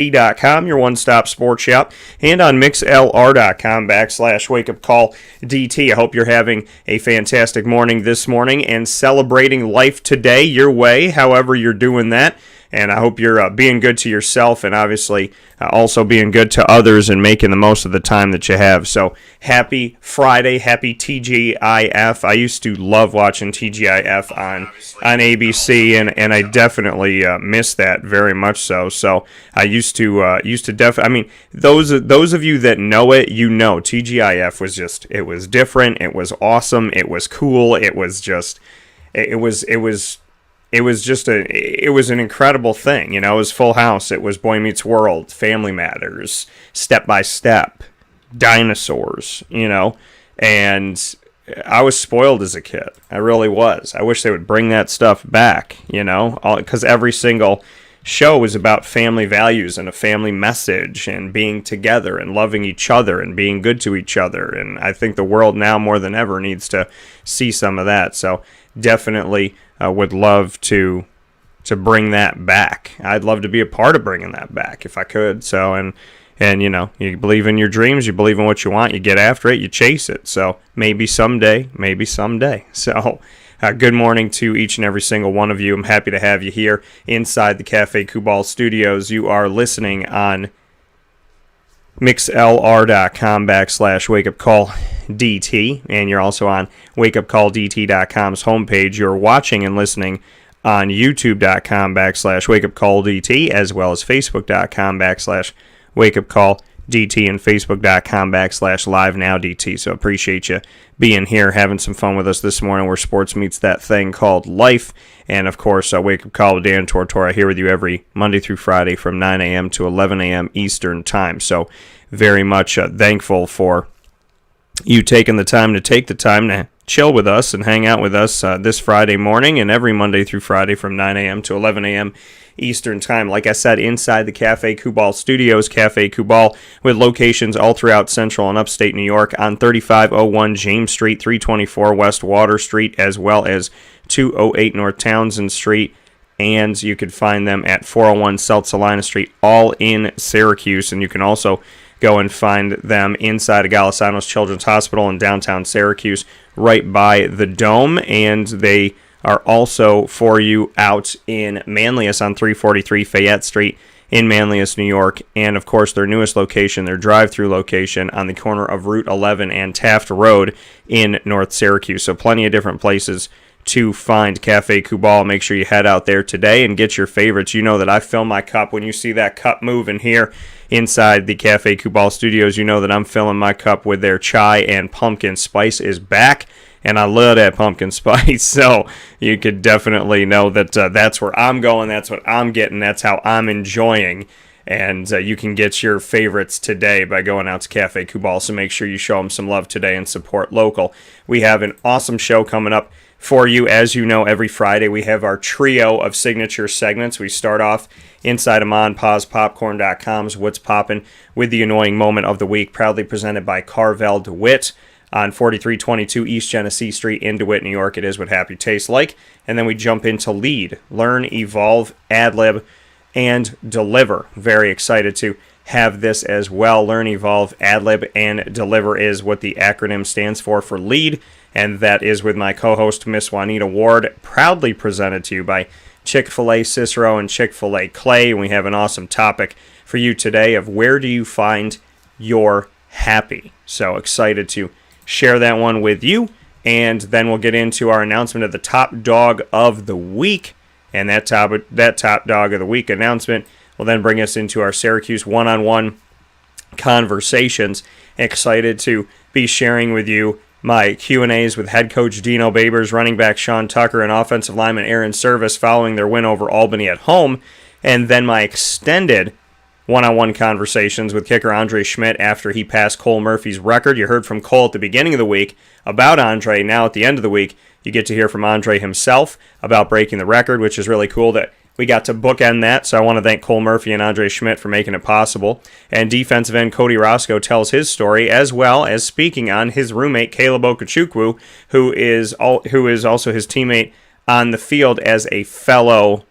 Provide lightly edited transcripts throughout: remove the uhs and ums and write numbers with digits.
SEPT.com, your one-stop sports shop, and on mixlr.com/wakeupcalldt. I hope you're having a fantastic morning this morning and celebrating life today your way, however you're doing that. And I hope you're being good to yourself and obviously also being good to others and making the most of the time that you have. So happy Friday, happy TGIF. I used to love watching TGIF on ABC, and I definitely miss that very much so. So I used to definitely. I mean, those of you that know it, you know TGIF was just, it was different. It was awesome. It was cool. It was just, it was an incredible thing. You know, it was Full House. It was Boy Meets World, Family Matters, Step by Step, Dinosaurs, you know, and I was spoiled as a kid. I really was. I wish they would bring that stuff back, you know, because every single show was about family values and a family message and being together and loving each other and being good to each other. And I think the world now more than ever needs to see some of that. So definitely would love to bring that back. I'd love to be a part of bringing that back if I could. So, and you know, you believe in your dreams, you believe in what you want, you get after it, you chase it. So maybe someday. So good morning to each and every single one of you. I'm happy to have you here inside the Cafe Kubal studios. You are listening on mixlr.com/wakeupcalldt, and you're also on wakeupcalldt.com's homepage. You're watching and listening on youtube.com/wakeupcalldt, as well as facebook.com/wakeupcalldt and facebook.com/livenowdt. So appreciate you being here, having some fun with us this morning where sports meets that thing called life. And of course, Wake Up Call with Dan Tortora here with you every Monday through Friday from 9 a.m. to 11 a.m. Eastern Time. So very much thankful for you taking the time to chill with us and hang out with us this Friday morning and every Monday through Friday from 9 a.m. to 11 a.m. Eastern Time. Like I said, inside the Cafe Kubal studios, Cafe Kubal, with locations all throughout Central and Upstate New York on 3501 James Street, 324 West Water Street, as well as 208 North Townsend Street. And you could find them at 401 South Salina Street, all in Syracuse. And you can also go and find them inside of Golisano's Children's Hospital in downtown Syracuse, right by the Dome. And they are also for you out in Manlius on 343 Fayette Street in Manlius, New York. And, of course, their newest location, their drive-through location on the corner of Route 11 and Taft Road in North Syracuse. So plenty of different places to find Cafe Kubal. Make sure you head out there today and get your favorites. You know that I fill my cup. When you see that cup moving here inside the Cafe Kubal studios, you know that I'm filling my cup with their chai and pumpkin spice is back. And I love that pumpkin spice, so you could definitely know that that's where I'm going, that's what I'm getting, that's how I'm enjoying. And you can get your favorites today by going out to Cafe Kubal, so make sure you show them some love today and support local. We have an awesome show coming up for you. As you know, every Friday we have our trio of signature segments. We start off inside of MonPazPopcorn.com's What's Poppin' with the Annoying Moment of the Week, proudly presented by Carvel DeWitt on 4322 East Genesee Street in DeWitt, New York. It is what happy tastes like. And then we jump into Lead, Learn, Evolve, Ad-lib, and Deliver. Very excited to have this as well. Learn, Evolve, Ad-lib, and Deliver is what the acronym stands for Lead. And that is with my co-host, Miss Juanita Ward, proudly presented to you by Chick-fil-A Cicero and Chick-fil-A Clay. And we have an awesome topic for you today of where do you find your happy? So excited to share that one with you, and then we'll get into our announcement of the top dog of the week, and that top dog of the week announcement will then bring us into our Syracuse one-on-one conversations. Excited to be sharing with you my Q&As with head coach Dino Babers, running back Sean Tucker, and offensive lineman Airon Servais following their win over Albany at home, and then my extended one-on-one conversations with kicker Andre Szmyt after he passed Cole Murphy's record. You heard from Cole at the beginning of the week about Andre. Now at the end of the week, you get to hear from Andre himself about breaking the record, which is really cool that we got to bookend that. So I want to thank Cole Murphy and Andre Szmyt for making it possible. And defensive end Cody Roscoe tells his story, as well as speaking on his roommate Caleb Okechukwu, who is also his teammate on the field as a fellow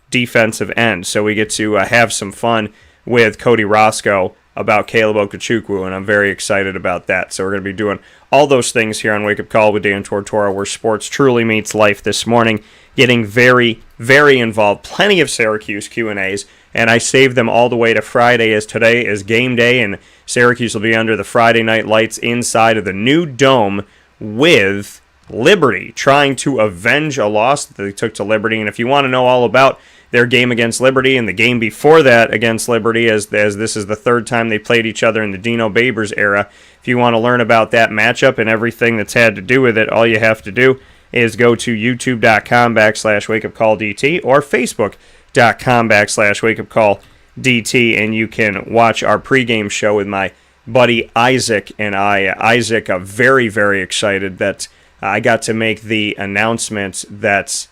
defensive end. So we get to have some fun with Cody Roscoe about Caleb Okechukwu, and I'm very excited about that. So we're going to be doing all those things here on Wake Up Call with Dan Tortora, where sports truly meets life this morning, getting very, very involved. Plenty of Syracuse Q&As, and I saved them all the way to Friday, as today is game day, and Syracuse will be under the Friday night lights inside of the new dome with Liberty, trying to avenge a loss that they took to Liberty. And if you want to know all about their game against Liberty and the game before that against Liberty, as this is the third time they played each other in the Dino Babers era, if you want to learn about that matchup and everything that's had to do with it, all you have to do is go to youtube.com/wakeupcalldt or facebook.com/wakeupcalldt, and you can watch our pregame show with my buddy Isaac and I. Isaac, very, very excited that I got to make the announcement that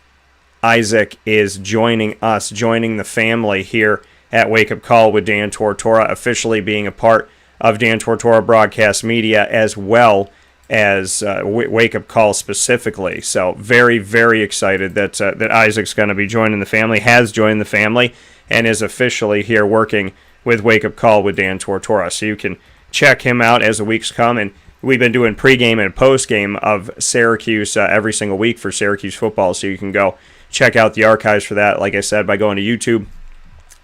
Isaac is joining us, joining the family here at Wake Up Call with Dan Tortora, officially being a part of Dan Tortora Broadcast Media, as well as Wake Up Call specifically. So very, very excited that Isaac's going to be joining the family, has joined the family, and is officially here working with Wake Up Call with Dan Tortora. So you can check him out as the weeks come, and we've been doing pregame and postgame of Syracuse every single week for Syracuse football, so you can go check out the archives for that, like I said, by going to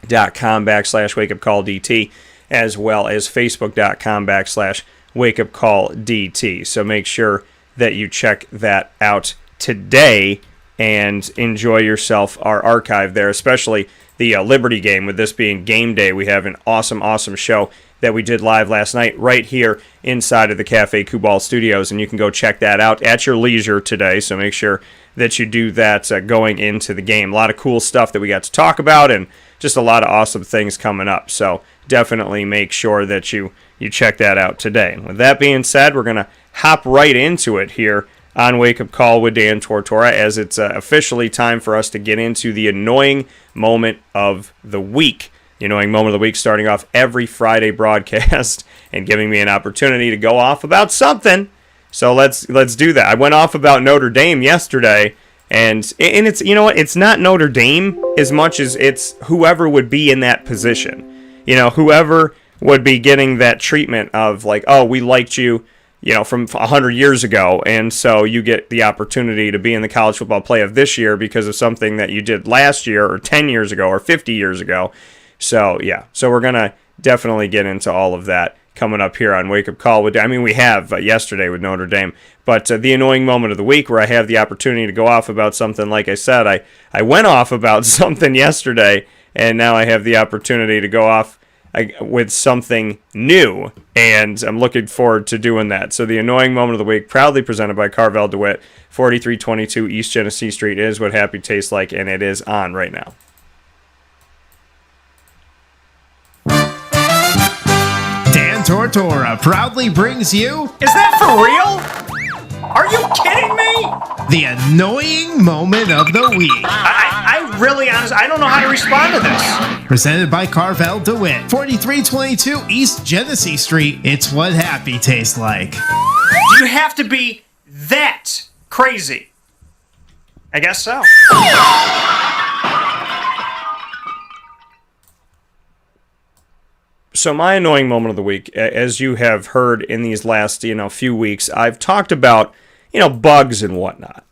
youtube.com/wakeupcalldt, as well as facebook.com/wakeupcalldt. So make sure that you check that out today and enjoy yourself our archive there, especially the Liberty game. With this being game day, we have an awesome, awesome show that we did live last night right here inside of the Cafe Kubal Studios, and you can go check that out at your leisure today, so make sure that you do that going into the game. A lot of cool stuff that we got to talk about, and just a lot of awesome things coming up, so definitely make sure that you check that out today. And with that being said, we're going to hop right into it here on Wake Up Call with Dan Tortora, as it's officially time for us to get into the annoying moment of the week. The annoying moment of the week, starting off every Friday broadcast and giving me an opportunity to go off about something. So let's do that. I went off about Notre Dame yesterday, and it's, you know what, it's not Notre Dame as much as it's whoever would be in that position. You know, whoever would be getting that treatment of like, oh, we liked you, you know, from 100 years ago, and so you get the opportunity to be in the college football playoff this year because of something that you did last year or 10 years ago or 50 years ago. So, yeah, so we're going to definitely get into all of that coming up here on Wake Up Call. We have yesterday with Notre Dame, but the annoying moment of the week where I have the opportunity to go off about something, like I said, I went off about something yesterday, and now I have the opportunity to go off with something new, and I'm looking forward to doing that. So the annoying moment of the week, proudly presented by Carvel, DeWitt, 4322 East Genesee Street, is what happy tastes like, and it is on right now. Tortora proudly brings you... Is that for real? Are you kidding me? The annoying moment of the week. I really, honestly, I don't know how to respond to this. Presented by Carvel DeWitt, 4322 East Genesee Street. It's what happy tastes like. You have to be that crazy. I guess so. So my annoying moment of the week, as you have heard in these last, few weeks, I've talked about, bugs and whatnot.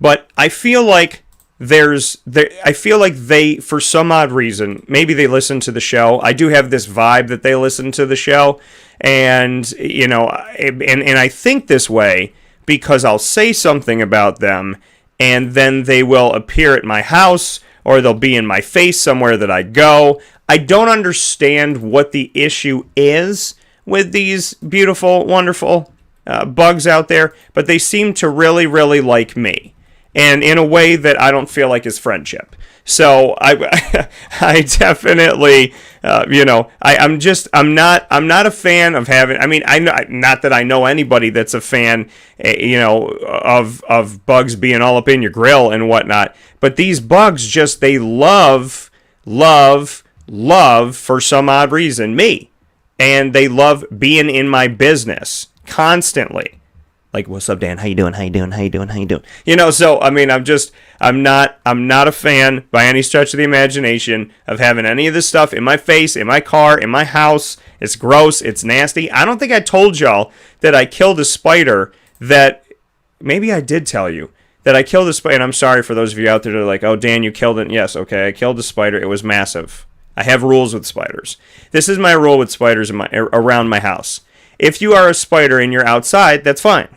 But I feel like they, for some odd reason, maybe they listen to the show. I do have this vibe that they listen to the show, and I think this way because I'll say something about them, and then they will appear at my house, or they'll be in my face somewhere that I go. I don't understand what the issue is with these beautiful, wonderful bugs out there, but they seem to really, really like me, and in a way that I don't feel like is friendship. So I definitely, I'm not a fan of having. I mean, not that I know anybody that's a fan, of bugs being all up in your grill and whatnot. But these bugs they love for some odd reason me, and they love being in my business constantly. Like, what's up, Dan? How you doing? How you doing? How you doing? How you doing? You know, so I mean, I'm not a fan by any stretch of the imagination of having any of this stuff in my face, in my car, in my house. It's gross. It's nasty. I don't think I told y'all that I killed a spider. That maybe I did tell you that I killed a spider. And I'm sorry for those of you out there that are like, oh, Dan, you killed it. Yes, okay, I killed a spider. It was massive. I have rules with spiders. This is my rule with spiders around my house. If you are a spider and you're outside, that's fine.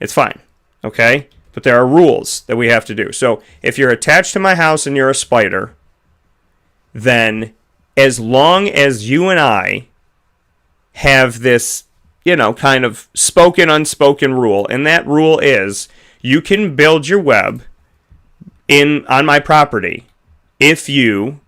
It's fine, okay? But there are rules that we have to do. So if you're attached to my house and you're a spider, then as long as you and I have this, you know, kind of spoken, unspoken rule, and that rule is you can build your web on my property if you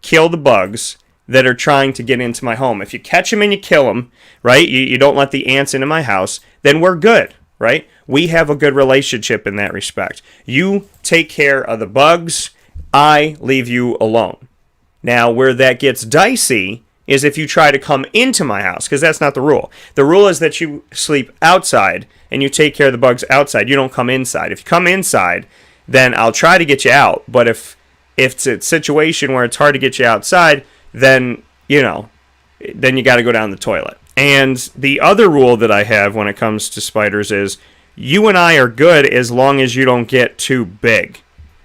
kill the bugs that are trying to get into my home. If you catch them and you kill them, right, you don't let the ants into my house, then we're good. Right? We have a good relationship in that respect. You take care of the bugs, I leave you alone. Now, where that gets dicey is if you try to come into my house, because that's not the rule. The rule is that you sleep outside and you take care of the bugs outside. You don't come inside. If you come inside, then I'll try to get you out. But if it's a situation where it's hard to get you outside, then, you know, then you got to go down the toilet. And the other rule that I have when it comes to spiders is you and I are good as long as you don't get too big.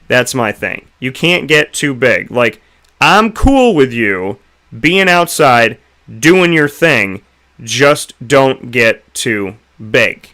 That's my thing. You can't get too big. Like, I'm cool with you being outside, doing your thing, just don't get too big.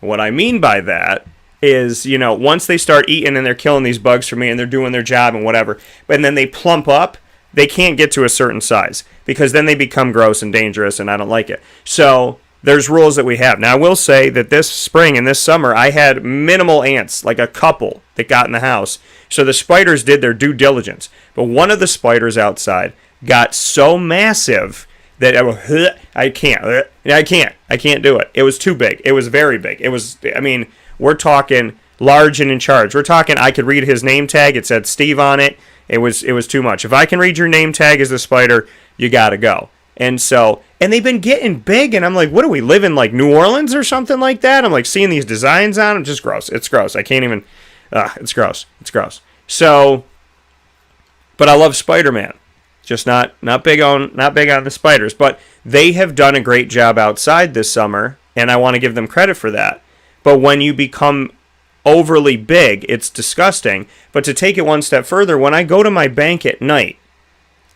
What I mean by that is, you know, once they start eating and they're killing these bugs for me and they're doing their job and whatever, and then they plump up, they can't get to a certain size because then they become gross and dangerous and I don't like it. So there's rules that we have. Now I will say that this spring and this summer I had minimal ants, like a couple that got in the house. So the spiders did their due diligence. But one of the spiders outside got so massive that I can't do it. It was too big. It was very big. It was, I mean, we're talking large and in charge. We're talking I could read his name tag. It said Steve on it. It was too much. If I can read your name tag as the spider, you got to go. And so, and they've been getting big, and I'm like, what do we live in, like New Orleans or something like that? I'm like seeing these designs on them, just gross. It's gross. I can't even, it's gross. It's gross. So, but I love Spider-Man. Just not big on the spiders. But they have done a great job outside this summer, and I want to give them credit for that. But when you become overly big, it's disgusting. But to take it one step further, when I go to my bank at night,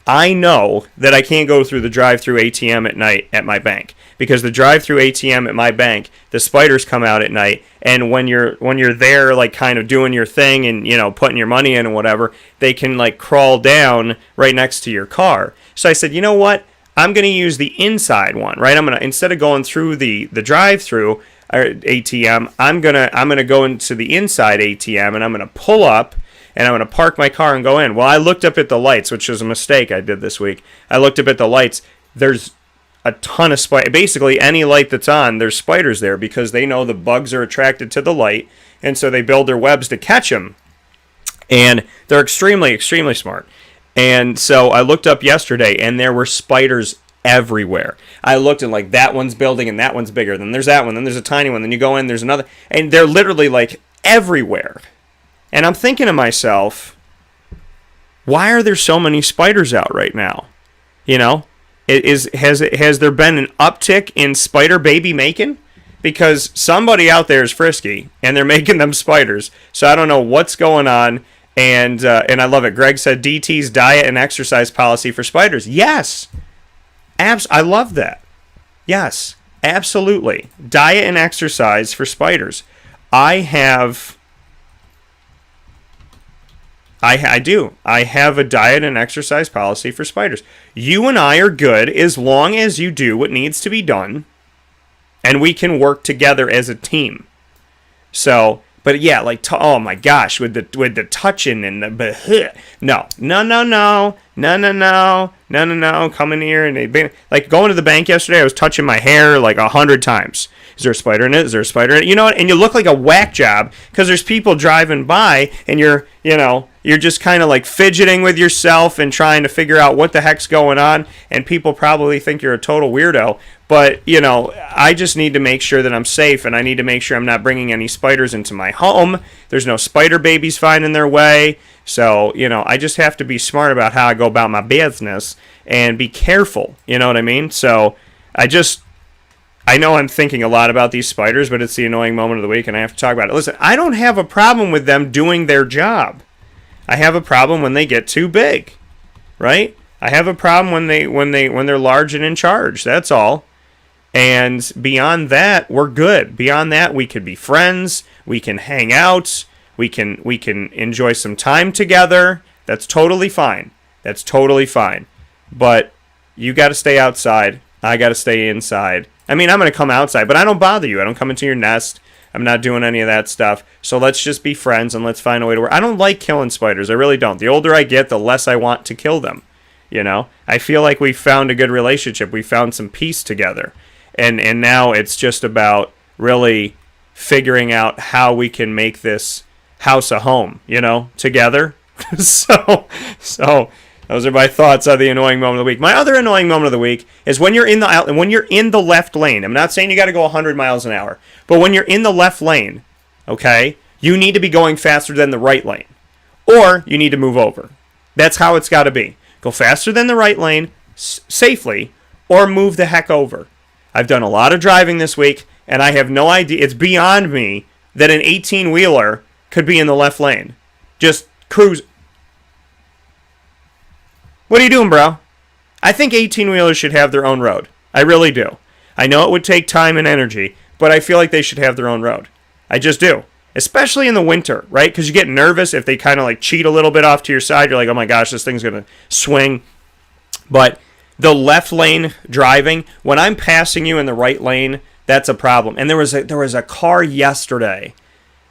I know that I can't go through the drive-through ATM at night at my bank because the drive-through ATM at my bank, the spiders come out at night, and when you're there, like kind of doing your thing and you know putting your money in and whatever, they can like crawl down right next to your car. So I said, you know what? I'm going to use the inside one, right? I'm gonna instead of going through the drive-through ATM, I'm gonna go into the inside ATM and I'm gonna pull up. And I'm going to park my car and go in. Well, I looked up at the lights, which was a mistake I did this week. I looked up at the lights. There's a ton of spiders. Basically, any light that's on, there's spiders there because they know the bugs are attracted to the light. And so they build their webs to catch them. And they're extremely, extremely smart. And so I looked up yesterday, and there were spiders everywhere. I looked and like that one's building and that one's bigger. Then there's that one. Then there's a tiny one. Then you go in, there's another. And they're literally like everywhere. And I'm thinking to myself, why are there so many spiders out right now? You know, has there been an uptick in spider baby making? Because somebody out there is frisky and they're making them spiders. So I don't know what's going on. And I love it. Greg said DT's diet and exercise policy for spiders. Yes, I love that. Yes, absolutely. Diet and exercise for spiders. I do. I have a diet and exercise policy for spiders. You and I are good as long as you do what needs to be done, and we can work together as a team. So, but yeah, like, oh my gosh, with the touching and the no, come in here and like going to the bank yesterday. I was touching my hair like 100 times. Is there a spider in it? Is there a spider in it? You know what? And you look like a whack job because there's people driving by, and you're you're just kind of like fidgeting with yourself and trying to figure out what the heck's going on, and people probably think you're a total weirdo. But, you know, I just need to make sure that I'm safe, and I need to make sure I'm not bringing any spiders into my home. There's no spider babies finding their way. So, you know, I just have to be smart about how I go about my business and be careful. You know what I mean? So I know I'm thinking a lot about these spiders, but it's the annoying moment of the week, and I have to talk about it. Listen, I don't have a problem with them doing their job. I have a problem when they get too big, right? I have a problem when they're large and in charge. That's all. And beyond that, we're good. Beyond that, we could be friends. We can hang out. We can enjoy some time together. That's totally fine. That's totally fine. But you got to stay outside. I got to stay inside. I mean, I'm going to come outside, but I don't bother you. I don't come into your nest. I'm not doing any of that stuff. So let's just be friends and let's find a way to work. I don't like killing spiders. I really don't. The older I get, the less I want to kill them. You know, I feel like we found a good relationship. We found some peace together. And now it's just about really figuring out how we can make this house a home, you know, together. So those are my thoughts on the annoying moment of the week. My other annoying moment of the week is when you're in the left lane. I'm not saying you got to go 100 miles an hour, but when you're in the left lane, okay, you need to be going faster than the right lane, or you need to move over. That's how it's got to be. Go faster than the right lane safely, or move the heck over. I've done a lot of driving this week, and I have no idea. It's beyond me that an 18-wheeler could be in the left lane. Just cruise. What are you doing, bro? I think 18-wheelers should have their own road. I really do. I know it would take time and energy, but I feel like they should have their own road. I just do. Especially in the winter, right? Because you get nervous if they kind of like cheat a little bit off to your side. You're like, oh my gosh, this thing's going to swing. But the left lane driving, when I'm passing you in the right lane, that's a problem. And there was a car yesterday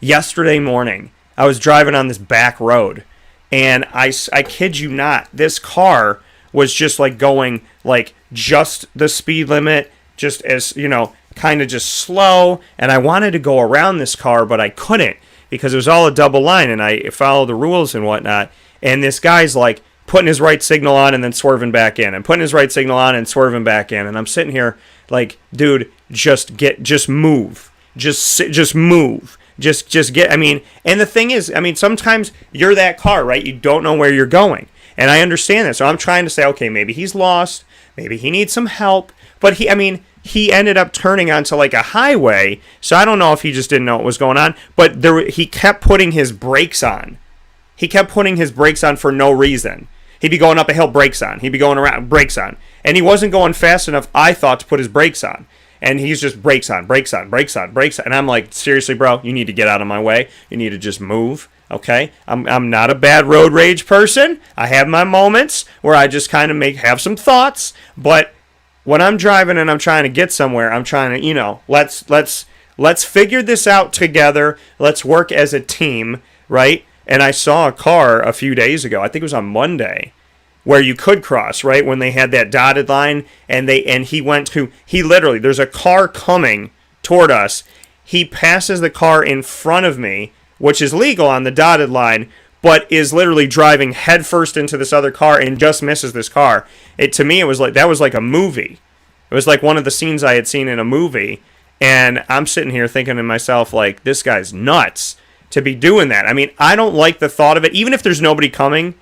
morning. I was driving on this back road. And I kid you not, this car was just like going like just the speed limit, just as, you know, kind of just slow. And I wanted to go around this car, but I couldn't because it was all a double line and I followed the rules and whatnot. And this guy's like putting his right signal on and then swerving back in and putting his right signal on and swerving back in. And I'm sitting here like, dude, just move. Just move. Just get, I mean, and the thing is, I mean, sometimes you're that car, right? You don't know where you're going. And I understand that. So I'm trying to say, okay, maybe he's lost. Maybe he needs some help. But he ended up turning onto like a highway. So I don't know if he just didn't know what was going on. But he kept putting his brakes on. He kept putting his brakes on for no reason. He'd be going up a hill, brakes on. He'd be going around, brakes on. And he wasn't going fast enough, I thought, to put his brakes on. And he's just brakes on. And I'm like, seriously, bro, you need to get out of my way. You need to just move, okay? I'm not a bad road rage person. I have my moments where I just kind of have some thoughts. But when I'm driving and I'm trying to get somewhere, I'm trying to, you know, let's figure this out together. Let's work as a team, right? And I saw a car a few days ago. I think it was on Monday, where you could cross, right, when they had that dotted line, and he literally, there's a car coming toward us. He passes the car in front of me, which is legal on the dotted line, but is literally driving headfirst into this other car and just misses this car. To me, it was like, that was like a movie. It was like one of the scenes I had seen in a movie, and I'm sitting here thinking to myself, like, this guy's nuts to be doing that. I mean, I don't like the thought of it, even if there's nobody coming.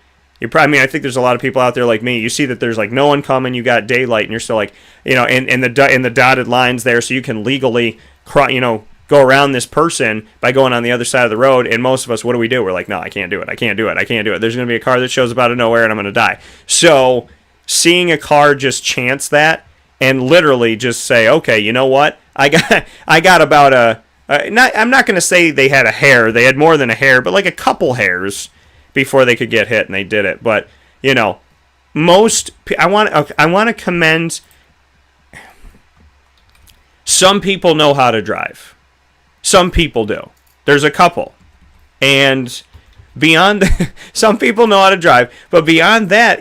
I think there's a lot of people out there like me. You see that there's like no one coming. You got daylight, and you're still like, you know, in the dotted lines there, so you can legally, go around this person by going on the other side of the road. And most of us, what do? We're like, no, I can't do it. There's going to be a car that shows up out of nowhere, and I'm going to die. So seeing a car just chance that and literally just say, okay, you know what? I got about I'm not going to say they had a hair. They had more than a hair, but like a couple hairs before they could get hit, and they did it. But, you know, I want to commend, some people know how to drive. Some people do. There's a couple. And beyond some people know how to drive, but beyond that,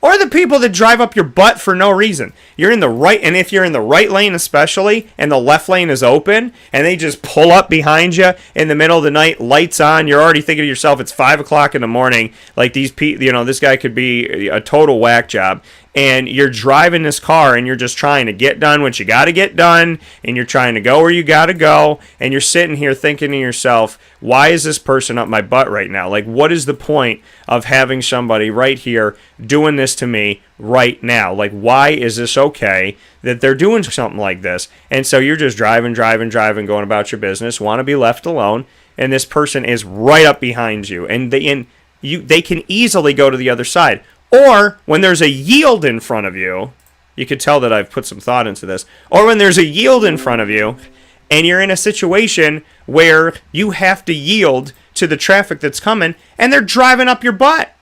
or the people that drive up your butt for no reason. You're in the right, and if you're in the right lane especially, and the left lane is open, and they just pull up behind you in the middle of the night, lights on, you're already thinking to yourself, it's 5 o'clock in the morning, like this guy could be a total whack job. And you're driving this car and you're just trying to get done what you got to get done, and you're trying to go where you got to go, and you're sitting here thinking to yourself, why is this person up my butt right now? Like, what is the point of having somebody right here doing this to me right now? Like, why is this okay that they're doing something like this? And so you're just driving, going about your business, want to be left alone, and this person is right up behind you, and they can easily go to the other side. Or when there's a yield in front of you, you could tell that I've put some thought into this. Or when there's a yield in front of you, and you're in a situation where you have to yield to the traffic that's coming, and they're driving up your butt.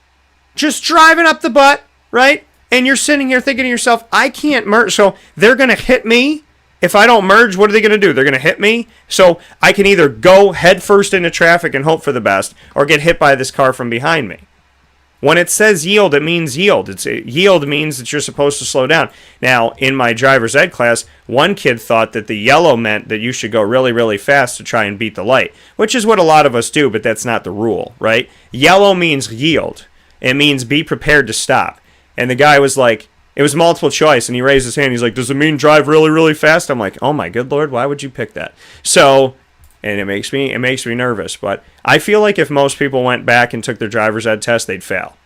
Just driving up the butt, right? And you're sitting here thinking to yourself, I can't merge. So they're going to hit me. If I don't merge, what are they going to do? They're going to hit me. So I can either go headfirst into traffic and hope for the best, or get hit by this car from behind me. When it says yield, it means yield. Yield means that you're supposed to slow down. Now, in my driver's ed class, one kid thought that the yellow meant that you should go really, really fast to try and beat the light, which is what a lot of us do, but that's not the rule, right? Yellow means yield. It means be prepared to stop. And the guy was like, it was multiple choice, and he raised his hand. He's like, does it mean drive really, really fast? I'm like, oh my good Lord, why would you pick that? So... and it makes me nervous. But I feel like if most people went back and took their driver's ed test, they'd fail.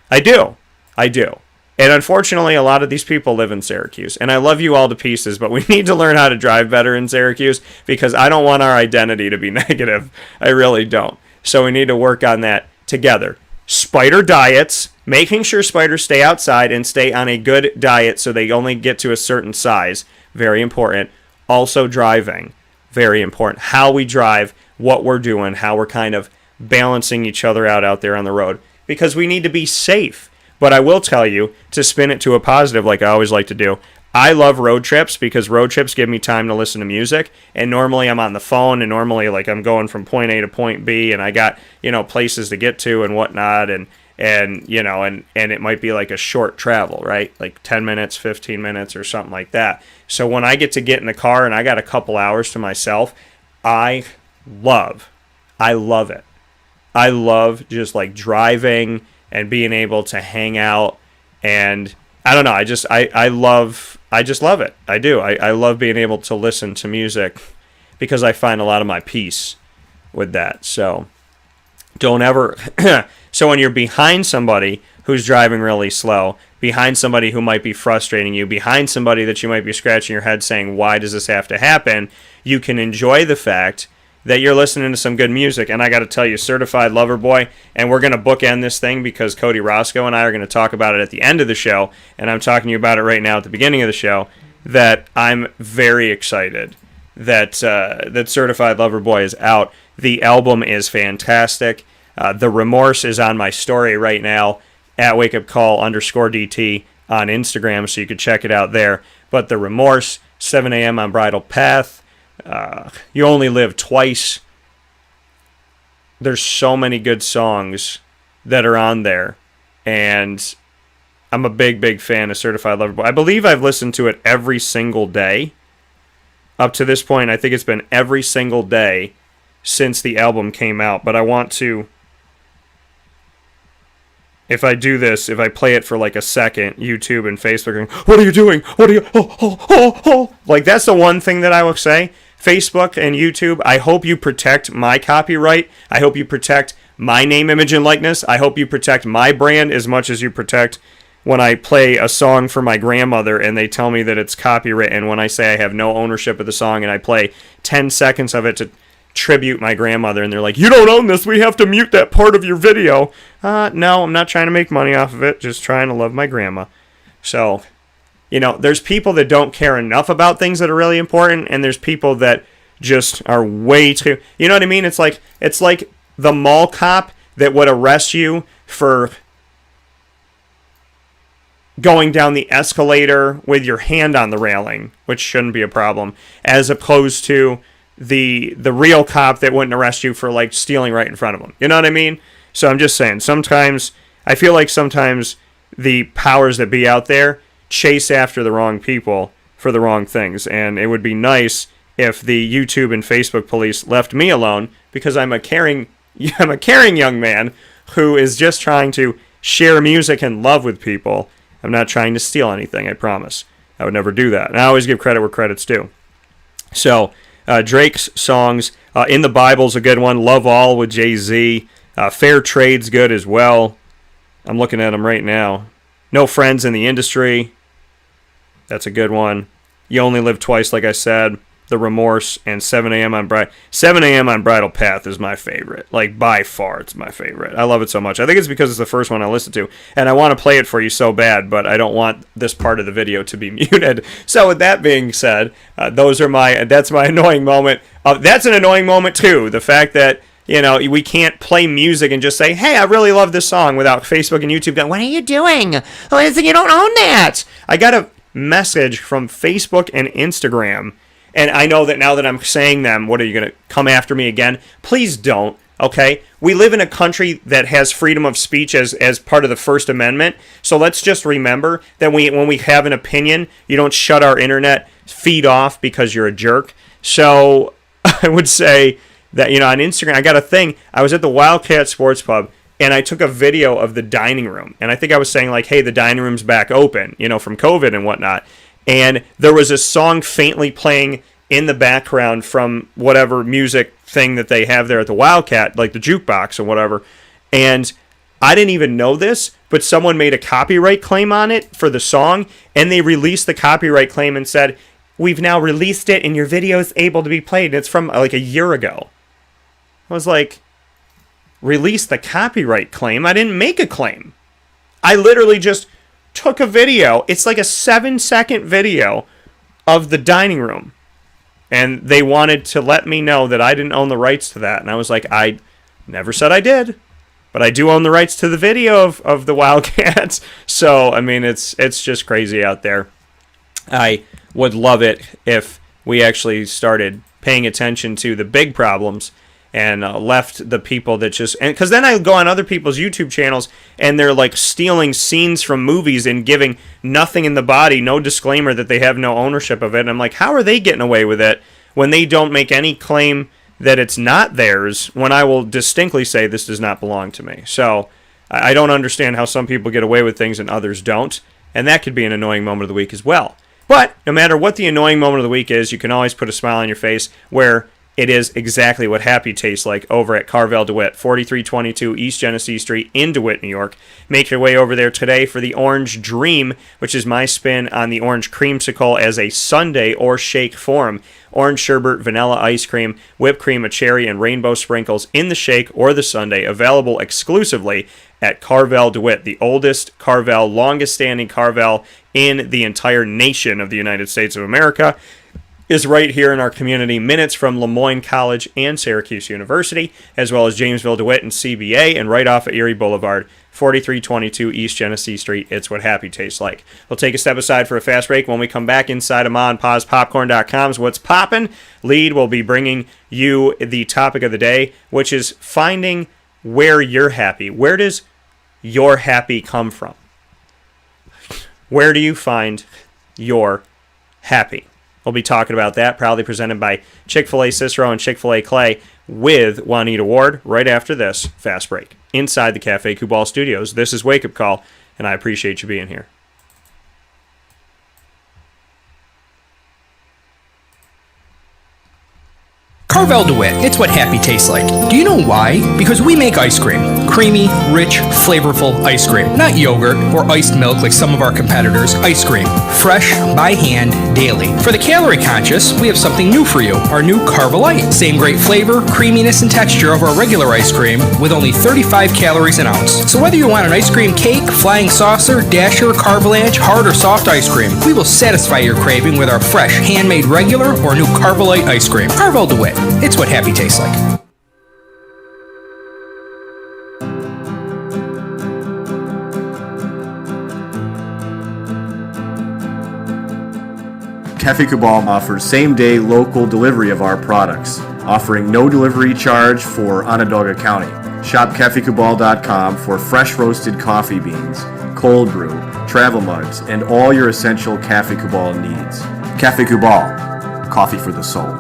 I do. And unfortunately, a lot of these people live in Syracuse. And I love you all to pieces, but we need to learn how to drive better in Syracuse, because I don't want our identity to be negative. I really don't. So we need to work on that together. Spider diets, making sure spiders stay outside and stay on a good diet so they only get to a certain size. Very important. Also driving. Very important. How we drive, what we're doing, how we're kind of balancing each other out there on the road, because we need to be safe. But I will tell you, to spin it to a positive like I always like to do, I love road trips because road trips give me time to listen to music, and normally I'm on the phone, and normally like I'm going from point A to point B, and I got, places to get to and whatnot, and it might be like a short travel, right? Like 10 minutes, 15 minutes or something like that. So when I get in the car and I got a couple hours to myself, I love it. I love just like driving and being able to hang out, and I don't know, I just love it. I do. I love being able to listen to music because I find a lot of my peace with that. So don't ever so when you're behind somebody who's driving really slow, behind somebody who might be frustrating you, behind somebody that you might be scratching your head saying, why does this have to happen? You can enjoy the fact that you're listening to some good music. And I got to tell you, Certified Lover Boy, and we're going to bookend this thing because Cody, Roscoe, and I are going to talk about it at the end of the show, and I'm talking to you about it right now at the beginning of the show, that I'm very excited that Certified Lover Boy is out. The album is fantastic. The Remorse is on my story right now at wakeupcall_DT on Instagram, so you can check it out there. But The Remorse, 7 a.m. on Bridle Path, You Only Live Twice. There's so many good songs that are on there, and I'm a big, big fan of Certified Lover Boy. I believe I've listened to it every single day. Up to this point, I think it's been every single day since the album came out, but I want to... If I do this, if I play it for like a second, YouTube and Facebook are going, what are you doing? What are you... Oh. Like, that's the one thing that I will say. Facebook and YouTube, I hope you protect my copyright. I hope you protect my name, image, and likeness. I hope you protect my brand as much as you protect when I play a song for my grandmother and they tell me that it's copywritten when I say I have no ownership of the song and I play 10 seconds of it to tribute my grandmother, and they're like, you don't own this, we have to mute that part of your video. No, I'm not trying to make money off of it, just trying to love my grandma. So, there's people that don't care enough about things that are really important, and there's people that just are way too, you know what I mean? It's like the mall cop that would arrest you for going down the escalator with your hand on the railing, which shouldn't be a problem, as opposed to the real cop that wouldn't arrest you for like stealing right in front of him. You know what I mean? So I'm just saying, sometimes I feel like sometimes the powers that be out there chase after the wrong people for the wrong things, and it would be nice if the YouTube and Facebook police left me alone, because I'm a caring young man who is just trying to share music and love with people. I'm not trying to steal anything, I promise. I would never do that. And I always give credit where credit's due. So, Drake's songs, In the Bible's a good one. Love All with Jay-Z. Fair Trade's good as well. I'm looking at them right now. No Friends in the Industry. That's a good one. You Only Live Twice, like I said. The Remorse, and 7 a.m. on Bridal Path is my favorite. Like, by far, it's my favorite. I love it so much. I think it's because it's the first one I listened to, and I want to play it for you so bad, but I don't want this part of the video to be muted. So with that being said, that's my annoying moment. That's an annoying moment, too. The fact that, we can't play music and just say, hey, I really love this song, without Facebook and YouTube going, what are you doing? Oh, you don't own that. I got a message from Facebook and Instagram. And I know that now that I'm saying them, what are you going to come after me again? Please don't, okay? We live in a country that has freedom of speech as part of the First Amendment. So let's just remember that when we have an opinion, you don't shut our internet feed off because you're a jerk. So I would say that, on Instagram, I got a thing. I was at the Wildcat Sports Pub, and I took a video of the dining room. And I think I was saying, like, hey, the dining room's back open, from COVID and whatnot. And there was a song faintly playing in the background from whatever music thing that they have there at the Wildcat, like the jukebox or whatever. And I didn't even know this, but someone made a copyright claim on it for the song, and they released the copyright claim and said, we've now released it and your video is able to be played. And it's from like a year ago. I was like, release the copyright claim? I didn't make a claim. I literally just took a video. It's like a 7-second video of the dining room. And they wanted to let me know that I didn't own the rights to that. And I was like, I never said I did. But I do own the rights to the video of the Wildcats. So, I mean, it's just crazy out there. I would love it if we actually started paying attention to the big problems and left the people that just... and because then I go on other people's YouTube channels and they're like stealing scenes from movies and giving nothing in the body, no disclaimer that they have no ownership of it. And I'm like, how are they getting away with it when they don't make any claim that it's not theirs, when I will distinctly say this does not belong to me? So I don't understand how some people get away with things and others don't. And that could be an annoying moment of the week as well. But no matter what the annoying moment of the week is, you can always put a smile on your face where it is exactly what happy tastes like over at Carvel DeWitt, 4322 East Genesee Street in DeWitt, New York. Make your way over there today for the Orange Dream, which is my spin on the orange creamsicle as a sundae or shake form. Orange sherbet, vanilla ice cream, whipped cream, a cherry, and rainbow sprinkles in the shake or the sundae, available exclusively at Carvel DeWitt, the oldest Carvel, longest-standing Carvel in the entire nation of the United States of America. Is right here in our community, minutes from Lemoyne College and Syracuse University, as well as Jamesville, DeWitt, and CBA, and right off of Erie Boulevard, 4322 East Genesee Street. It's what happy tastes like. We'll take a step aside for a fast break. When we come back inside of Ma and Pa's Popcorn.com's What's Poppin', Lead will be bringing you the topic of the day, which is finding where you're happy. Where does your happy come from? Where do you find your happy? We'll be talking about that, proudly presented by Chick-fil-A Cicero and Chick-fil-A Clay with Juanita Ward right after this fast break inside the Cafe Kubal Studios. This is Wake Up Call, and I appreciate you being here. Carvel DeWitt, it's what happy tastes like. Do you know why? Because we make ice cream. Creamy, rich, flavorful ice cream. Not yogurt or iced milk like some of our competitors. Ice cream. Fresh, by hand, daily. For the calorie conscious, we have something new for you. Our new Carvelite. Same great flavor, creaminess, and texture of our regular ice cream with only 35 calories an ounce. So whether you want an ice cream cake, flying saucer, dasher, carvalanche, hard or soft ice cream, we will satisfy your craving with our fresh, handmade regular or new Carvelite ice cream. Carvel DeWitt. It's what happy tastes like. Cafe Kubal offers same-day local delivery of our products, offering no delivery charge for Onondaga County. Shop cafecubal.com for fresh roasted coffee beans, cold brew, travel mugs, and all your essential Cafe Cubal needs. Cafe Cubal, coffee for the soul.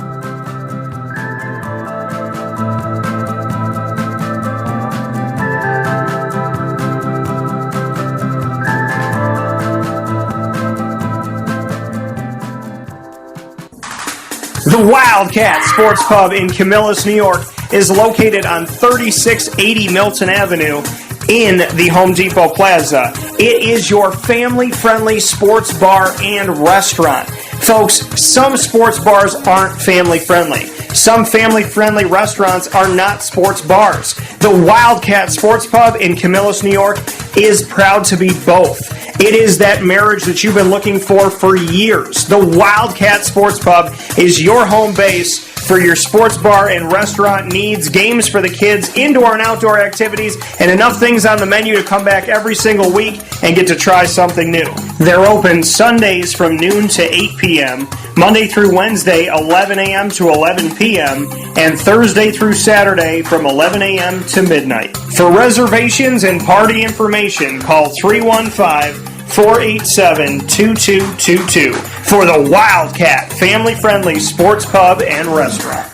The Wildcat Sports Pub in Camillus, New York is located on 3680 Milton Avenue in the Home Depot Plaza. It is your family-friendly sports bar and restaurant. Folks, some sports bars aren't family-friendly. Some family-friendly restaurants are not sports bars. The Wildcat Sports Pub in Camillus, New York is proud to be both. It is that marriage that you've been looking for years. The Wildcat Sports Pub is your home base for your sports bar and restaurant needs, games for the kids, indoor and outdoor activities, and enough things on the menu to come back every single week and get to try something new. They're open Sundays from noon to 8 p.m., Monday through Wednesday, 11 a.m. to 11 p.m., and Thursday through Saturday from 11 a.m. to midnight. For reservations and party information, call 315-487-2222 for the Wildcat family-friendly sports pub and restaurant.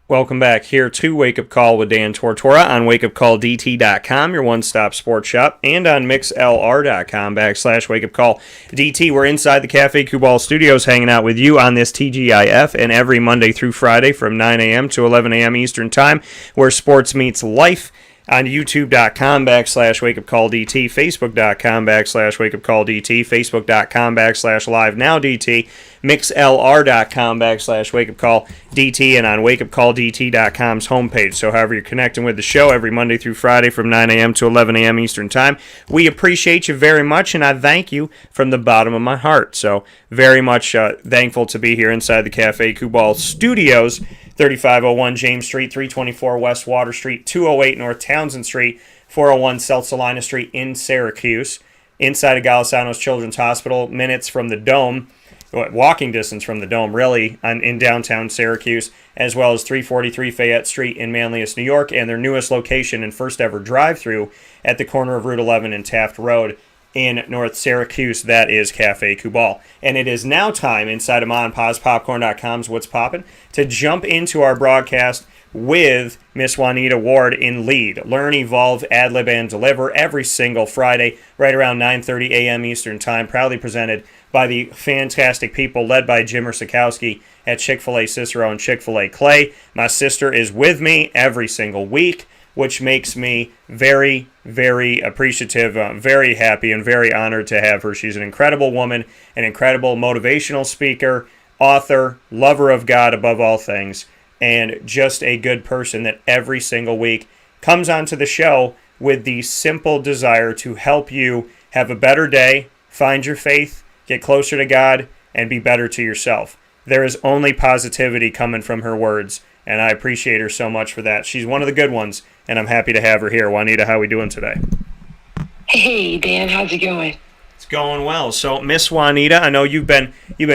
Welcome back here to Wake Up Call with Dan Tortora on wakeupcalldt.com, your one-stop sports shop, and on mixlr.com/wakeupcalldt. We're inside the Cafe Cubal studios hanging out with you on this TGIF and every Monday through Friday from 9 a.m. to 11 a.m. Eastern Time, where sports meets life. On youtube.com/wakeupcalldt, facebook.com/wakeupcalldt, facebook.com/livenowdt, mixlr.com/wakeupcalldt, and on wakeupcalldt.com's homepage. So however you're connecting with the show every Monday through Friday from 9 a.m. to 11 a.m. Eastern Time, we appreciate you very much, and I thank you from the bottom of my heart. So very much thankful to be here inside the Cafe Cubal studios, 3501 James Street, 324 West Water Street, 208 North Townsend Street, 401 South Salina Street in Syracuse, inside of Golisano's Children's Hospital, minutes from the Dome, walking distance from the Dome, really, in downtown Syracuse, as well as 343 Fayette Street in Manlius, New York, and their newest location and first ever drive-thru at the corner of Route 11 and Taft Road in North Syracuse. That is Cafe Cubal. And it is now time inside of MaandPazPopcorn.com's What's Poppin' to jump into our broadcast with Miss Juanita Ward in lead. Learn, evolve, ad-lib, and deliver every single Friday right around 9:30 a.m. Eastern Time. Proudly presented by the fantastic people led by Jim Roscoe at Chick-fil-A Cicero and Chick-fil-A Clay. My sister is with me every single week, which makes me very, very appreciative, very happy, and very honored to have her. She's an incredible woman, an incredible motivational speaker, author, lover of God above all things, and just a good person that every single week comes onto the show with the simple desire to help you have a better day, find your faith, get closer to God, and be better to yourself. There is only positivity coming from her words, and I appreciate her so much for that. She's one of the good ones, and I'm happy to have her here. Juanita, how are we doing today? Hey, Dan, how's it going? It's going well. So, Miss Juanita, I know you've been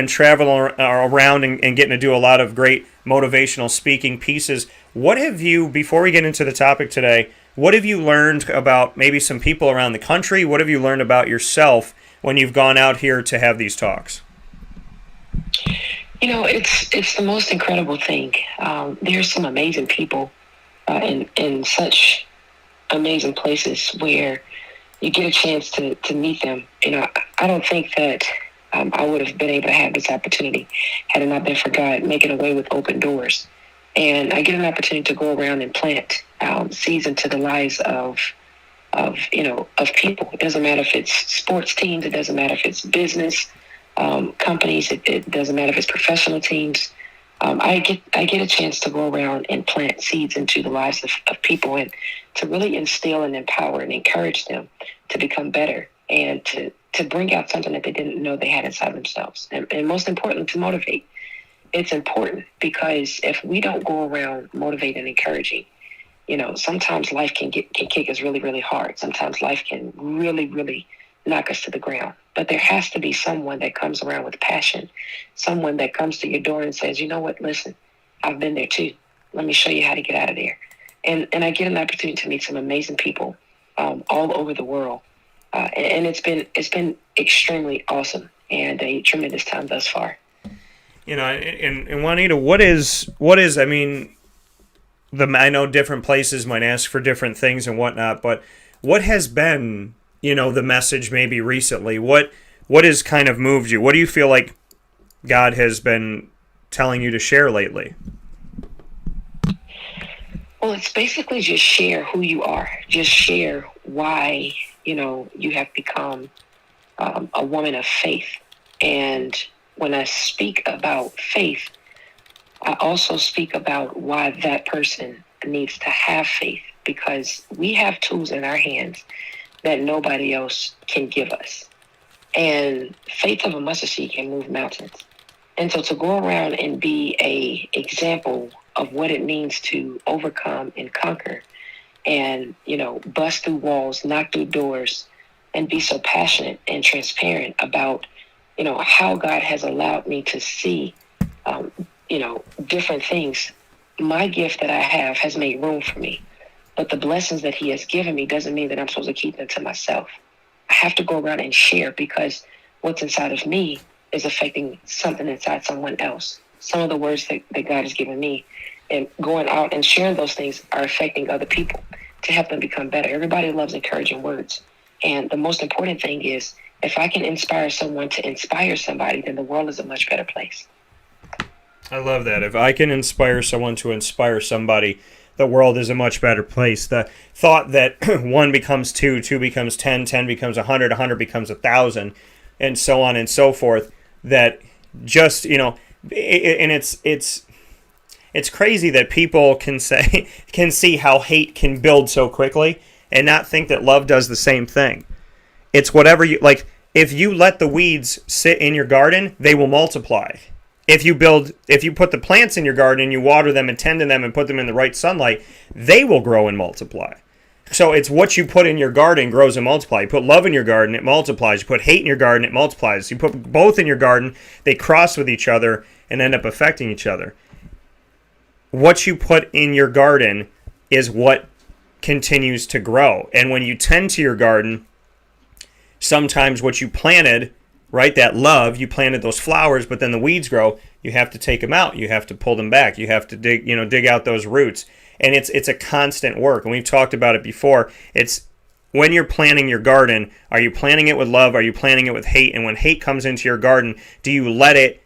traveling around and getting to do a lot of great motivational speaking pieces. What have you, before we get into the topic today, what have you learned about maybe some people around the country? What have you learned about yourself when you've gone out here to have these talks? You know, it's the most incredible thing. There's some amazing people in such amazing places where you get a chance to meet them. You know, I don't think that I would have been able to have this opportunity had it not been for God making a way with open doors. And I get an opportunity to go around and plant seeds into the lives of people. It doesn't matter if it's sports teams. It doesn't matter if it's business companies. It doesn't matter if it's professional teams. I get a chance to go around and plant seeds into the lives of people and to really instill and empower and encourage them to become better and to bring out something that they didn't know they had inside themselves. And most importantly, to motivate. It's important because if we don't go around motivating and encouraging, sometimes life can kick us really, really hard. Sometimes life can really, really knock us to the ground. But there has to be someone that comes around with passion, someone that comes to your door and says, you know what, listen, I've been there too. Let me show you how to get out of there. And I get an opportunity to meet some amazing people all over the world. And it's been extremely awesome and a tremendous time thus far. And Juanita, what is I mean, I know different places might ask for different things and whatnot, but what has been, the message maybe recently? What has kind of moved you? What do you feel like God has been telling you to share lately? Well, it's basically just share who you are. Just share why, you have become a woman of faith. And when I speak about faith, I also speak about why that person needs to have faith, because we have tools in our hands that nobody else can give us. And faith of a mustard seed can move mountains. And so to go around and be a example of what it means to overcome and conquer and, bust through walls, knock through doors, and be so passionate and transparent about, how God has allowed me to see, different things. My gift that I have has made room for me. But the blessings that he has given me doesn't mean that I'm supposed to keep them to myself. I have to go around and share, because what's inside of me is affecting something inside someone else. Some of the words that God has given me, and going out and sharing those things, are affecting other people to help them become better. Everybody loves encouraging words. And the most important thing is, if I can inspire someone to inspire somebody, then the world is a much better place. I love that. If I can inspire someone to inspire somebody, the world is a much better place. The thought that 1 becomes 2, 2 becomes 10, 10 becomes 100, 100 becomes 1,000, and so on and so forth. That just, and it's crazy that people can see how hate can build so quickly and not think that love does the same thing. It's whatever you like. If you let the weeds sit in your garden, they will multiply. If you put the plants in your garden and you water them and tend to them and put them in the right sunlight, they will grow and multiply. So it's what you put in your garden grows and multiplies. You put love in your garden, it multiplies. You put hate in your garden, it multiplies. You put both in your garden, they cross with each other and end up affecting each other. What you put in your garden is what continues to grow. And when you tend to your garden, sometimes what you planted, right, that love, you planted those flowers, but then the weeds grow, you have to take them out. You have to pull them back. You have to dig out those roots. And it's a constant work. And we've talked about it before. It's when you're planting your garden, are you planting it with love? Are you planting it with hate? And when hate comes into your garden, do you let it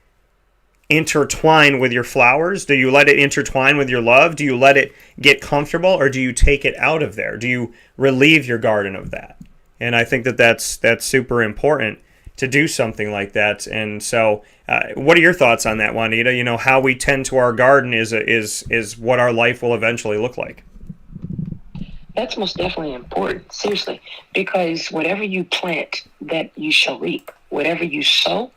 intertwine with your flowers? Do you let it intertwine with your love? Do you let it get comfortable, or do you take it out of there? Do you relieve your garden of that? And I think that's super important to do something like that. And so what are your thoughts on that, Juanita? How we tend to our garden is what our life will eventually look like. That's most definitely important, seriously, because whatever you plant, that you shall reap. Whatever you sow,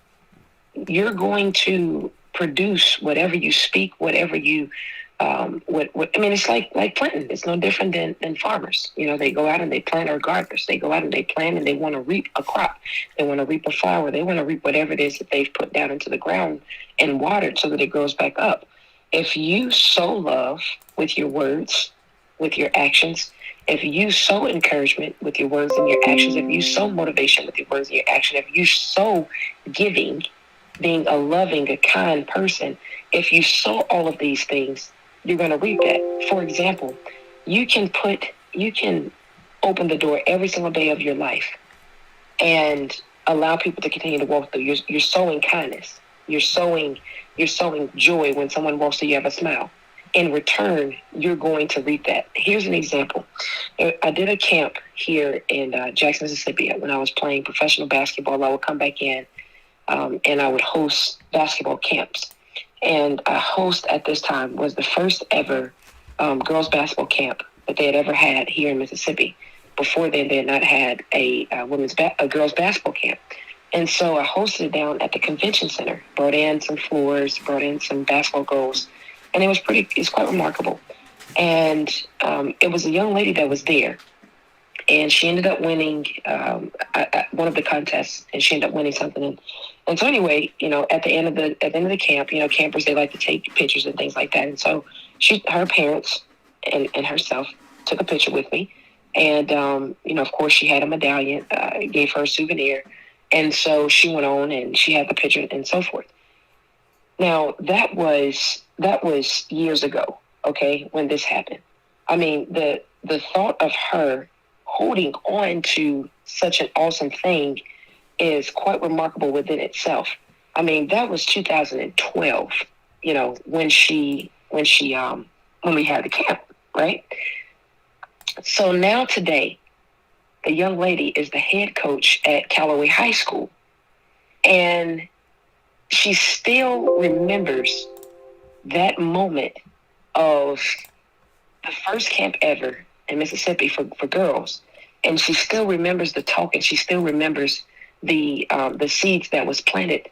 you're going to produce. Whatever you speak, whatever you it's like planting. It's no different than farmers. They go out and they plant, or gardeners. They go out and they plant, and they want to reap a crop. They want to reap a flower. They want to reap whatever it is that they've put down into the ground and watered so that it grows back up. If you sow love with your words, with your actions, if you sow encouragement with your words and your actions, if you sow motivation with your words and your action, if you sow giving, being a loving, a kind person, if you sow all of these things, you're going to reap that. For example, you can open the door every single day of your life and allow people to continue to walk through. You're sowing kindness. You're sowing joy. When someone walks through, you have a smile. In return, you're going to reap that. Here's an example. I did a camp here in Jackson, Mississippi. When I was playing professional basketball, I would come back in and I would host basketball camps. And a host at this time was the first ever girls basketball camp that they had ever had here in Mississippi. Before then, they had not had a girls basketball camp. And so I hosted it down at the convention center, brought in some floors, brought in some basketball goals, and it's quite remarkable. And it was a young lady that was there, and she ended up winning one of the contests, and she ended up winning something. And so anyway, at the end of the camp, campers, they like to take pictures and things like that. And so her parents and herself took a picture with me, and of course she had a medallion, gave her a souvenir, and so she went on and she had the picture and so forth. Now that was years ago, okay, when this happened. I mean, the thought of her holding on to such an awesome thing is quite remarkable within itself. I mean, that was 2012, when we had the camp, right? So now today, the young lady is the head coach at Callaway High School, and she still remembers that moment of the first camp ever in Mississippi for girls. And she still remembers the talk, and she still remembers the seeds that was planted.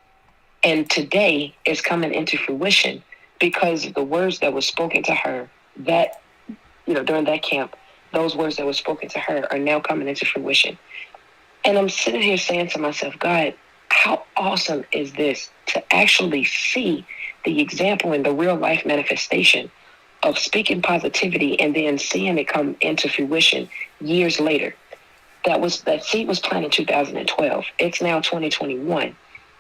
And today is coming into fruition because of the words that was spoken to her that, during that camp. Those words that were spoken to her are now coming into fruition. And I'm sitting here saying to myself, God, how awesome is this to actually see the example in the real life manifestation of speaking positivity and then seeing it come into fruition years later. That seed was planted in 2012. It's now 2021,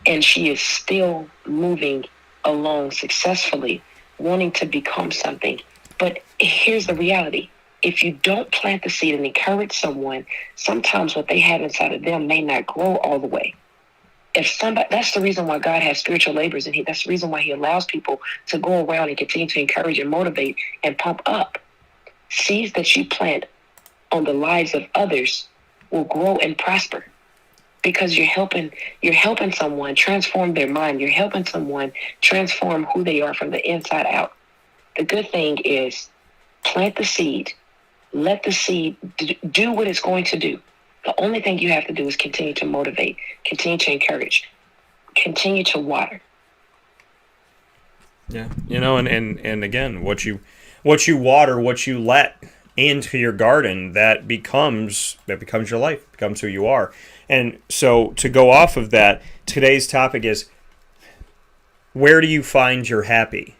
and she is still moving along successfully, wanting to become something. But here's the reality. If you don't plant the seed and encourage someone, sometimes what they have inside of them may not grow all the way. That's the reason why God has spiritual laborers, and that's the reason why he allows people to go around and continue to encourage and motivate and pump up. Seeds that you plant on the lives of others will grow and prosper because you're helping someone transform their mind. You're helping someone transform who they are from the inside out. The good thing is plant the seed, let the seed do what it's going to do. The only thing you have to do is continue to motivate, continue to encourage, continue to water. Yeah, and again, what you water, what you let into your garden, that becomes your life, becomes who you are. And so to go off of that, today's topic is, where do you find your happy?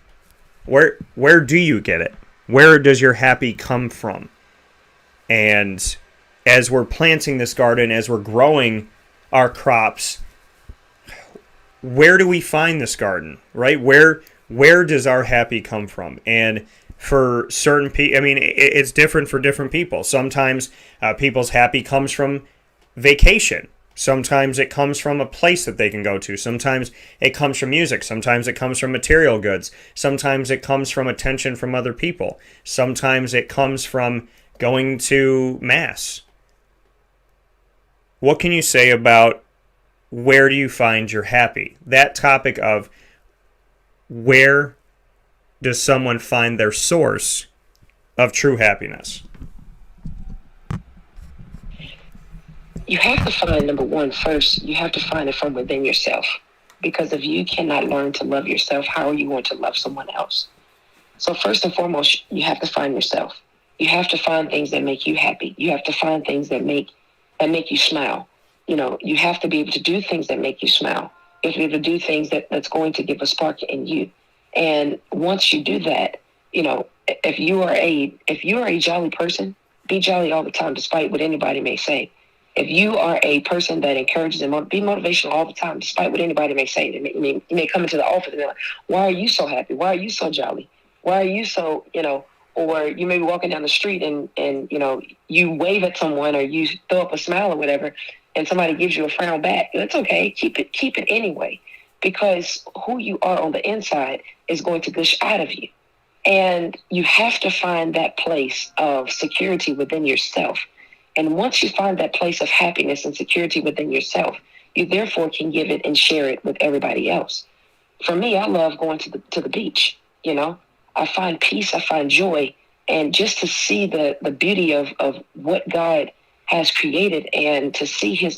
Where do you get it? Where does your happy come from? And as we're planting this garden, as we're growing our crops, where do we find this garden, right? Where does our happy come from? And for certain people, I mean, it's different for different people. Sometimes people's happy comes from vacation. Sometimes it comes from a place that they can go to. Sometimes it comes from music. Sometimes it comes from material goods. Sometimes it comes from attention from other people. Sometimes it comes from going to mass. What can you say about where do you find your happy? That topic of where does someone find their source of true happiness? You have to find, number one, first, you have to find it from within yourself. Because if you cannot learn to love yourself, how are you going to love someone else? So first and foremost, you have to find yourself. You have to find things that make you happy. You have to find things that make you smile. You have to be able to do things that make you smile. You have to be able to do things that's going to give a spark in you. And once you do that, if you are a jolly person, be jolly all the time, despite what anybody may say. If you are a person that encourages and be motivational all the time, despite what anybody may say, you may come into the office and they're like, "Why are you so happy? Why are you so jolly? Why are you so, or you may be walking down the street and you wave at someone or you throw up a smile or whatever, and somebody gives you a frown back. It's okay. Keep it anyway, because who you are on the inside is going to gush out of you. And you have to find that place of security within yourself. And once you find that place of happiness and security within yourself, you therefore can give it and share it with everybody else. For me, I love going to the beach. I find peace, I find joy, and just to see the beauty of what God has created and to see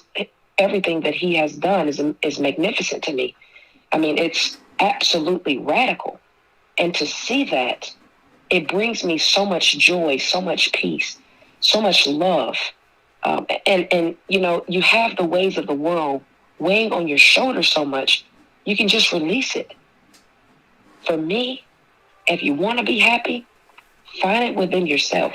everything that he has done is magnificent to me. I mean, it's absolutely radical. And to see that it brings me so much joy, so much peace, so much love. And you have the waves of the world weighing on your shoulders so much, you can just release it. For me, if you want to be happy, find it within yourself.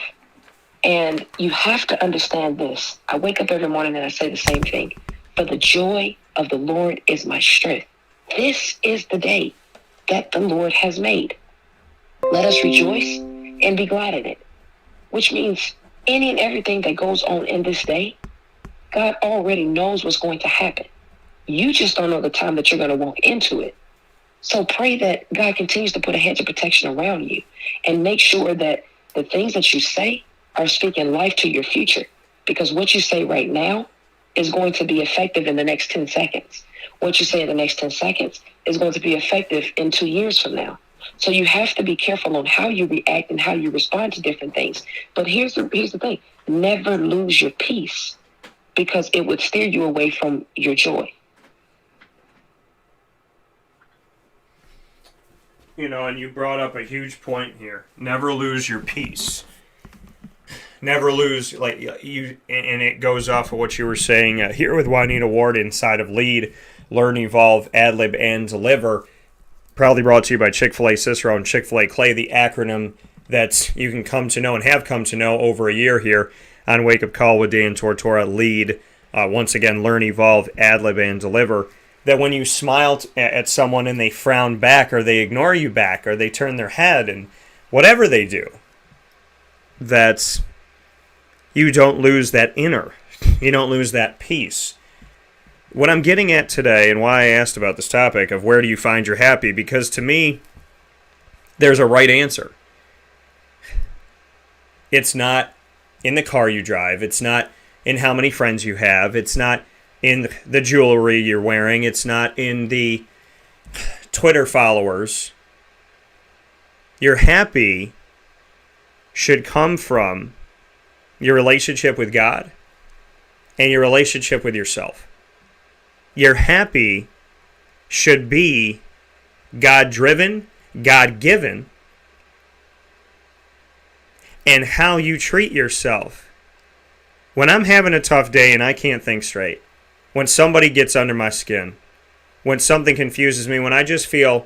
And you have to understand this. I wake up every morning and I say the same thing. For the joy of the Lord is my strength. This is the day that the Lord has made. Let us rejoice and be glad in it. Which means any and everything that goes on in this day, God already knows what's going to happen. You just don't know the time that you're going to walk into it. So pray that God continues to put a hedge of protection around you and make sure that the things that you say are speaking life to your future, because what you say right now is going to be effective in the next 10 seconds. What you say in the next 10 seconds is going to be effective in 2 years from now. So you have to be careful on how you react and how you respond to different things. But here's the thing. Never lose your peace, because it would steer you away from your joy. And you brought up a huge point here. Never lose your peace. Never lose, and it goes off of what you were saying here with Juanita Ward inside of Lead, Learn, Evolve, Ad-lib, and Deliver. Proudly brought to you by Chick-fil-A Cicero and Chick-fil-A Clay, the acronym that you can come to know and have come to know over a year here on Wake Up Call with Dan Tortora. Lead, once again, Learn, Evolve, Ad-lib, and Deliver. That when you smile at someone and they frown back, or they ignore you back, or they turn their head, and whatever they do, that's... you don't lose that inner. You don't lose that peace. What I'm getting at today, and why I asked about this topic of where do you find your happy, because to me, there's a right answer. It's not in the car you drive. It's not in how many friends you have. It's not in the jewelry you're wearing. It's not in the Twitter followers. Your happy should come from your relationship with God and your relationship with yourself. Your happy should be God-driven, God-given, and how you treat yourself. When I'm having a tough day and I can't think straight, when somebody gets under my skin, when something confuses me, when I just feel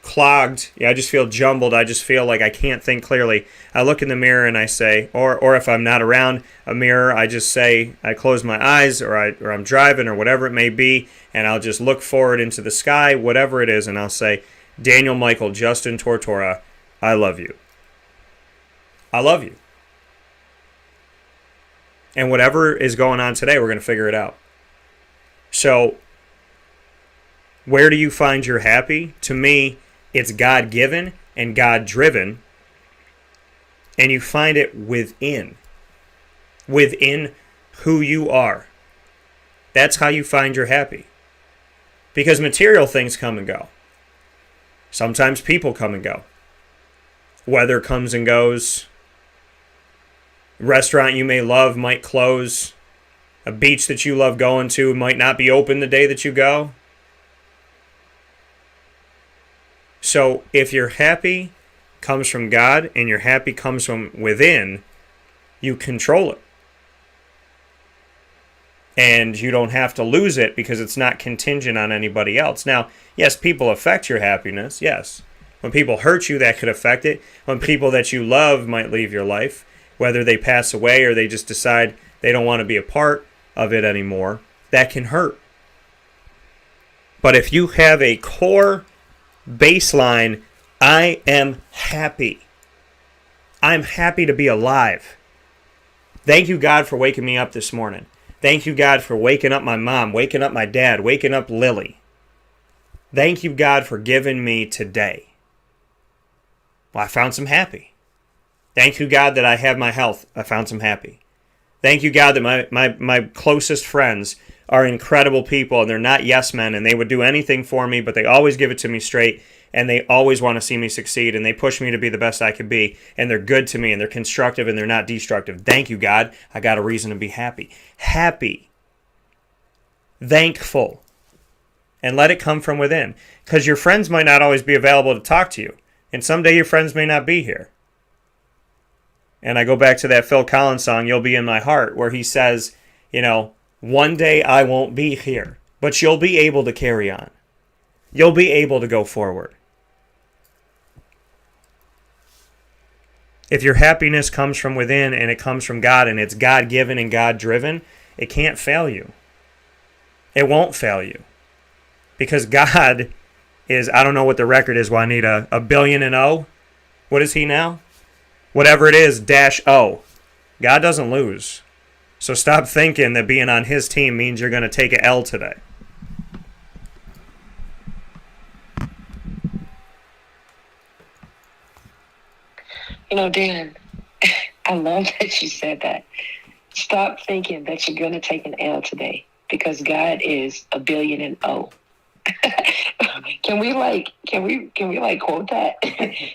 clogged, I just feel jumbled, I just feel like I can't think clearly, I look in the mirror and I say, or if I'm not around a mirror, I just say, I close my eyes, or I'm driving, or whatever it may be, and I'll just look forward into the sky, whatever it is, and I'll say, Daniel, Michael, Justin, Tortora, I love you. I love you. And whatever is going on today, we're going to figure it out. So, where do you find your happy? To me, it's God-given and God-driven, and you find it within who you are. That's how you find your happy. Because material things come and go. Sometimes people come and go. Weather comes and goes. Restaurant you may love might close. A beach that you love going to might not be open the day that you go. So if your happy comes from God and your happy comes from within, you control it. And you don't have to lose it because it's not contingent on anybody else. Now, yes, people affect your happiness, yes. When people hurt you, that could affect it. When people that you love might leave your life, whether they pass away or they just decide they don't want to be a part of it anymore, that can hurt. But if you have a core baseline, I am happy. I'm happy to be alive. Thank you, God, for waking me up this morning. Thank you, God, for waking up my mom, waking up my dad, waking up Lily. Thank you, God, for giving me today. Well, I found some happy. Thank you, God, that I have my health. I found some happy. Thank you, God, that my closest friends are incredible people, and they're not yes men, and they would do anything for me, but they always give it to me straight, and they always want to see me succeed, and they push me to be the best I could be, and they're good to me, and they're constructive, and they're not destructive. Thank you, God. I got a reason to be happy. Happy. Thankful. And let it come from within, because your friends might not always be available to talk to you, and someday your friends may not be here. And I go back to that Phil Collins song, You'll Be in My Heart, where he says, one day I won't be here, but you'll be able to carry on. You'll be able to go forward. If your happiness comes from within and it comes from God and it's God-given and God-driven, it can't fail you. It won't fail you. Because God is, I don't know what the record is, Juanita, 1 billion and O? What is he now? Whatever it is, -O. God doesn't lose. So stop thinking that being on his team means you're going to take an L today. Dan, I love that you said that. Stop thinking that you're going to take an L today because God is 1 billion and O. Can we quote that?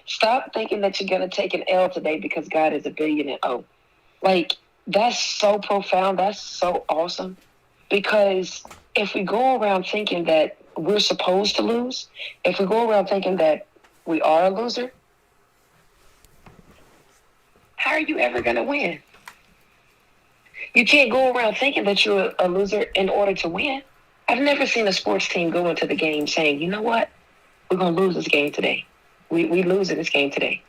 Stop thinking that you're going to take an L today because God is 1 billion and O. That's so profound. That's so awesome. Because if we go around thinking that we're supposed to lose, if we go around thinking that we are a loser, how are you ever going to win? You can't go around thinking that you're a loser in order to win. I've never seen a sports team go into the game saying, you know what? We're going to lose this game today. We lose in this game today.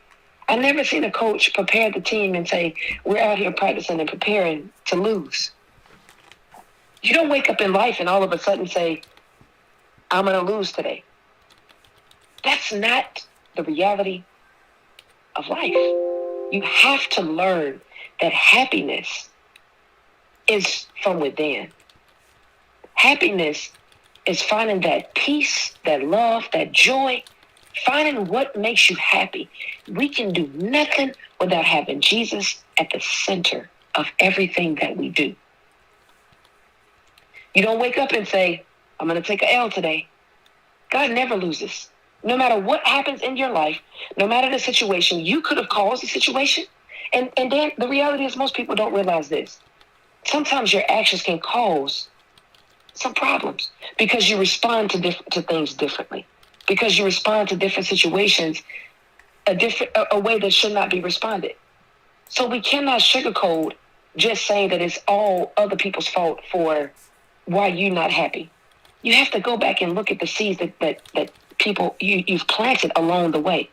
I've never seen a coach prepare the team and say, we're out here practicing and preparing to lose. You don't wake up in life and all of a sudden say, I'm going to lose today. That's not the reality of life. You have to learn that happiness is from within. Happiness is finding that peace, that love, that joy, finding what makes you happy. We can do nothing without having Jesus at the center of everything that we do. You don't wake up and say, I'm going to take an L today. God never loses. No matter what happens in your life, no matter the situation, you could have caused the situation. And then the reality is most people don't realize this. Sometimes your actions can cause some problems because you respond to things differently, because you respond to different situations a way that should not be responded. So we cannot sugarcoat just saying that it's all other people's fault for why you're not happy. You have to go back and look at the seeds that people you've planted along the way.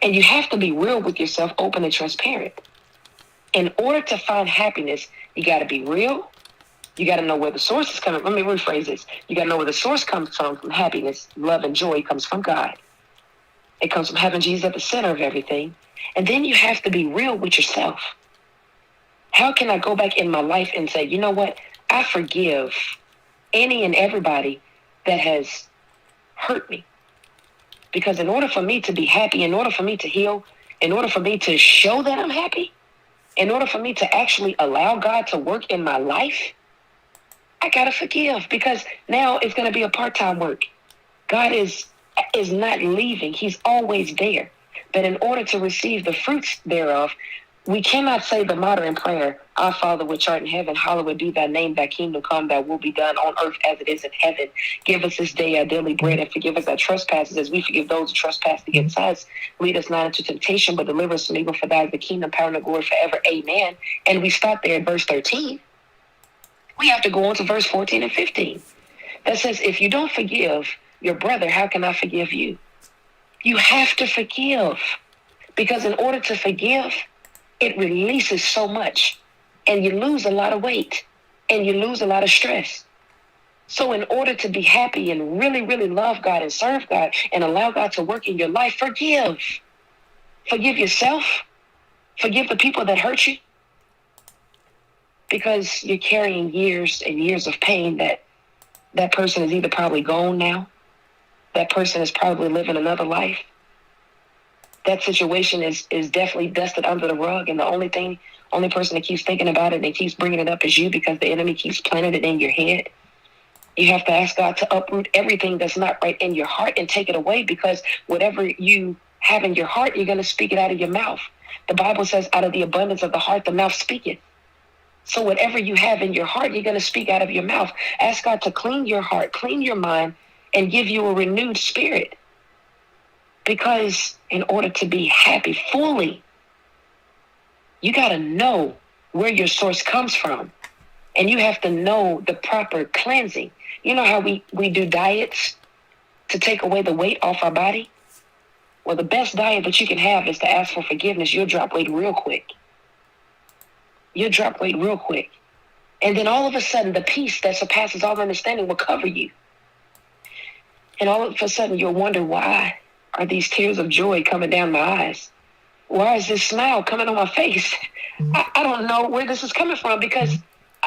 And you have to be real with yourself, open and transparent. In order to find happiness, you got to be real. You got to know where the source is coming. Let me rephrase this. You got to know where the source comes from happiness. Love and joy comes from God. It comes from having Jesus at the center of everything. And then you have to be real with yourself. How can I go back in my life and say, you know what? I forgive any and everybody that has hurt me. Because in order for me to be happy, in order for me to heal, in order for me to show that I'm happy, in order for me to actually allow God to work in my life, I got to forgive, because now it's going to be a part-time work. God is not leaving. He's always there. But in order to receive the fruits thereof, we cannot say the modern prayer, Our Father which art in heaven, hallowed be thy name, thy kingdom come, thy will be done on earth as it is in heaven. Give us this day our daily bread, and forgive us our trespasses as we forgive those who trespass against us. Lead us not into temptation, but deliver us from evil, for thine is the kingdom, power, and the glory forever. Amen. And we stop there at verse 13. We have to go on to verse 14 and 15. That says, if you don't forgive your brother, how can I forgive you? You have to forgive, because in order to forgive, it releases so much, and you lose a lot of weight, and you lose a lot of stress. So in order to be happy and really, really love God and serve God and allow God to work in your life, forgive. Forgive yourself. Forgive the people that hurt you, because you're carrying years and years of pain that person is either probably gone now. That person is probably living another life. That situation is definitely dusted under the rug, and the only person that keeps thinking about it and keeps bringing it up is you, because the enemy keeps planting it in your head. You have to ask God to uproot everything that's not right in your heart and take it away, because whatever you have in your heart, you're going to speak it out of your mouth. The Bible says, out of the abundance of the heart, the mouth speaketh. So whatever you have in your heart, you're going to speak out of your mouth. Ask God to clean your heart, clean your mind, and give you a renewed spirit. Because in order to be happy fully, You got to know where your source comes from. And you have to know the proper cleansing. You know how we do diets to take away the weight off our body? Well, the best diet that you can have is to ask for forgiveness. You'll drop weight real quick. You'll drop weight real quick. And then all of a sudden, the peace that surpasses all understanding will cover you. And all of a sudden, you'll wonder, why are these tears of joy coming down my eyes? Why is this smile coming on my face? I don't know where this is coming from, because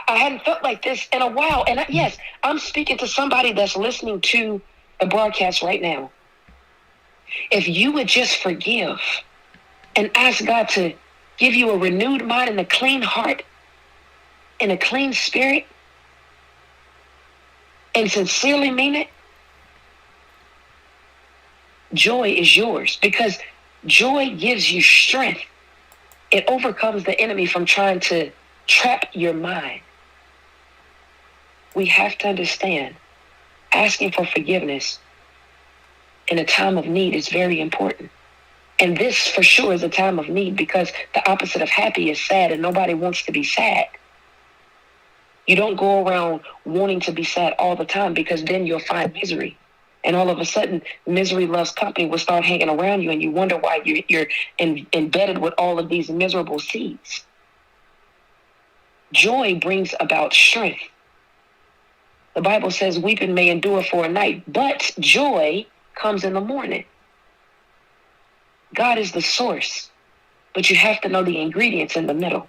I hadn't felt like this in a while. And yes, I'm speaking to somebody that's listening to the broadcast right now. If you would just forgive and ask God to give you a renewed mind and a clean heart and a clean spirit, and sincerely mean it, joy is yours, because joy gives you strength. It overcomes the enemy from trying to trap your mind. We have to understand asking for forgiveness in a time of need is very important. And this for sure is a time of need, because the opposite of happy is sad, and nobody wants to be sad. You don't go around wanting to be sad all the time, because then you'll find misery. And all of a sudden, misery loves company will start hanging around you, and you wonder why you're embedded with all of these miserable seeds. Joy brings about strength. The Bible says weeping may endure for a night, but joy comes in the morning. God is the source, but you have to know the ingredients in the middle.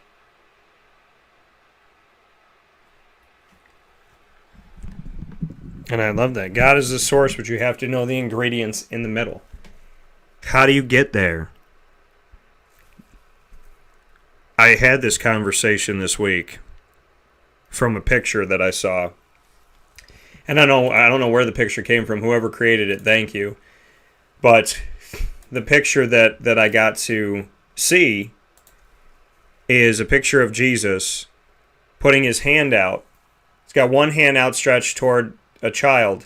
And I love that. God is the source, but you have to know the ingredients in the middle. How do you get there? I had this conversation this week from a picture that I saw. And I don't know where the picture came from. Whoever created it, thank you. But the picture that I got to see is a picture of Jesus putting his hand out. He's got one hand outstretched toward a child,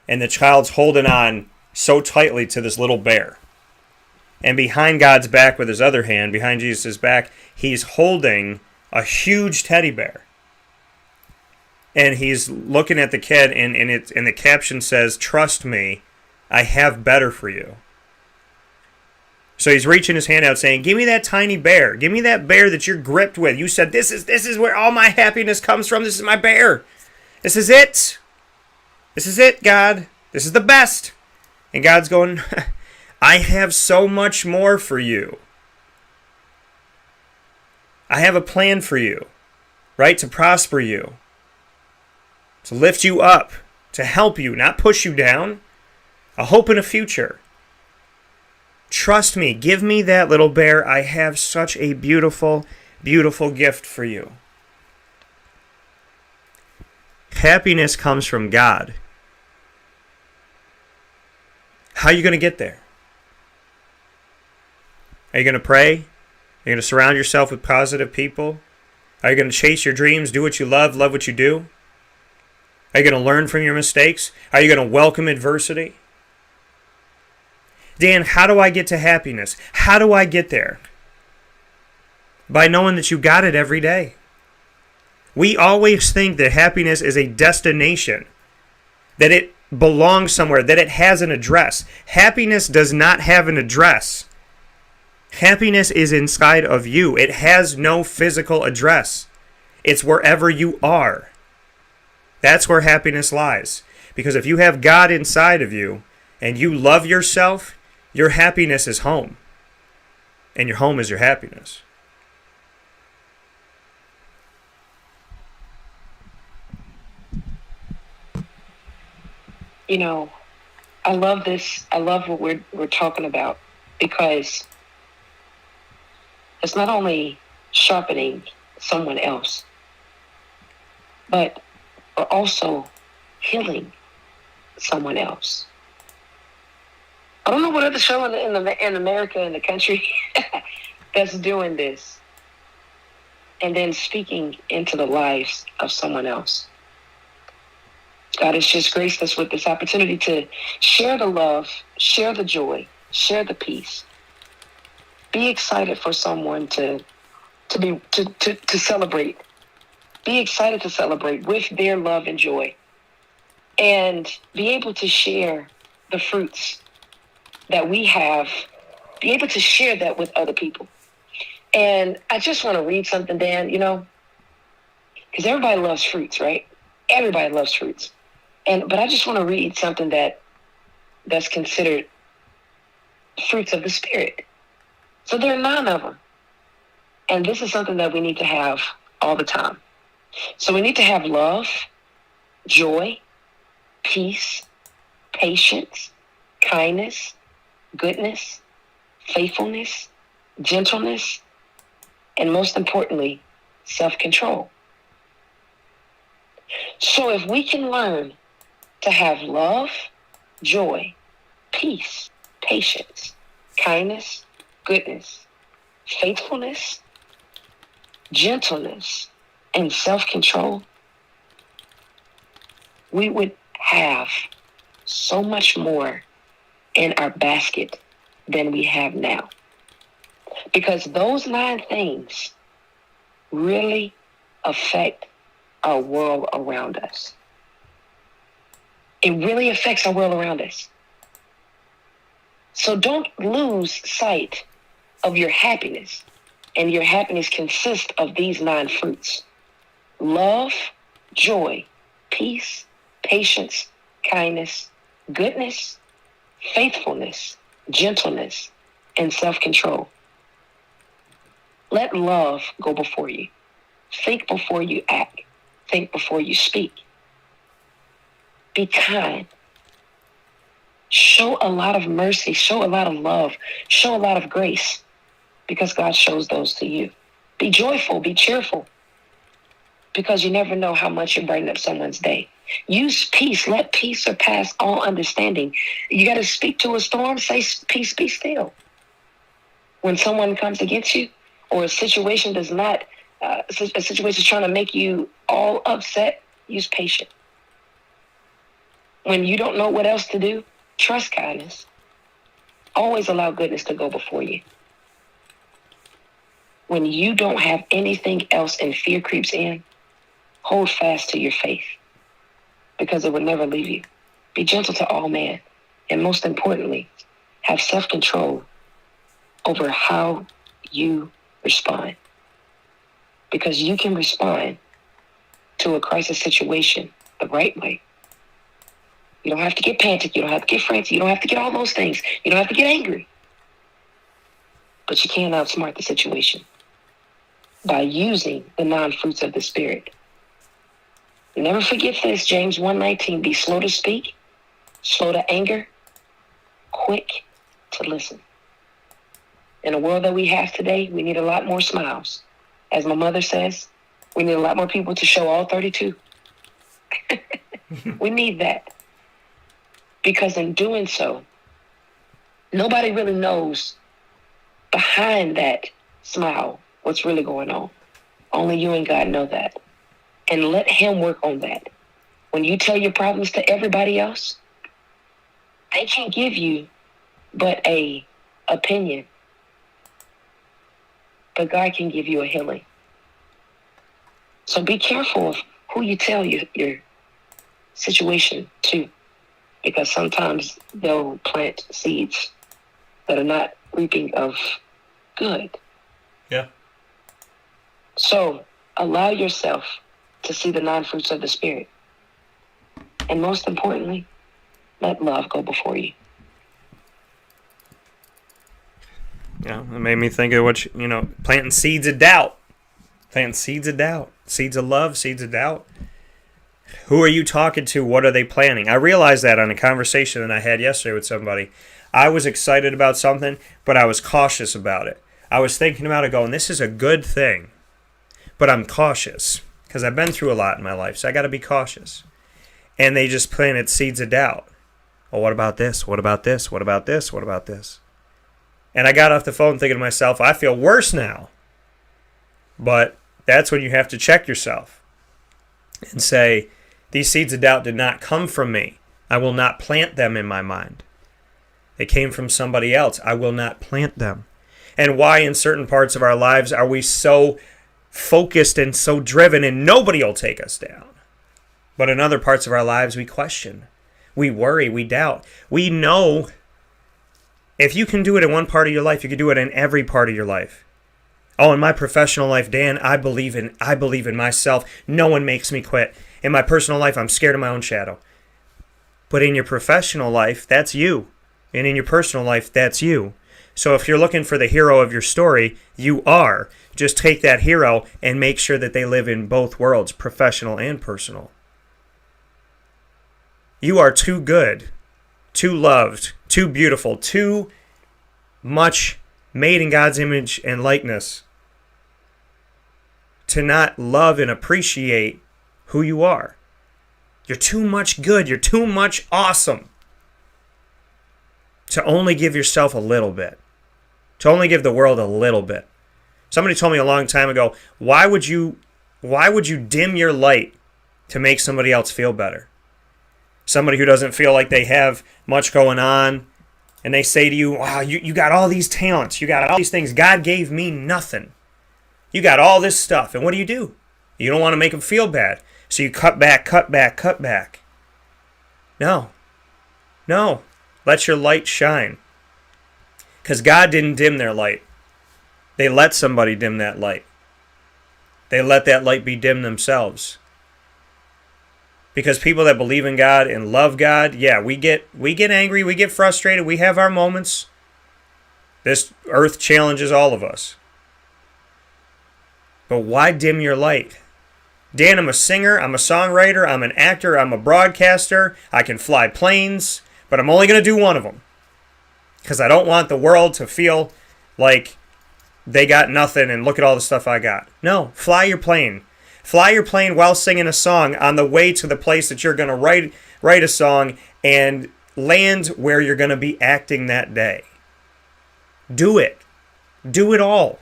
and the child's holding on so tightly to this little bear. And behind God's back with his other hand, behind Jesus' back, he's holding a huge teddy bear. And he's looking at the kid, and the caption says, "Trust me, I have better for you." So he's reaching his hand out saying, "Give me that tiny bear. Give me that bear that you're gripped with. You said, this is where all my happiness comes from. This is my bear. This is it. This is it, God. This is the best." And God's going, "I have so much more for you. I have a plan for you, right? To prosper you, to lift you up, to help you, not push you down. A hope and a future. Trust me. Give me that little bear. I have such a beautiful, beautiful gift for you." Happiness comes from God. How are you going to get there? Are you going to pray? Are you going to surround yourself with positive people? Are you going to chase your dreams, do what you love what you do? Are you going to learn from your mistakes? Are you going to welcome adversity? Dan, how do I get to happiness? How do I get there? By knowing that you got it every day. We always think that happiness is a destination, that it belongs somewhere, that it has an address. Happiness does not have an address. Happiness is inside of you. It has no physical address. It's wherever you are. That's where happiness lies. Because if you have God inside of you and you love yourself, your happiness is home. And your home is your happiness. You know, I love this. I love what we're talking about, because it's not only sharpening someone else, but we're also healing someone else. I don't know what other show in America, in the country, that's doing this, and then speaking into the lives of someone else. God has just graced us with this opportunity to share the love, share the joy, share the peace. Be excited for someone to to celebrate. Be excited to celebrate with their love and joy, and be able to share the fruits that we have, be able to share that with other people. And I just want to read something, Dan, because everybody loves fruits, right? Everybody loves fruits. But I just want to read something that's considered fruits of the Spirit. So there are 9 of them. And this is something that we need to have all the time. So we need to have love, joy, peace, patience, kindness, goodness, faithfulness, gentleness, and most importantly, self-control. So if we can learn to have love, joy, peace, patience, kindness, goodness, faithfulness, gentleness, and self-control, we would have so much more in our basket than we have now. Because those 9 things really affect our world around us. It really affects our world around us. So don't lose sight of your happiness. And your happiness consists of these 9 fruits: love, joy, peace, patience, kindness, goodness, faithfulness, gentleness, and self-control. Let love go before you. Think before you act. Think before you speak. Be kind. Show a lot of mercy. Show a lot of love. Show a lot of grace, because God shows those to you. Be joyful. Be cheerful, because you never know how much you brighten up someone's day. Use peace. Let peace surpass all understanding. You got to speak to a storm. Say, peace, be still. When someone comes against you, or a situation does not, a situation is trying to make you all upset, use patience. When you don't know what else to do, trust kindness. Always allow goodness to go before you. When you don't have anything else and fear creeps in, hold fast to your faith, because it will never leave you. Be gentle to all men. And most importantly, have self-control over how you respond. Because you can respond to a crisis situation the right way. You don't have to get panicked. You don't have to get frantic. You don't have to get all those things. You don't have to get angry. But you can outsmart the situation by using the 9 fruits of the Spirit. Never forget this, James 1:19. Be slow to speak, slow to anger, quick to listen. In the world that we have today, we need a lot more smiles. As my mother says, we need a lot more people to show all 32. We need that. Because in doing so, nobody really knows behind that smile what's really going on. Only you and God know that. And let Him work on that. When you tell your problems to everybody else, they can't give you but a opinion. But God can give you a healing. So be careful of who you tell your situation to, because sometimes they'll plant seeds that are not reaping of good. Yeah. So allow yourself to see the 9 fruits of the Spirit. And most importantly, let love go before you. Yeah, it made me think of what planting seeds of doubt. Planting seeds of doubt. Seeds of love, seeds of doubt. Who are you talking to? What are they planting? I realized that on a conversation that I had yesterday with somebody. I was excited about something, but I was cautious about it. I was thinking about it going, this is a good thing, but I'm cautious because I've been through a lot in my life, so I got to be cautious. And they just planted seeds of doubt. Oh, what about this? What about this? What about this? What about this? And I got off the phone thinking to myself, I feel worse now. But that's when you have to check yourself and say, these seeds of doubt did not come from me. I will not plant them in my mind. They came from somebody else. I will not plant them. and why in certain parts of our lives are we so focused and so driven and nobody will take us down. But in other parts of our lives, we question, we worry, we doubt. We know if you can do it in one part of your life, you can do it in every part of your life. Oh, in my professional life, Dan, I believe in myself. No one makes me quit. In my personal life, I'm scared of my own shadow. But in your professional life, that's you. And in your personal life, that's you. So if you're looking for the hero of your story, you are. Just take that hero and make sure that they live in both worlds, professional and personal. You are too good, too loved, too beautiful, too much made in God's image and likeness to not love and appreciate who you are. You're too much good. You're too much awesome to only give yourself a little bit, to only give the world a little bit. Somebody told me a long time ago, why would you dim your light to make somebody else feel better? Somebody who doesn't feel like they have much going on, and they say to you, wow, you got all these talents, you got all these things. God gave me nothing. You got all this stuff. And what do? You don't want to make them feel bad. So you cut back. No. Let your light shine. Because God didn't dim their light. They let somebody dim that light. They let that light be dimmed themselves. Because people that believe in God and love God, yeah, we get angry, we get frustrated, we have our moments. This earth challenges all of us. But why dim your light? Dan, I'm a singer, I'm a songwriter, I'm an actor, I'm a broadcaster, I can fly planes, but I'm only going to do one of them. Because I don't want the world to feel like they got nothing and look at all the stuff I got. No, fly your plane. Fly your plane while singing a song on the way to the place that you're going to write a song and land where you're going to be acting that day. Do it. Do it all.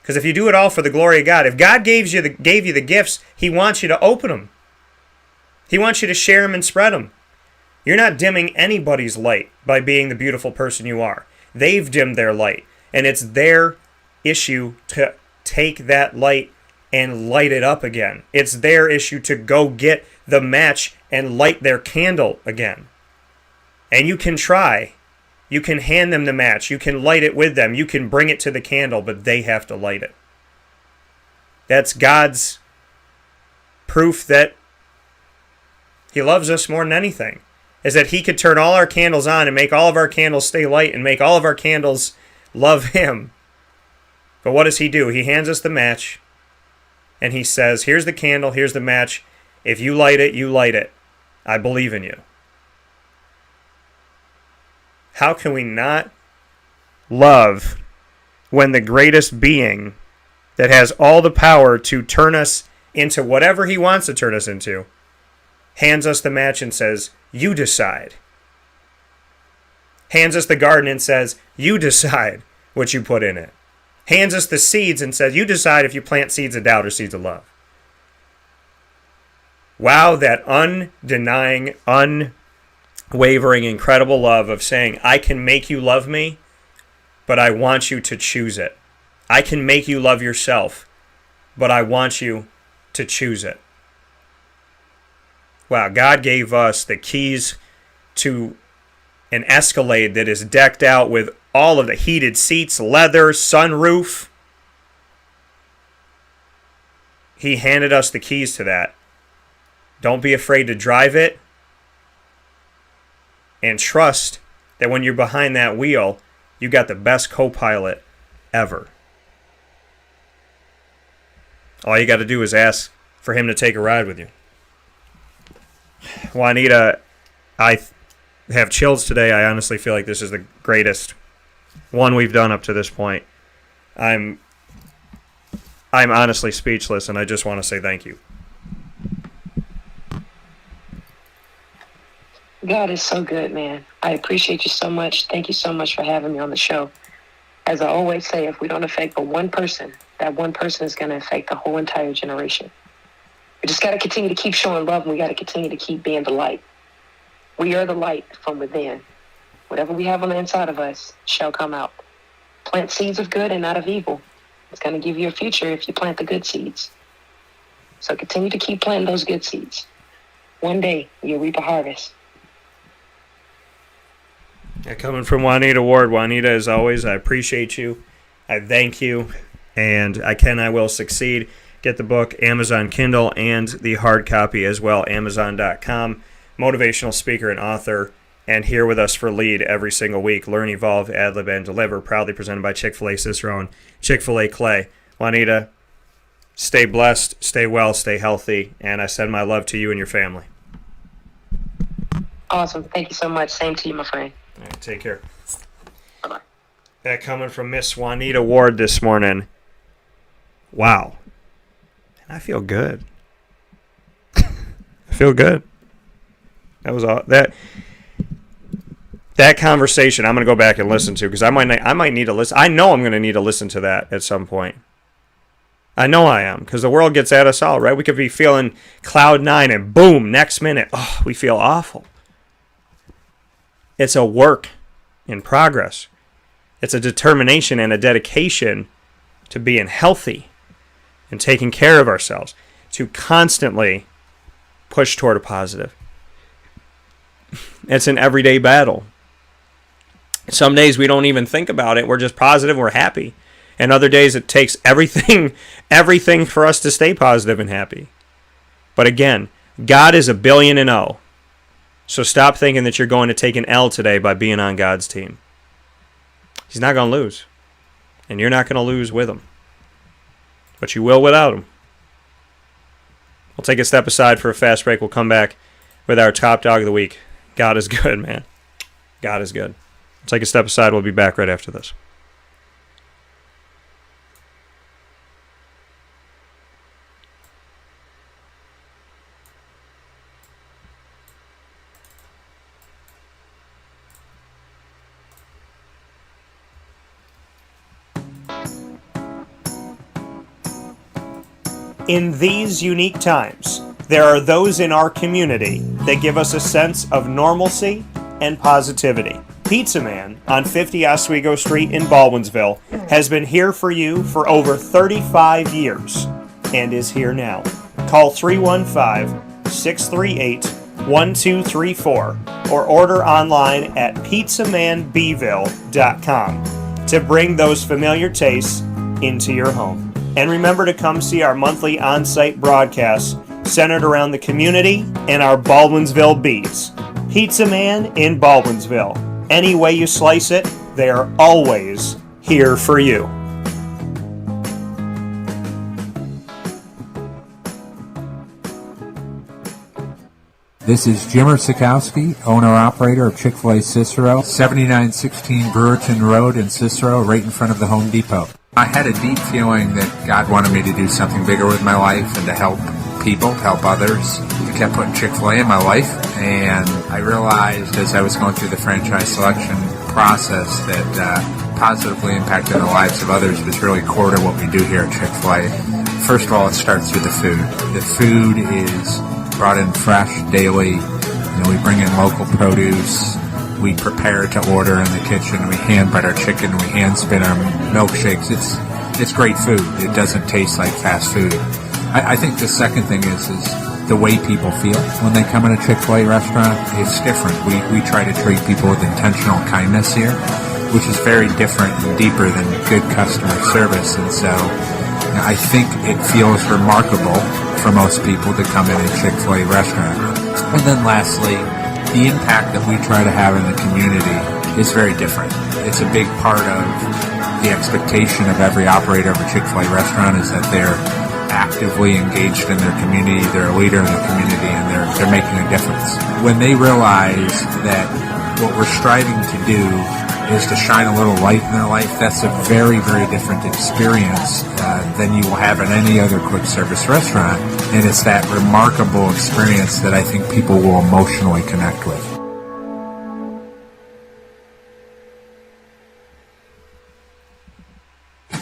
Because if you do it all for the glory of God, if God gave you the gifts, He wants you to open them. He wants you to share them and spread them. You're not dimming anybody's light by being the beautiful person you are. They've dimmed their light, and it's their issue to take that light and light it up again. It's their issue to go get the match and light their candle again. And you can try. You can hand them the match. You can light it with them. You can bring it to the candle, but they have to light it. That's God's proof that He loves us more than anything, is that He could turn all our candles on and make all of our candles stay light and make all of our candles love Him. But what does He do? He hands us the match, and He says, here's the candle, here's the match. If you light it, you light it. I believe in you. How can we not love when the greatest being that has all the power to turn us into whatever He wants to turn us into hands us the match and says, you decide. Hands us the garden and says, you decide what you put in it. Hands us the seeds and says, you decide if you plant seeds of doubt or seeds of love. Wow, that undenying, unwavering, incredible love of saying, I can make you love me, but I want you to choose it. I can make you love yourself, but I want you to choose it. Wow, God gave us the keys to an Escalade that is decked out with all of the heated seats, leather, sunroof. He handed us the keys to that. Don't be afraid to drive it. And trust that when you're behind that wheel, you got the best co-pilot ever. All you got to do is ask for him to take a ride with you. Juanita, I have chills today. I honestly feel like this is the greatest one we've done up to this point. I'm honestly speechless, and I just want to say thank you. God is so good, man. I appreciate you so much. Thank you so much for having me on the show. As I always say, if we don't affect but one person, that one person is going to affect the whole entire generation. We just got to continue to keep showing love, and we got to continue to keep being the light. We are the light from within. Whatever we have on the inside of us shall come out. plant seeds of good and not of evil. It's going to give you a future if you plant the good seeds. So continue to keep planting those good seeds. One day, you'll reap a harvest. Coming from Juanita Ward. Juanita, as always, I appreciate you. I thank you. And I will succeed. Get the book, Amazon Kindle, and the hard copy as well, Amazon.com. Motivational speaker and author, and here with us for Lead every single week. Learn, evolve, ad-lib, and deliver. Proudly presented by Chick-fil-A Cicero and Chick-fil-A Clay. Juanita, stay blessed, stay well, stay healthy, and I send my love to you and your family. Awesome. Thank you so much. Same to you, my friend. All right, take care. Bye-bye. That coming from Miss Juanita Ward this morning. Wow. And I feel good. I feel good. That was all that conversation I'm going to go back and listen to, because I might need to listen. I know I'm going to need to listen to that at some point. I know I am, because the world gets at us all, right? We could be feeling cloud nine and boom, next minute, we feel awful. It's a work in progress. It's a determination and a dedication to being healthy and taking care of ourselves, to constantly push toward a positive. It's an everyday battle. Some days we don't even think about it. We're just positive, we're happy. And other days it takes everything for us to stay positive and happy. But again, God is 1,000,000,000. So stop thinking that you're going to take an L today by being on God's team. He's not going to lose. And you're not going to lose with him. But you will without him. We'll take a step aside for a fast break. We'll come back with our top dog of the week. God is good, man. God is good. We'll take a step aside. We'll be back right after this. In these unique times, there are those in our community that give us a sense of normalcy and positivity. Pizza Man on 50 Oswego Street in Baldwinsville has been here for you for over 35 years and is here now. Call 315-638-1234 or order online at pizzamanbville.com to bring those familiar tastes into your home. And remember to come see our monthly on-site broadcasts centered around the community and our Baldwinsville beats. Pizza Man in Baldwinsville. Any way you slice it, they are always here for you. This is Jimmer Sikowski, owner-operator of Chick-fil-A Cicero, 7916 Brewerton Road in Cicero, right in front of the Home Depot. I had a deep feeling that God wanted me to do something bigger with my life and to help people, help others. He kept putting Chick-fil-A in my life, and I realized as I was going through the franchise selection process that positively impacting the lives of others was really core to what we do here at Chick-fil-A. First of all, it starts with the food. The food is brought in fresh daily. We bring in local produce. We prepare to order in the kitchen. We hand bread our chicken. We hand spin our milkshakes. It's great food. It doesn't taste like fast food. I think the second thing is the way people feel when they come in a Chick-fil-A restaurant. It's different. We try to treat people with intentional kindness here, which is very different and deeper than good customer service. And so I think it feels remarkable for most people to come in a Chick-fil-A restaurant. And then lastly, the impact that we try to have in the community is very different. It's a big part of the expectation of every operator of a Chick-fil-A restaurant is that they're actively engaged in their community, they're a leader in the community, and they're making a difference. When they realize that what we're striving to do is to shine a little light in their life, that's a very, very different experience than you will have in any other quick service restaurant. And it's that remarkable experience that I think people will emotionally connect with.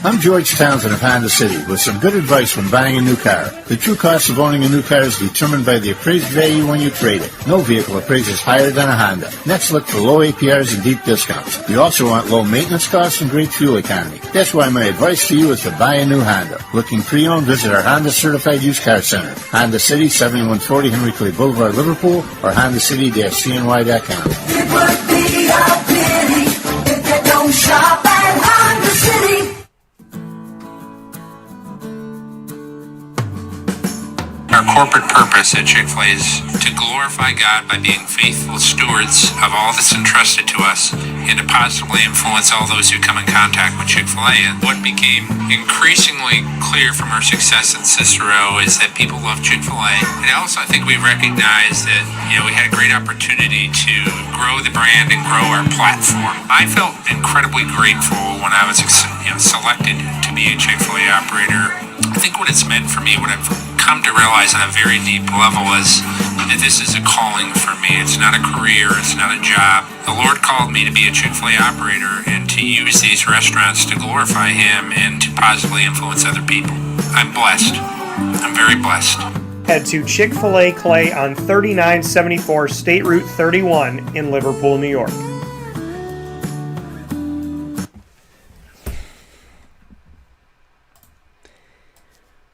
I'm George Townsend of Honda City with some good advice when buying a new car. The true cost of owning a new car is determined by the appraised value when you trade it. No vehicle appraises higher than a Honda. Next, look for low APRs and deep discounts. You also want low maintenance costs and great fuel economy. That's why my advice to you is to buy a new Honda. Looking pre-owned, visit our Honda Certified Used Car Center. Honda City, 7140 Henry Clay Boulevard, Liverpool, or HondaCity-CNY.com. It would be a pity if you don't shop at Honda City. Our corporate purpose at Chick-fil-A is to glorify God by being faithful stewards of all that's entrusted to us and to positively influence all those who come in contact with Chick-fil-A. And what became increasingly clear from our success at Cicero is that people love Chick-fil-A. And also I think we recognized that, we had a great opportunity to grow the brand and grow our platform. I felt incredibly grateful when I was selected to be a Chick-fil-A operator. I think what it's meant for me, what I've come to realize on a very deep level is that this is a calling for me. It's not a career. It's not a job. The Lord called me to be a Chick-fil-A operator and to use these restaurants to glorify Him and to positively influence other people. I'm blessed. I'm very blessed. Head to Chick-fil-A Clay on 3974 State Route 31 in Liverpool, New York.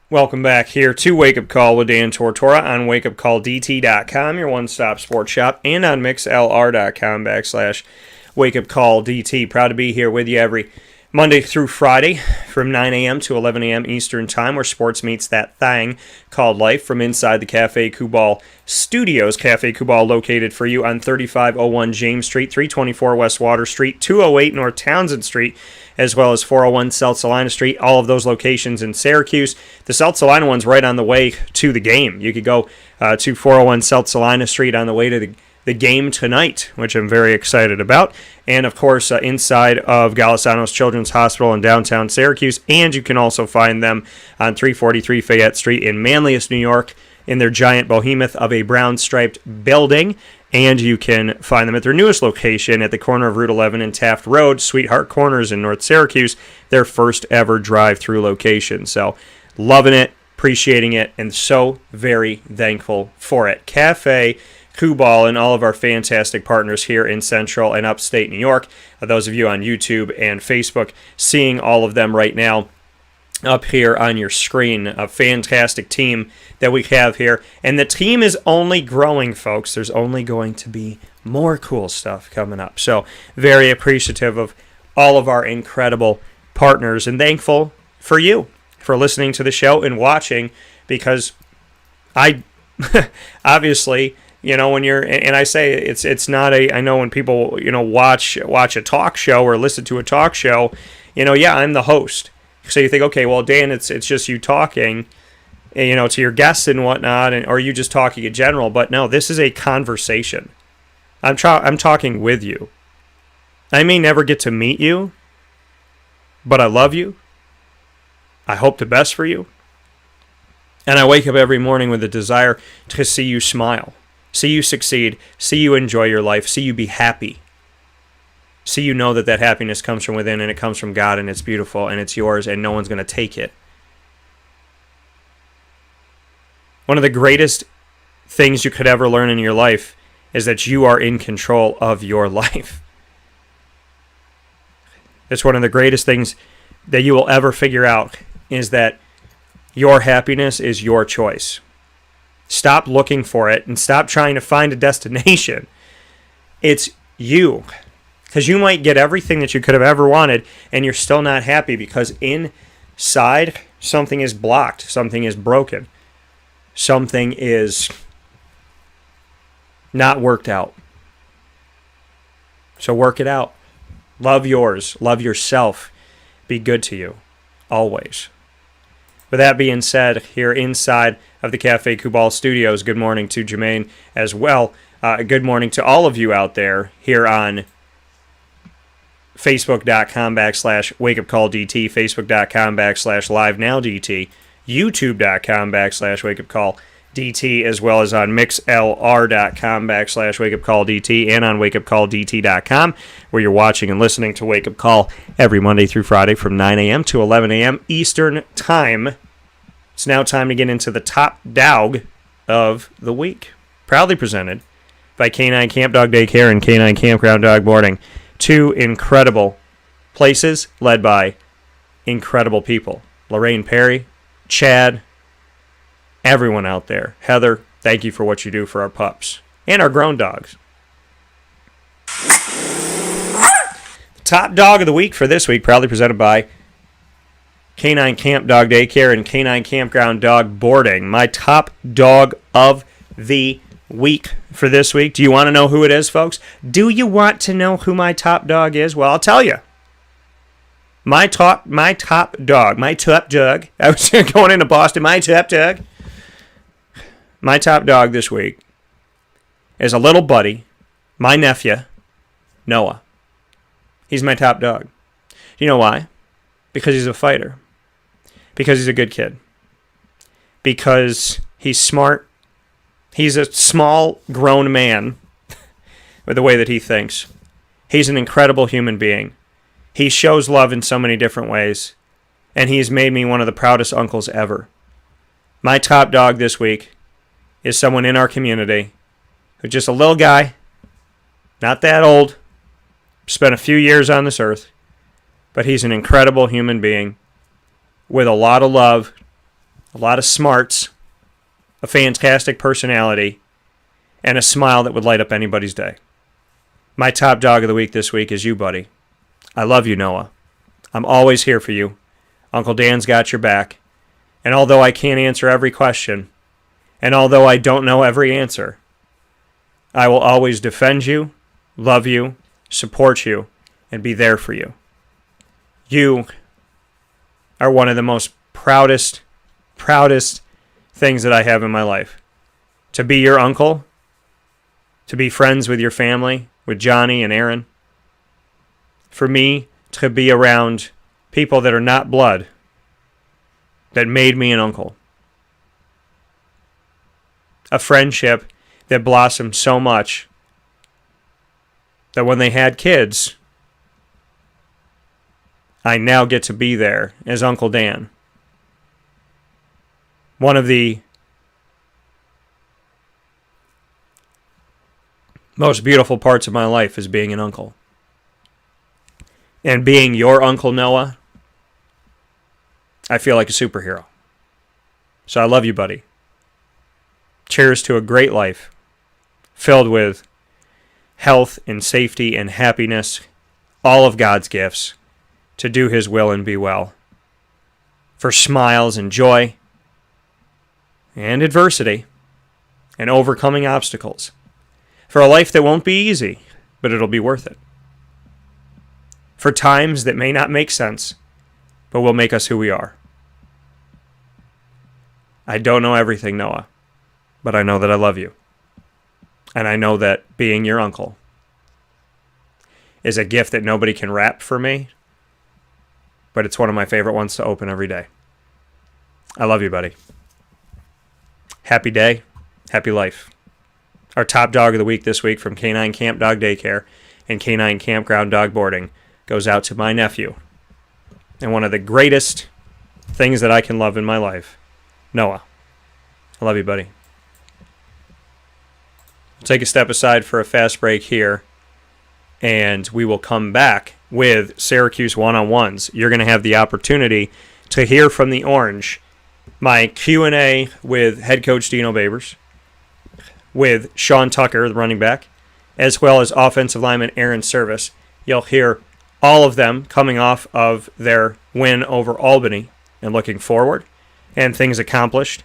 Welcome back here to Wake Up Call with Dan Tortora on wakeupcalldt.com, your one-stop sports shop, and on mixlr.com/wakeupcalldt. Proud to be here with you every Monday through Friday from 9 a.m. to 11 a.m. Eastern Time, where sports meets that thing called life from inside the Cafe Kubal Studios. Cafe Kubal located for you on 3501 James Street, 324 West Water Street, 208 North Townsend Street, as well as 401 South Salina Street. All of those locations in Syracuse. The South Salina one's right on the way to the game. You could go to 401 South Salina Street on the way to the game tonight, which I'm very excited about. And, of course, inside of Galisanos Children's Hospital in downtown Syracuse. And you can also find them on 343 Fayette Street in Manlius, New York, in their giant behemoth of a brown-striped building. And you can find them at their newest location at the corner of Route 11 and Taft Road, Sweetheart Corners in North Syracuse, their first ever drive-through location. So, loving it, appreciating it, and so very thankful for it. Cafe Kubal and all of our fantastic partners here in Central and Upstate New York. Those of you on YouTube and Facebook seeing all of them right now up here on your screen. A fantastic team that we have here. And the team is only growing, folks. There's only going to be more cool stuff coming up. So very appreciative of all of our incredible partners and thankful for you for listening to the show and watching, because I obviously, when you're, and I say it's not I know when people, watch a talk show or listen to a talk show, I'm the host. So you think, okay, well, Dan, it's just you talking, to your guests and whatnot, or you just talking in general. But no, this is a conversation. I'm talking with you. I may never get to meet you, but I love you. I hope the best for you. And I wake up every morning with a desire to see you smile, see you succeed, see you enjoy your life, see you be happy. See you know that happiness comes from within, and it comes from God, and it's beautiful, and it's yours, and no one's going to take it. One of the greatest things you could ever learn in your life is that you are in control of your life. It's one of the greatest things that you will ever figure out, is that your happiness is your choice. Stop looking for it and stop trying to find a destination. It's you. Because you might get everything that you could have ever wanted, and you're still not happy because inside something is blocked, something is broken, something is not worked out. So work it out. Love yours. Love yourself. Be good to you. Always. With that being said, here inside of the Cafe Kubal Studios, good morning to Jermaine as well. Good morning to all of you out there here on Facebook.com/WakeUpCallDT, Facebook.com/LiveNowDT, YouTube.com/WakeUpCall, DT, as well as on mixlr.com/wakeupcalldt and on wakeupcalldt.com, where you're watching and listening to Wake Up Call every Monday through Friday from 9 a.m. to 11 a.m. Eastern Time. It's now time to get into the top dog of the week. Proudly presented by K9 Camp Dog Daycare and K9 Kampground Dog Boarding. Two incredible places led by incredible people. Lorraine Perry, Chad, everyone out there. Heather, thank you for what you do for our pups and our grown dogs. Top dog of the week for this week, proudly presented by K9 Camp Dog Daycare and K9 Kampground Dog Boarding. My top dog of the week for this week. Do you want to know who it is, folks? Do you want to know who my top dog is? Well, I'll tell you. My top dog. I was going into Boston. My top dog this week is a little buddy, my nephew, Noah. He's my top dog. You know why? Because he's a fighter. Because he's a good kid. Because he's smart. He's a small, grown man with the way that he thinks. He's an incredible human being. He shows love in so many different ways. And he's made me one of the proudest uncles ever. My top dog this week is someone in our community who's just a little guy, not that old, spent a few years on this earth, but he's an incredible human being with a lot of love, a lot of smarts, a fantastic personality, and a smile that would light up anybody's day. My top dog of the week this week is you, buddy. I love you, Noah. I'm always here for you. Uncle Dan's got your back. And although I can't answer every question, and although I don't know every answer, I will always defend you, love you, support you, and be there for you. You are one of the most proudest things that I have in my life. To be your uncle, to be friends with your family, with Johnny and Airon. For me to be around people that are not blood, that made me an uncle. A friendship that blossomed so much that when they had kids, I now get to be there as Uncle Dan. One of the most beautiful parts of my life is being an uncle. And being your Uncle Noah, I feel like a superhero. So I love you, buddy. Cheers to a great life filled with health and safety and happiness, all of God's gifts, to do His will and be well. For smiles and joy and adversity and overcoming obstacles. For a life that won't be easy, but it'll be worth it. For times that may not make sense, but will make us who we are. I don't know everything, Noah, but I know that I love you. And I know that being your uncle is a gift that nobody can wrap for me, but it's one of my favorite ones to open every day. I love you, buddy. Happy day, happy life. Our top dog of the week this week from K9 Camp Dog Daycare and K9 Kampground Dog Boarding goes out to my nephew and one of the greatest things that I can love in my life, Noah. I love you, buddy. We'll take a step aside for a fast break here, and we will come back with Syracuse one-on-ones. You're going to have the opportunity to hear from the Orange, my Q&A with head coach Dino Babers, with Sean Tucker, the running back, as well as offensive lineman Aaron Servais. You'll hear all of them coming off of their win over Albany and looking forward and things accomplished.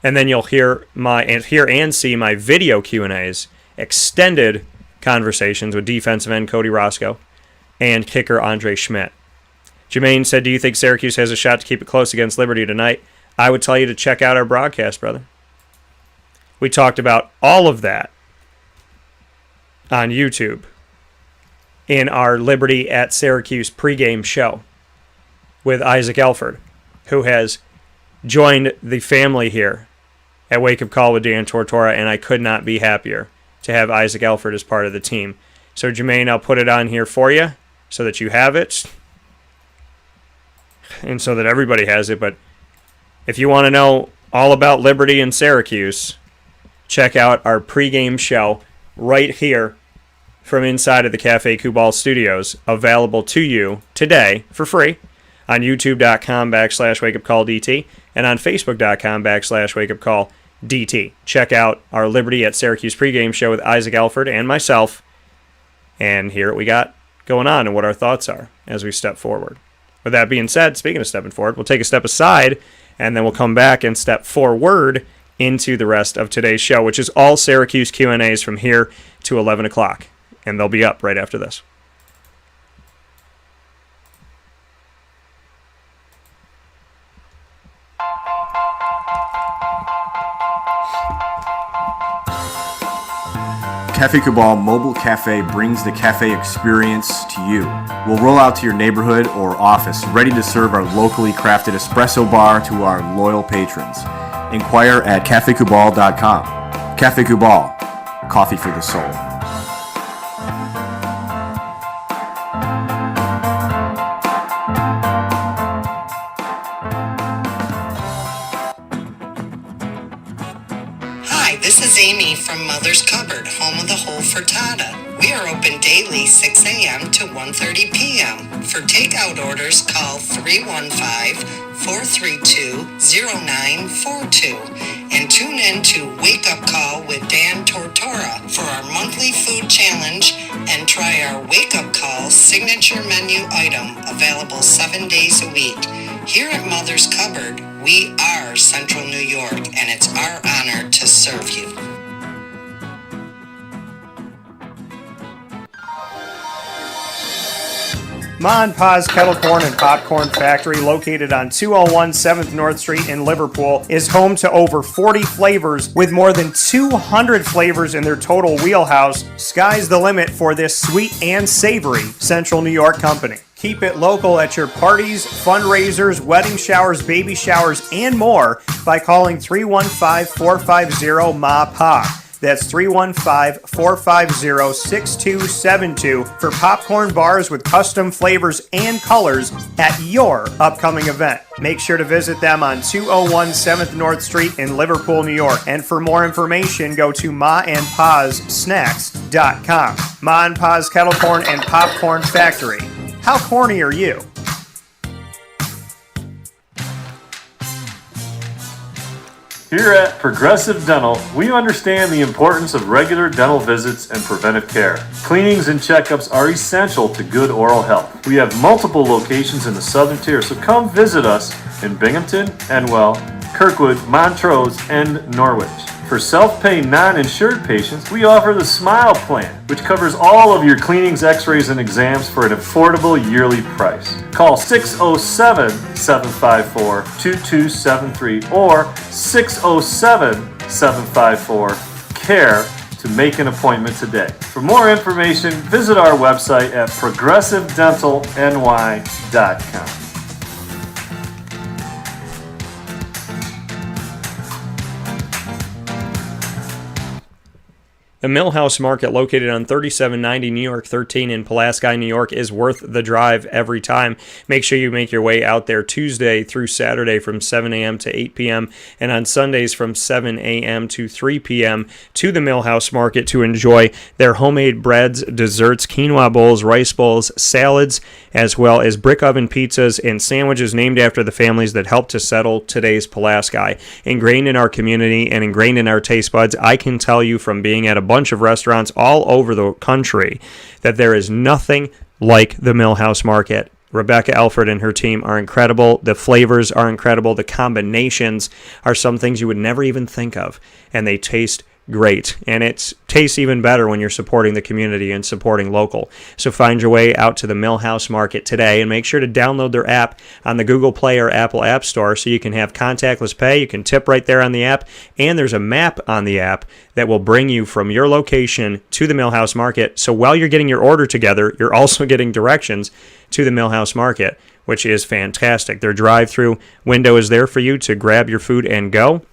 And then you'll hear and see my video Q&As, extended conversations with defensive end Cody Roscoe and kicker Andre Szmyt. Jermaine said, do you think Syracuse has a shot to keep it close against Liberty tonight? I would tell you to check out our broadcast, brother. We talked about all of that on YouTube in our Liberty at Syracuse pregame show with Isaac Elford, who has joined the family here at Wake Up Call with Dan Tortora, and I could not be happier to have Isaac Alford as part of the team. So, Jermaine, I'll put it on here for you so that you have it and so that everybody has it. But if you want to know all about Liberty and Syracuse, check out our pregame show right here from inside of the Cafe Kubal Studios, available to you today for free on youtube.com/wakeupcalldt and on facebook.com/wakeupcalldt. Check out our Liberty at Syracuse pregame show with Isaac Alford and myself, and hear what we got going on and what our thoughts are as we step forward. With that being said, speaking of stepping forward, we'll take a step aside, and then we'll come back and step forward into the rest of today's show, which is all Syracuse Q&As from here to 11 o'clock. And they'll be up right after this. Cafe Cabal Mobile Cafe brings the cafe experience to you. We'll roll out to your neighborhood or office, ready to serve our locally crafted espresso bar to our loyal patrons. Inquire at cafecubal.com. Cafe Cabal, coffee for the soul. This is Amy from Mother's Cupboard, home of the whole frittata. We are open daily 6 a.m. to 1:30 p.m. For takeout orders, call 315-432-0942 and tune in to Wake Up Call with Dan Tortora for our monthly food challenge and try our Wake Up Call signature menu item available 7 days a week. Here at Mother's Cupboard, we are Central New York, and it's our honor to serve you. Ma and Pa's Kettle Corn and Popcorn Factory, located on 201 7th North Street in Liverpool, is home to over 40 flavors with more than 200 flavors in their total wheelhouse. Sky's the limit for this sweet and savory Central New York company. Keep it local at your parties, fundraisers, wedding showers, baby showers, and more by calling 315-450-MA-PA. That's 315-450-6272 for popcorn bars with custom flavors and colors at your upcoming event. Make sure to visit them on 201 7th North Street in Liverpool, New York. And for more information, go to maandpassnacks.com. Ma and Pa's Kettle Corn and Popcorn Factory. How corny are you? Here at Progressive Dental, we understand the importance of regular dental visits and preventive care. Cleanings and checkups are essential to good oral health. We have multiple locations in the southern tier, so come visit us in Binghamton, Enwell, Kirkwood, Montrose, and Norwich. For self-pay non-insured patients, we offer the Smile Plan, which covers all of your cleanings, x-rays, and exams for an affordable yearly price. Call 607-754-2273 or 607-754-CARE to make an appointment today. For more information, visit our website at progressivedentalny.com. The Millhouse Market, located on 3790 New York 13 in Pulaski, New York, is worth the drive every time. Make sure you make your way out there Tuesday through Saturday from 7 a.m. to 8 p.m. and on Sundays from 7 a.m. to 3 p.m. to the Millhouse Market to enjoy their homemade breads, desserts, quinoa bowls, rice bowls, salads, as well as brick oven pizzas and sandwiches named after the families that helped to settle today's Pulaski. Ingrained in our community and ingrained in our taste buds, I can tell you from being at a bunch of restaurants all over the country that there is nothing like the Millhouse Market. Rebecca Alford and her team are incredible. The flavors are incredible. The combinations are some things you would never even think of, and they taste great. And it tastes even better when you're supporting the community and supporting local. So find your way out to the Millhouse Market today and make sure to download their app on the Google Play or Apple App Store so you can have contactless pay. You can tip right there on the app, and there's a map on the app that will bring you from your location to the Millhouse Market. So while you're getting your order together, you're also getting directions to the Millhouse Market, which is fantastic. Their drive-through window is there for you to grab your food and go.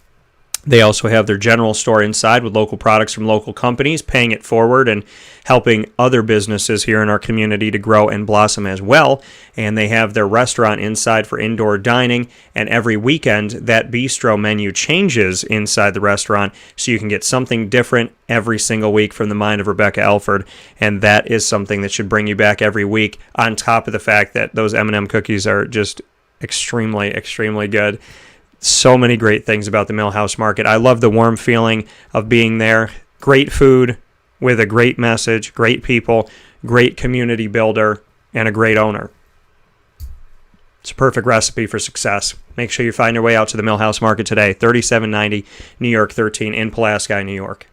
They also have their general store inside with local products from local companies, paying it forward and helping other businesses here in our community to grow and blossom as well. And they have their restaurant inside for indoor dining. And every weekend, that bistro menu changes inside the restaurant, so you can get something different every single week from the mind of Rebecca Elford. And that is something that should bring you back every week, on top of the fact that those M&M cookies are just extremely, extremely good. So many great things about the Millhouse Market. I love the warm feeling of being there. Great food with a great message, great people, great community builder, and a great owner. It's a perfect recipe for success. Make sure you find your way out to the Millhouse Market today, 3790 New York 13 in Pulaski, New York.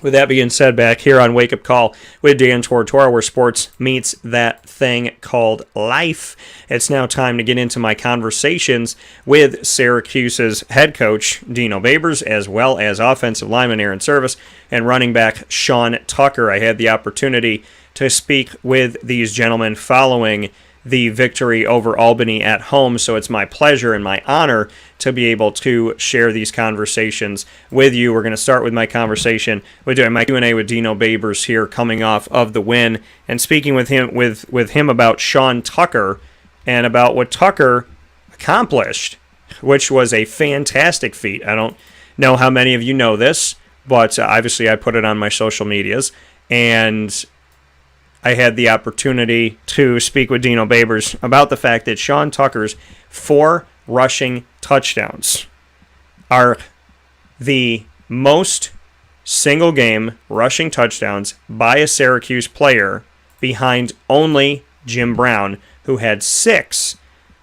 With that being said, back here on Wake Up Call with Dan Tortora, where sports meets that thing called life, it's now time to get into my conversations with Syracuse's head coach, Dino Babers, as well as offensive lineman Airon Servais and running back Sean Tucker. I had the opportunity to speak with these gentlemen following the victory over Albany at home, so it's my pleasure and my honor to be able to share these conversations with you. We're going to start with my conversation with my Q&A with Dino Babers here, coming off of the win, and speaking with him about Sean Tucker and about what Tucker accomplished, which was a fantastic feat. I don't know how many of you know this, but obviously I put it on my social medias, and I had the opportunity to speak with Dino Babers about the fact that Sean Tucker's 4 rushing touchdowns are the most single-game rushing touchdowns by a Syracuse player, behind only Jim Brown, who had 6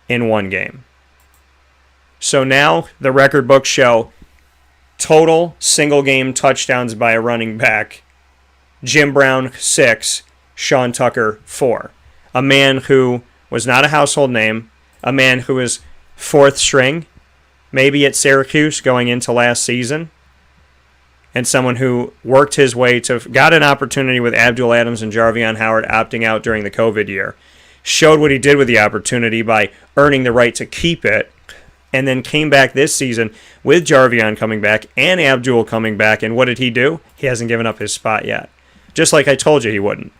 in one game. So now the record books show total single-game touchdowns by a running back: Jim Brown 6, Sean Tucker 4. A man who was not a household name, a man who was 4th string, maybe at Syracuse going into last season, and someone who worked his way to, got an opportunity with Abdul Adams and Jarvion Howard opting out during the COVID year, showed what he did with the opportunity by earning the right to keep it, and then came back this season with Jarvion coming back and Abdul coming back, and what did he do? He hasn't given up his spot yet, just like I told you he wouldn't.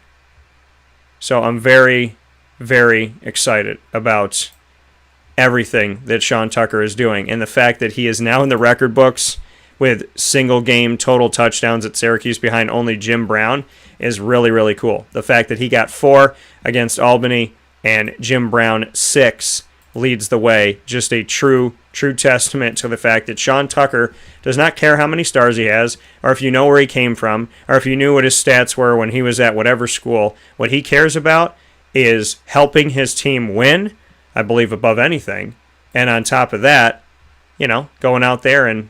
So I'm very, very excited about everything that Sean Tucker is doing. And the fact that he is now in the record books with single-game total touchdowns at Syracuse behind only Jim Brown is really, really cool. The fact that he got 4 against Albany and Jim Brown 6 leads the way. Just a true testament to the fact that Sean Tucker does not care how many stars he has, or if you know where he came from, or if you knew what his stats were when he was at whatever school. What he cares about is helping his team win, I believe, above anything. And on top of that, going out there and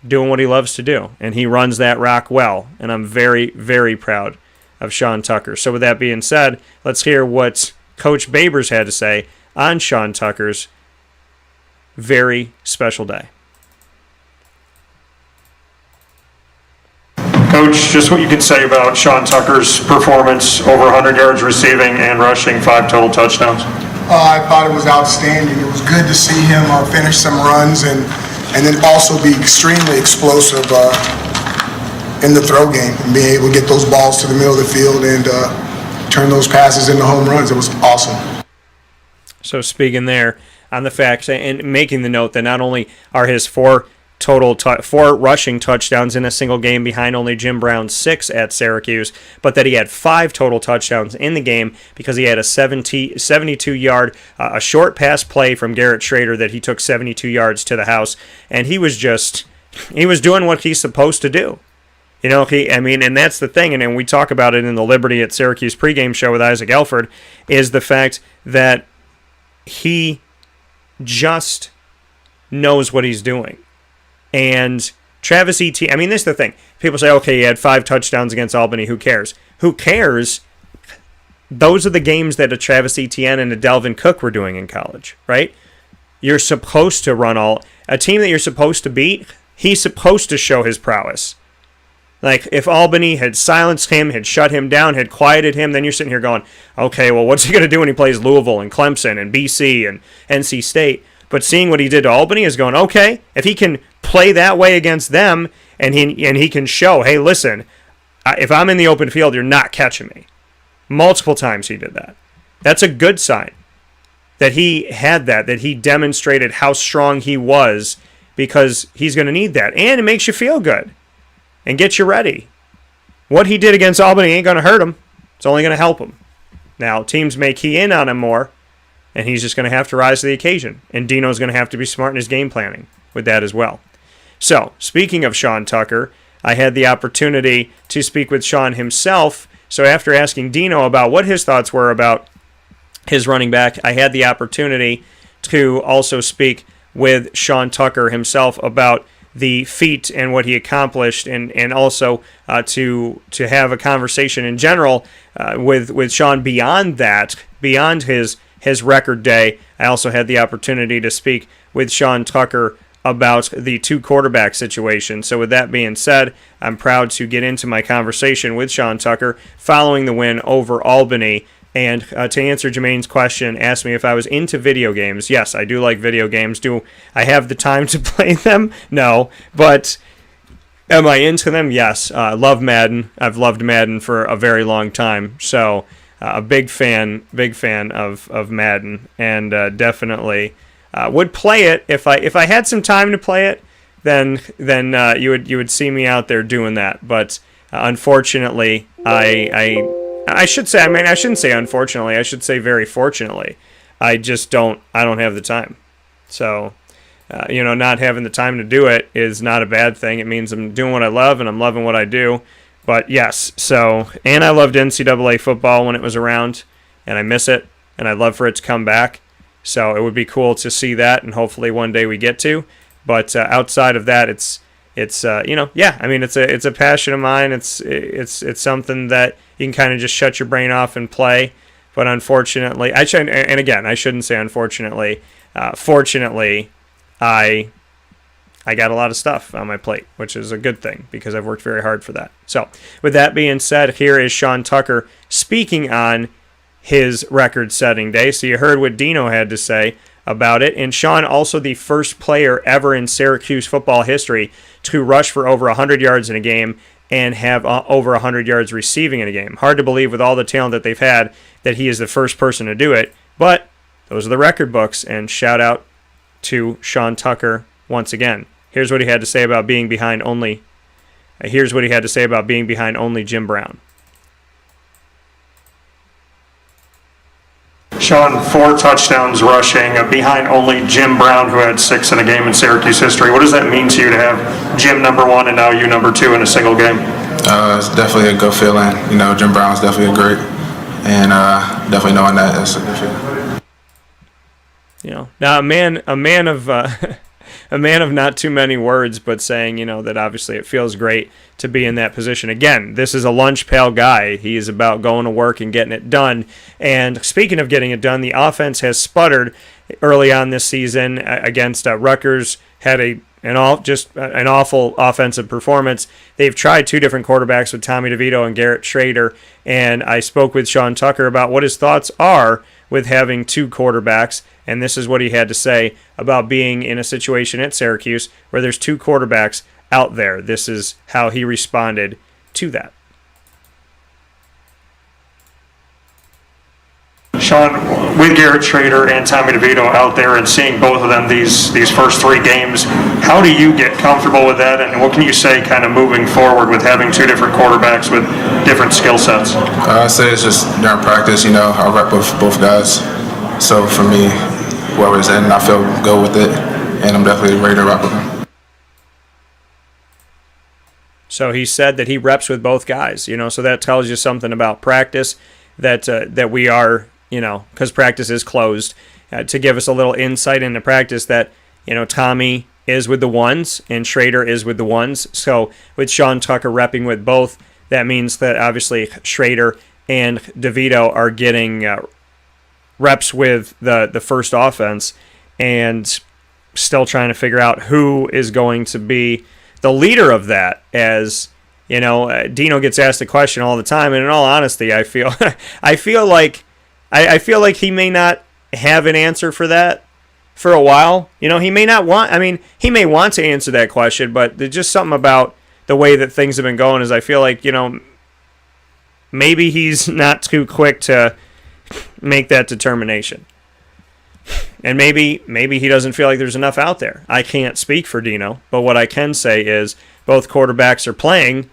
doing what he loves to do. And he runs that rock well. And I'm very, very proud of Sean Tucker. So with that being said, let's hear what Coach Babers had to say on Sean Tucker's very special day. Coach, just what you can say about Sean Tucker's performance, over 100 yards receiving and rushing, 5 total touchdowns. I thought it was outstanding. It was good to see him finish some runs and then also be extremely explosive in the throw game and being able to get those balls to the middle of the field and turn those passes into home runs. It was awesome. So speaking there on the facts and making the note that not only are his 4 rushing touchdowns in a single game behind only Jim Brown's 6 at Syracuse, but that he had 5 total touchdowns in the game because he had a 72-yard, a short pass play from Garrett Schrader that he took 72 yards to the house, and he was doing what he's supposed to do. And that's the thing, and we talk about it in the Liberty at Syracuse pregame show with Isaac Elford, is the fact that he just knows what he's doing. And Travis Etienne, this is the thing. People say, okay, he had 5 touchdowns against Albany. Who cares? Who cares? Those are the games that a Travis Etienne and a Delvin Cook were doing in college, right? You're supposed to run a team that you're supposed to beat, he's supposed to show his prowess. Like, if Albany had silenced him, had shut him down, had quieted him, then you're sitting here going, okay, well, what's he going to do when he plays Louisville and Clemson and BC and NC State? But seeing what he did to Albany is going, okay, if he can play that way against them and he can show, hey, listen, if I'm in the open field, you're not catching me. Multiple times he did that. That's a good sign that he had that he demonstrated how strong he was, because he's going to need that. And it makes you feel good and get you ready. What he did against Albany ain't going to hurt him. It's only going to help him. Now, teams may key in on him more, and he's just going to have to rise to the occasion. And Dino's going to have to be smart in his game planning with that as well. So, speaking of Sean Tucker, I had the opportunity to speak with Sean himself. So after asking Dino about what his thoughts were about his running back, I had the opportunity to also speak with Sean Tucker himself about the feat and what he accomplished, and also to have a conversation in general with Sean beyond that, beyond his record day. I also had the opportunity to speak with Sean Tucker about the two quarterback situation. So with that being said, I'm proud to get into my conversation with Sean Tucker following the win over Albany. And to answer Jermaine's question, asked me if I was into video games. Yes, I do like video games. Do I have the time to play them? No. But am I into them? Yes. I love Madden. I've loved Madden for a very long time. So a big fan of Madden, and definitely would play it if I had some time to play it. Then you would see me out there doing that. But unfortunately, I should say, I shouldn't say unfortunately, I should say very fortunately. I don't have the time. So, not having the time to do it is not a bad thing. It means I'm doing what I love and I'm loving what I do. But yes, and I loved NCAA football when it was around, and I miss it, and I'd love for it to come back. So it would be cool to see that, and hopefully one day we get to. But outside of that, it's it's a passion of mine. It's something that you can kind of just shut your brain off and play. But unfortunately, I shouldn't say unfortunately. Fortunately, I got a lot of stuff on my plate, which is a good thing because I've worked very hard for that. So with that being said, here is Sean Tucker speaking on his record-setting day. So you heard what Dino had to say about it. And Sean, also the first player ever in Syracuse football history to rush for over 100 yards in a game and have over 100 yards receiving in a game. Hard to believe with all the talent that they've had that he is the first person to do it. But those are the record books, and shout out to Sean Tucker once again. Here's what he had to say about being behind only. Jim Brown. Sean, 4 touchdowns rushing, behind only Jim Brown, who had 6 in a game in Syracuse history. What does that mean to you to have Jim number 1 and now you number 2 in a single game? It's definitely a good feeling. Jim Brown's definitely a great, and definitely knowing that it's a good feeling. Now a man of a man of not too many words, but saying, that obviously it feels great to be in that position. Again, this is a lunch pail guy. He is about going to work and getting it done. And speaking of getting it done, the offense has sputtered early on this season against Rutgers. Had an awful offensive performance. They've tried 2 different quarterbacks with Tommy DeVito and Garrett Schrader, and I spoke with Sean Tucker about what his thoughts are with having 2 quarterbacks, and this is what he had to say about being in a situation at Syracuse where there's 2 quarterbacks out there. This is how he responded to that. Sean, with Garrett Schrader and Tommy DeVito out there and seeing both of them these first 3 games, how do you get comfortable with that, and what can you say kind of moving forward with having 2 different quarterbacks with different skill sets? I say it's just during practice, I rep with both guys. So for me, whoever's in, I feel good with it, and I'm definitely ready to rep with them. So he said that he reps with both guys, so that tells you something about practice, that we are, because practice is closed, to give us a little insight into practice that, Tommy is with the ones and Schrader is with the ones. So with Sean Tucker repping with both, that means that obviously Schrader and DeVito are getting reps with the first offense and still trying to figure out who is going to be the leader of that. As Dino gets asked the question all the time, and in all honesty, I feel like he may not have an answer for that, for a while. You know, he may not want, I mean, he may want to answer that question, but there's just something about the way that things have been going is I feel like, you know, maybe he's not too quick to make that determination. And maybe he doesn't feel like there's enough out there. I can't speak for Dino, but what I can say is both quarterbacks are playing,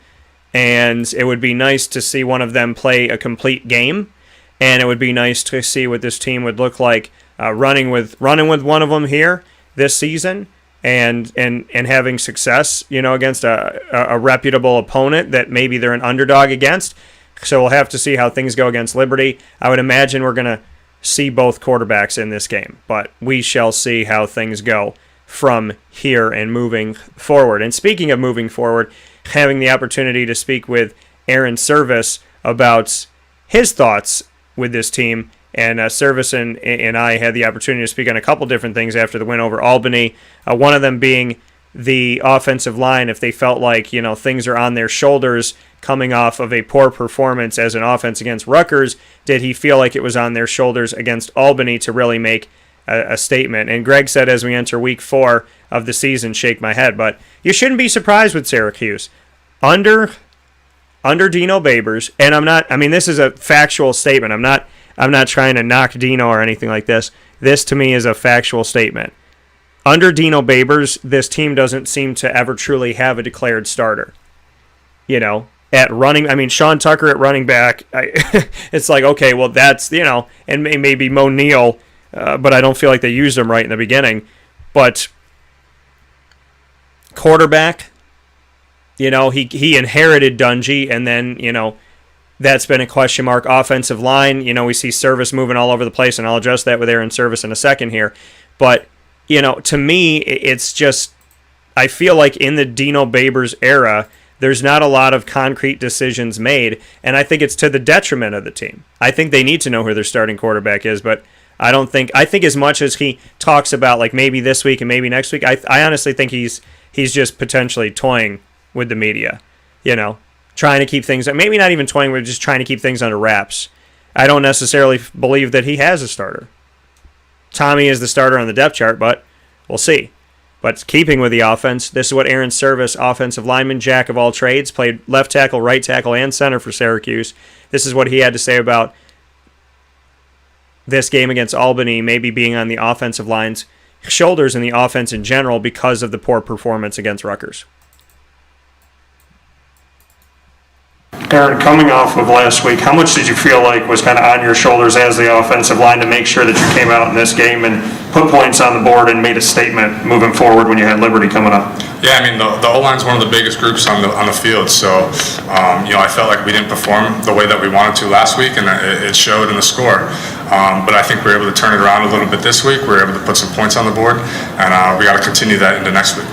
and it would be nice to see one of them play a complete game, and it would be nice to see what this team would look like running with one of them here this season and having success, you know, against a reputable opponent that maybe they're an underdog against. So we'll have to see how things go against Liberty. I would imagine we're going to see both quarterbacks in this game, but we shall see how things go from here and moving forward. And speaking of moving forward, having the opportunity to speak with Airon Servais about his thoughts with this team, and Servais and I had the opportunity to speak on a couple different things after the win over Albany, one of them being the offensive line, if they felt like, you know, things are on their shoulders coming off of a poor performance as an offense against Rutgers. Did he feel like it was on their shoulders against Albany to really make a statement? And Greg said, as we enter week 4 of the season, shake my head. But you shouldn't be surprised with Syracuse. Under Dino Babers, and I mean, this is a factual statement. I'm not trying to knock Dino or anything like this. This, to me, is a factual statement. Under Dino Babers, this team doesn't seem to ever truly have a declared starter. You know, at running, I mean, Sean Tucker at running back, it's like, okay, well, that's, you know, and maybe Mo Neal, but I don't feel like they used him right in the beginning. But quarterback, you know, he inherited Dungy, and then, you know, that's been a question mark. Offensive line, you know, we see Servais moving all over the place, and I'll address that with Airon Servais in a second here. But, you know, to me, it's just, I feel like in the Dino Babers era, there's not a lot of concrete decisions made, and I think it's to the detriment of the team. I think they need to know who their starting quarterback is, but I think as much as he talks about, like, maybe this week and maybe next week, I honestly think he's just potentially toying with the media, you know, trying to keep things, maybe not even toying, but just trying to keep things under wraps. I don't necessarily believe that he has a starter. Tommy is the starter on the depth chart, but we'll see. But keeping with the offense, this is what Airon Servais, offensive lineman, jack of all trades, played left tackle, right tackle, and center for Syracuse. This is what he had to say about this game against Albany, maybe being on the offensive line's shoulders and the offense in general because of the poor performance against Rutgers. Airon, coming off of last week, how much did you feel like was kind of on your shoulders as the offensive line to make sure that you came out in this game and put points on the board and made a statement moving forward when you had Liberty coming up? Yeah, I mean, the O-line's one of the biggest groups on the field, so, you know, I felt like we didn't perform the way that we wanted to last week, and it showed in the score. But I think we were able to turn it around a little bit this week. We were able to put some points on the board, and we got to continue that into next week.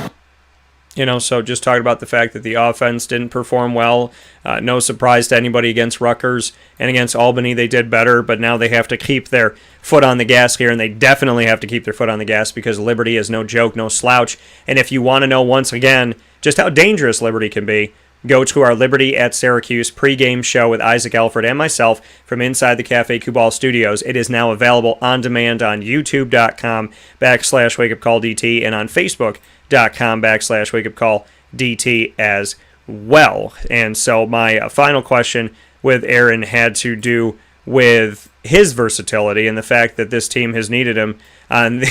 You know, so just talking about the fact that the offense didn't perform well. No surprise to anybody against Rutgers, and against Albany they did better, but now they have to keep their foot on the gas here, and they definitely have to keep their foot on the gas because Liberty is no joke, no slouch. And if you want to know once again just how dangerous Liberty can be, go to our Liberty at Syracuse pregame show with Isaac Alford and myself from inside the Cafe Kubal Studios. It is now available on demand on youtube.com/wakeupcalldt and on facebook.com/wakeupcalldt as well. And so my final question with Airon had to do with his versatility and the fact that this team has needed him on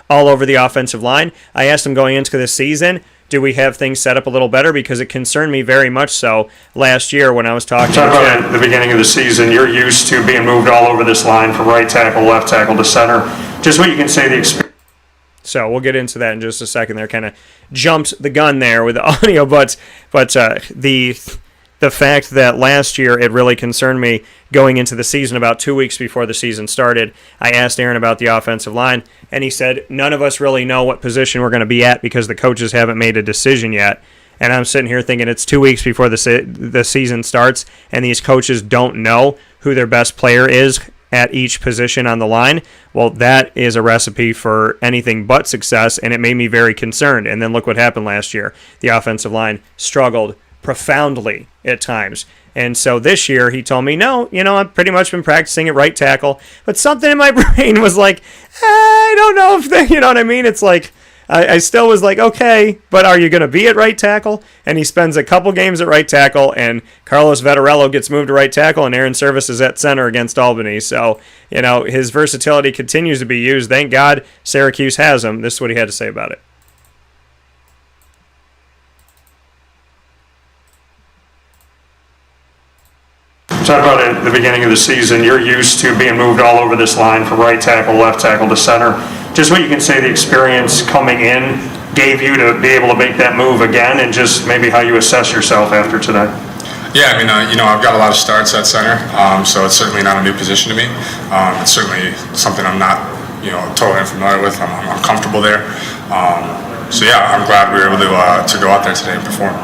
all over the offensive line. I asked him going into this season, do we have things set up a little better? Because it concerned me very much so last year when I was talking to about at the beginning of the season. You're used to being moved all over this line from right tackle, left tackle to center. Just what you can say the experience. So we'll get into that in just a second. There kind of jumped the gun there with the audio, but the fact that last year it really concerned me going into the season about 2 weeks before the season started. I asked Airon about the offensive line, and he said, none of us really know what position we're going to be at because the coaches haven't made a decision yet. And I'm sitting here thinking it's 2 weeks before the season starts, and these coaches don't know who their best player is at each position on the line. Well, that is a recipe for anything but success, and it made me very concerned. And then look what happened last year. The offensive line struggled profoundly at times. And so this year he told me, no, you know, I've pretty much been practicing at right tackle, but something in my brain was like, I don't know if they, you know what I mean? It's like, I still was like, okay, but are you going to be at right tackle? And he spends a couple games at right tackle, and Carlos Vettorello gets moved to right tackle, and Airon Servais is at center against Albany. So, you know, his versatility continues to be used. Thank God Syracuse has him. This is what he had to say about it. Talk about at the beginning of the season, you're used to being moved all over this line from right tackle, left tackle to center. Just what you can say the experience coming in gave you to be able to make that move again, and just maybe how you assess yourself after today. Yeah, I mean, I've got a lot of starts at center, so it's certainly not a new position to me. It's certainly something I'm not, totally unfamiliar with. I'm comfortable there. So yeah, I'm glad we were able to go out there today and perform.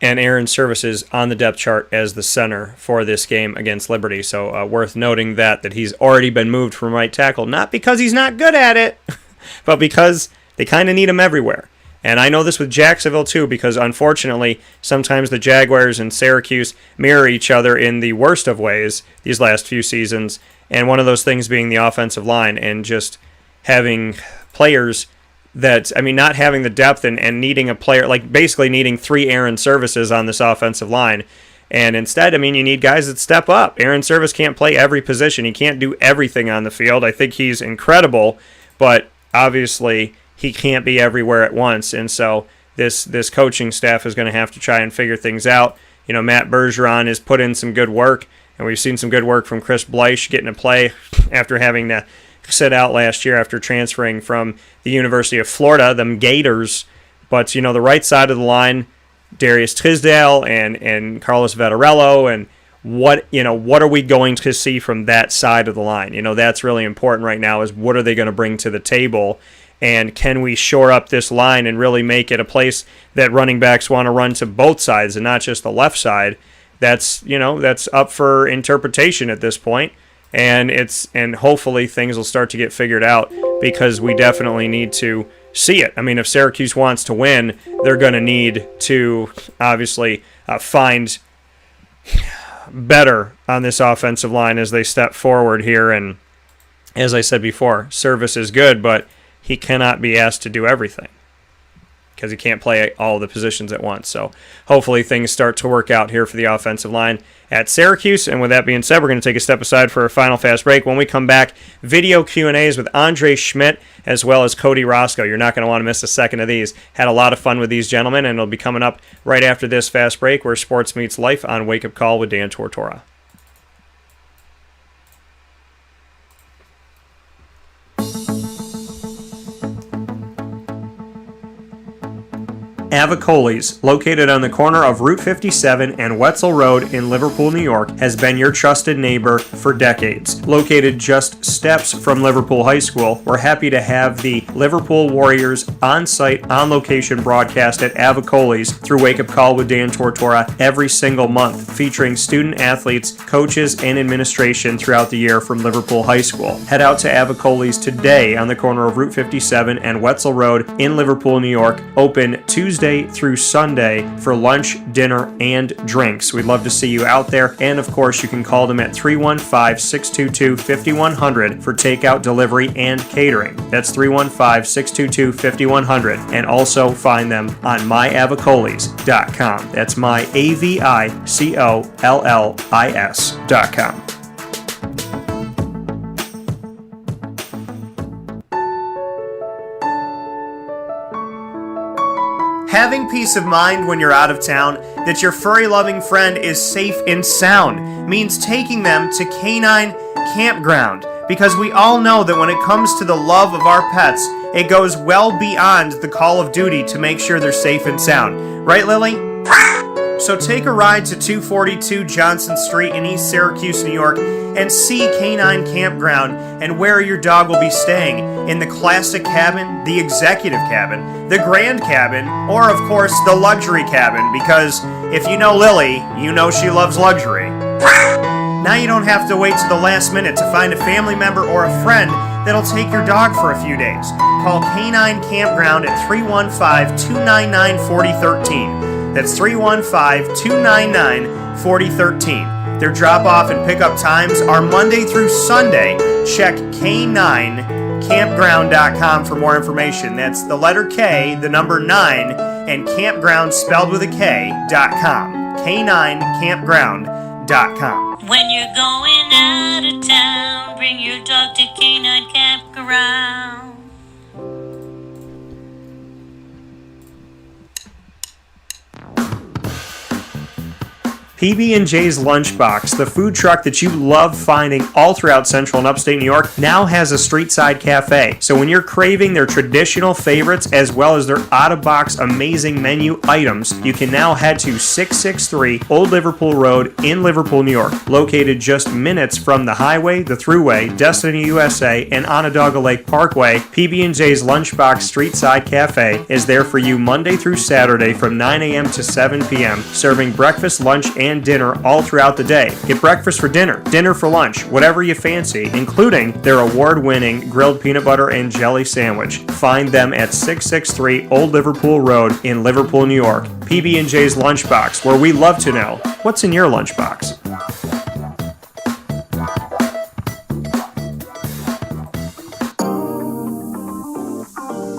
And Airon Servais is on the depth chart as the center for this game against Liberty. So worth noting that he's already been moved from right tackle, not because he's not good at it, but because they kind of need him everywhere. And I know this with Jacksonville too, because unfortunately, sometimes the Jaguars and Syracuse mirror each other in the worst of ways these last few seasons. And one of those things being the offensive line and just having players not having the depth and needing a player, like basically needing 3 Airon Servaises on this offensive line. And instead, you need guys that step up. Airon Servais can't play every position. He can't do everything on the field. I think he's incredible, but obviously he can't be everywhere at once. And so this coaching staff is going to have to try and figure things out. Matt Bergeron has put in some good work, and we've seen some good work from Chris Bleich getting to play after having to sit out last year after transferring from the University of Florida, them Gators. But, the right side of the line, Darius Tisdale and Carlos Vettorello, and what are we going to see from that side of the line? That's really important right now, is what are they going to bring to the table, and can we shore up this line and really make it a place that running backs want to run to both sides and not just the left side? That's up for interpretation at this point. And hopefully things will start to get figured out, because we definitely need to see it. If Syracuse wants to win, they're going to need to obviously find better on this offensive line as they step forward here. And as I said before, Servais is good, but he cannot be asked to do everything, because he can't play all the positions at once. So hopefully things start to work out here for the offensive line at Syracuse. And with that being said, we're going to take a step aside for a final fast break. When we come back, video Q&As with Andre Szmyt as well as Cody Roscoe. You're not going to want to miss a second of these. Had a lot of fun with these gentlemen, and it'll be coming up right after this fast break, where sports meets life on Wake Up Call with Dan Tortora. Avicoli's, located on the corner of Route 57 and Wetzel Road in Liverpool, New York, has been your trusted neighbor for decades. Located just steps from Liverpool High School, we're happy to have the Liverpool Warriors on-site, on-location broadcast at Avicoli's through Wake Up Call with Dan Tortora every single month, featuring student athletes, coaches, and administration throughout the year from Liverpool High School. Head out to Avicoli's today on the corner of Route 57 and Wetzel Road in Liverpool, New York, open Tuesday through Sunday for lunch, dinner, and drinks. We'd love to see you out there, and of course you can call them at 315-622-5100 for takeout, delivery, and catering. That's 315-622-5100, and also find them on myavicolis.com. That's myavicollis.com. Having peace of mind when you're out of town that your furry-loving friend is safe and sound means taking them to Canine Kampground, because we all know that when it comes to the love of our pets, it goes well beyond the call of duty to make sure they're safe and sound. Right, Lily? So take a ride to 242 Johnson Street in East Syracuse, New York, and see Canine Kampground and where your dog will be staying, in the classic cabin, the executive cabin, the grand cabin, or of course the luxury cabin, because if you know Lily, you know she loves luxury. Now you don't have to wait to the last minute to find a family member or a friend that'll take your dog for a few days. Call Canine Kampground at 315-299-4013. That's 315-299-4013. Their drop-off and pickup times are Monday through Sunday. Check K9Kampground.com for more information. That's the letter K, the number 9, and Kampground spelled with a K.com. K9Kampground.com. When you're going out of town, bring your dog to K9 Campground. PB&J's Lunchbox, the food truck that you love finding all throughout Central and Upstate New York, now has a street-side cafe. So when you're craving their traditional favorites as well as their out-of-box amazing menu items, you can now head to 663 Old Liverpool Road in Liverpool, New York. Located just minutes from the highway, the Thruway, Destiny USA, and Onondaga Lake Parkway, PB&J's Lunchbox Street-Side Cafe is there for you Monday through Saturday from 9 a.m. to 7 p.m., serving breakfast, lunch, and dinner all throughout the day. Get breakfast for dinner, dinner for lunch, whatever you fancy, including their award-winning grilled peanut butter and jelly sandwich. Find them at 663 Old Liverpool Road in Liverpool, New York. PB&J's Lunchbox, where we love to know what's in your lunchbox.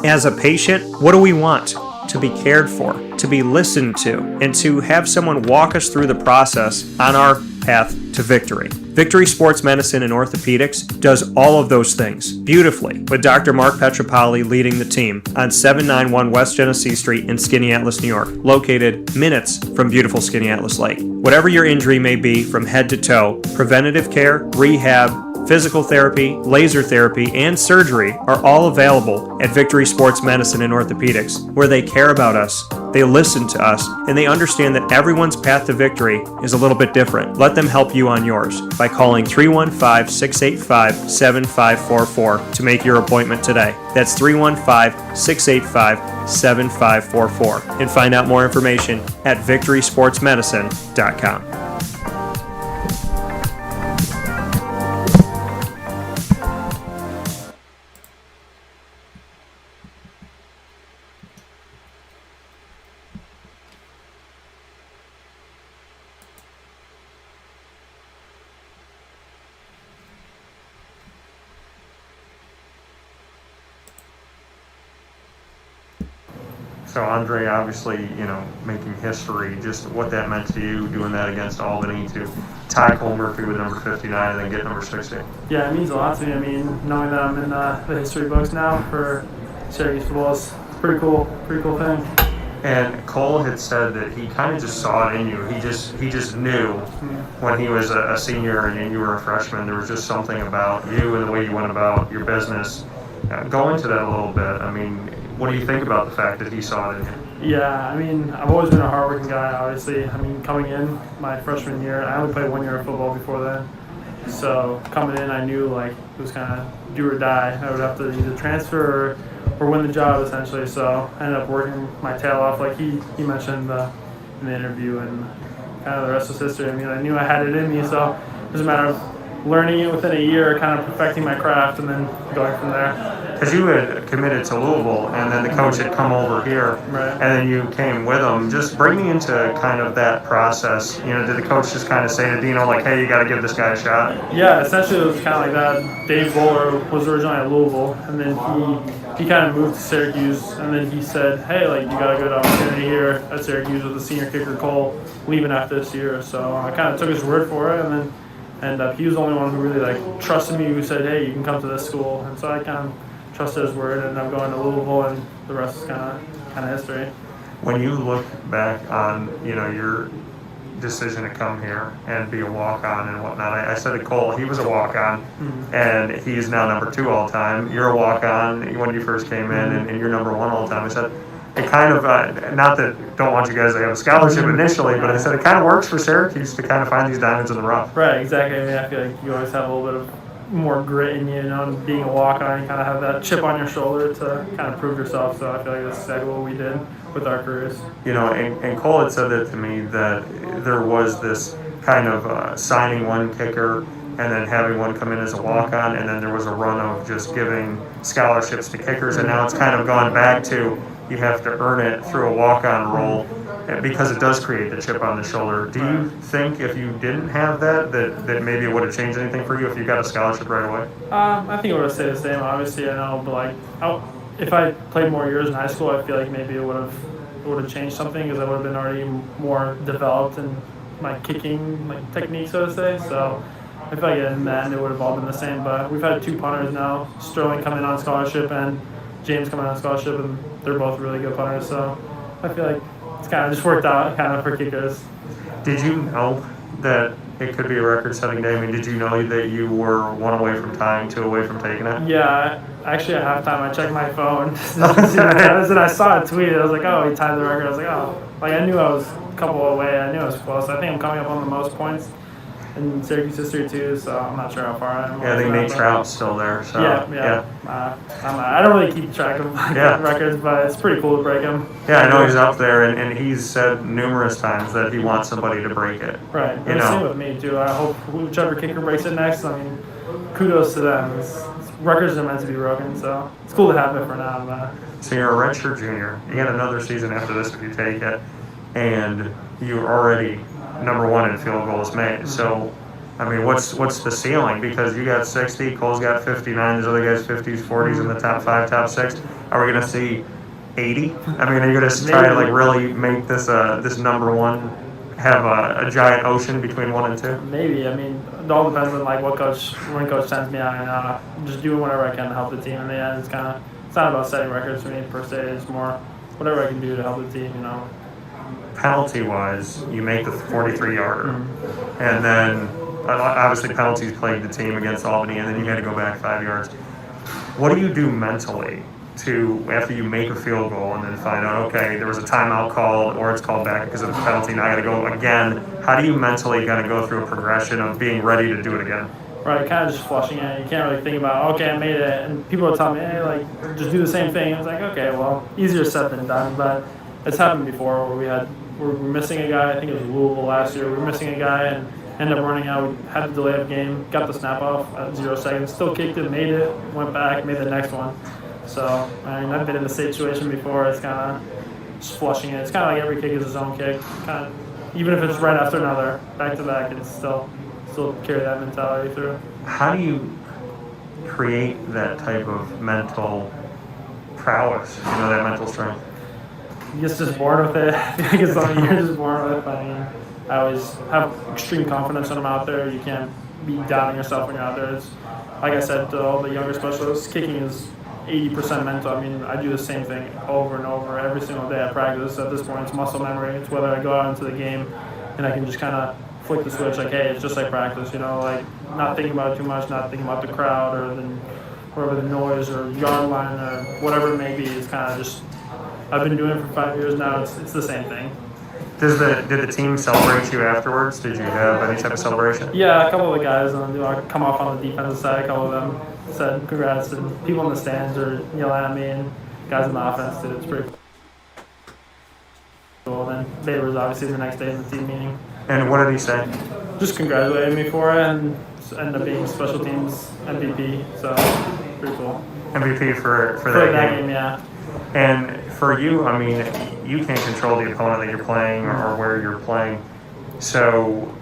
As a patient, what do we want? To be cared for, to be listened to, and to have someone walk us through the process on our path to victory. Victory Sports Medicine and Orthopedics does all of those things beautifully, with Dr. Mark Petropoli leading the team on 791 West Genesee Street in Skaneateles, New York, located minutes from beautiful Skaneateles Lake. Whatever your injury may be from head to toe, preventative care, rehab, physical therapy, laser therapy, and surgery are all available at Victory Sports Medicine and Orthopedics, where they care about us, they listen to us, and they understand that everyone's path to victory is a little bit different. Let them help you on yours by calling 315-685-7544 to make your appointment today. That's 315-685-7544. And find out more information at victorysportsmedicine.com. So Andre, obviously, making history, just what that meant to you, doing that against Albany to tie Cole Murphy with number 59 and then get number 60. Yeah, it means a lot to me. I mean, knowing that I'm in the history books now for Syracuse football is pretty cool thing. And Cole had said that he kind of just saw it in you. He just knew when he was a senior and you were a freshman, there was just something about you and the way you went about your business. Go into that a little bit. I mean, what do you think about the fact that he saw it in you? Yeah, I mean, I've always been a hardworking guy, obviously. I mean, coming in my freshman year, I only played 1 year of football before then. So coming in, I knew it was kind of do or die. I would have to either transfer or win the job, essentially. So I ended up working my tail off, like he mentioned in the interview, and kind of the rest was history. I mean, I knew I had it in me, so it was a matter of learning it within a year, kind of perfecting my craft, and then going from there. Because you had committed to Louisville, and then the coach had come over here, right, and then you came with him. Just bring me into kind of that process. Did the coach just kind of say to Dino, hey, you got to give this guy a shot? Yeah, essentially it was kind of like that. Dave Bowler was originally at Louisville, and then he kind of moved to Syracuse, and then he said, hey, you got a good opportunity here at Syracuse with the senior kicker Cole leaving after this year. So I kind of took his word for it, and then he was the only one who really trusted me, who said, hey, you can come to this school. And so I kind of trusted his word, and I'm going to Louisville, and the rest is kind of history. When you look back on your decision to come here and be a walk-on and whatnot, I said to Cole, he was a walk-on, and he's now number 2 all time. You're a walk-on when you first came in, and you're number 1 all time. I said it kind of not that don't want you guys to have a scholarship initially, but I said it kind of works for Syracuse to kind of find these diamonds in the rough. Right, exactly. I mean, I feel like you always have a little bit of more grit in you, and being a walk-on, you kind of have that chip on your shoulder to kind of prove yourself. So I feel like that's exactly what we did with our careers. And Cole had said that to me, that there was this kind of signing one kicker and then having one come in as a walk-on, and then there was a run of just giving scholarships to kickers, and now it's kind of gone back to you have to earn it through a walk-on role. because it does create the chip on the shoulder. Do you think if you didn't have that maybe it would have changed anything for you if you got a scholarship right away? I think it would have stayed the same. Obviously, I know, but if I played more years in high school, I feel like maybe it would have changed something because I would have been already more developed in my kicking technique, so to say. So I feel like in the end it would have all been the same. But we've had 2 punters now, Sterling coming on scholarship and James coming on scholarship, and they're both really good punters. So I feel like it's kind of just worked out kind of for kickers. Did you know that it could be a record-setting day? I mean, did you know that you were 1 away from tying, 2 away from taking it? Yeah, actually at halftime I checked my phone and I saw a tweet. I was like, oh, he tied the record. I was like, oh, I knew I was a couple away. I knew I was close. I think I'm coming up on the most points in Syracuse history too, so I'm not sure how far I am. Yeah, I think Nate Trout's still there. So, yeah. I don't really keep track of records, but it's pretty cool to break them. Yeah, I know he's up there, and he's said numerous times that he wants somebody to break it. Right, and same with me too. I hope whichever kicker breaks it next. I mean, kudos to them. Records are meant to be broken, so it's cool to have it for now. So you're a redshirt junior. You got another season after this if you take it, and you're already #1 in field goals made. So, I mean, what's the ceiling? Because you got 60, Cole's got 59, there's other guys 50s, 40s in the top 5, top 6. Are we going to see 80? I mean, are you going to try to really make this this #1 have a giant ocean between 1 and 2? Maybe. I mean, it all depends on when coach sends me out, and I'm just doing whatever I can to help the team. In the end, it's not about setting records for me per se. It's more whatever I can do to help the team. Penalty-wise, you make the 43-yarder, and then obviously penalties plagued the team against Albany, and then you had to go back 5 yards. What do you do mentally after you make a field goal and then find out, okay, there was a timeout called or it's called back because of the penalty, now I got to go again? How do you mentally kind of go through a progression of being ready to do it again? Right, kind of just flushing it. You can't really think about, okay, I made it, and people will tell me, hey, just do the same thing. It's like, okay, well, easier said than done, but it's happened before where we were missing a guy. I think it was Louisville last year. We were missing a guy and ended up running out. We had the delay of game, got the snap off at 0 seconds, still kicked it, made it, went back, made the next one. So, I mean, I've been in the situation before. It's kind of just flushing it. It's kind of like every kick is his own kick. Kind of, even if it's right after another, back to back, it's still carry that mentality through. How do you create that type of mental prowess, that mental strength? You're just born with it. I think it's something you're just born with. I mean, I always have extreme confidence when I'm out there. You can't be doubting yourself when you're out there. It's, like I said to all the younger specialists, kicking is 80% mental. I mean, I do the same thing over and over every single day at practice. At this point, it's muscle memory. It's whether I go out into the game and I can just kind of flick the switch like, hey, it's just like practice, not thinking about it too much, not thinking about the crowd or the noise or yard line or whatever it may be. It's kind of just, I've been doing it for 5 years now. It's the same thing. Did the team celebrate you afterwards? Did you have any type of celebration? Yeah, a couple of the guys come off on the defensive side. A couple of them said congrats, and people in the stands are yelling at me, and guys in the offense did. It's pretty cool. And then Bader was obviously the next day in the team meeting. And what did he say? Just congratulated me for it, and ended up being special teams MVP. So pretty cool. MVP for that game, yeah. And for you, I mean, you can't control the opponent that you're playing or where you're playing. So,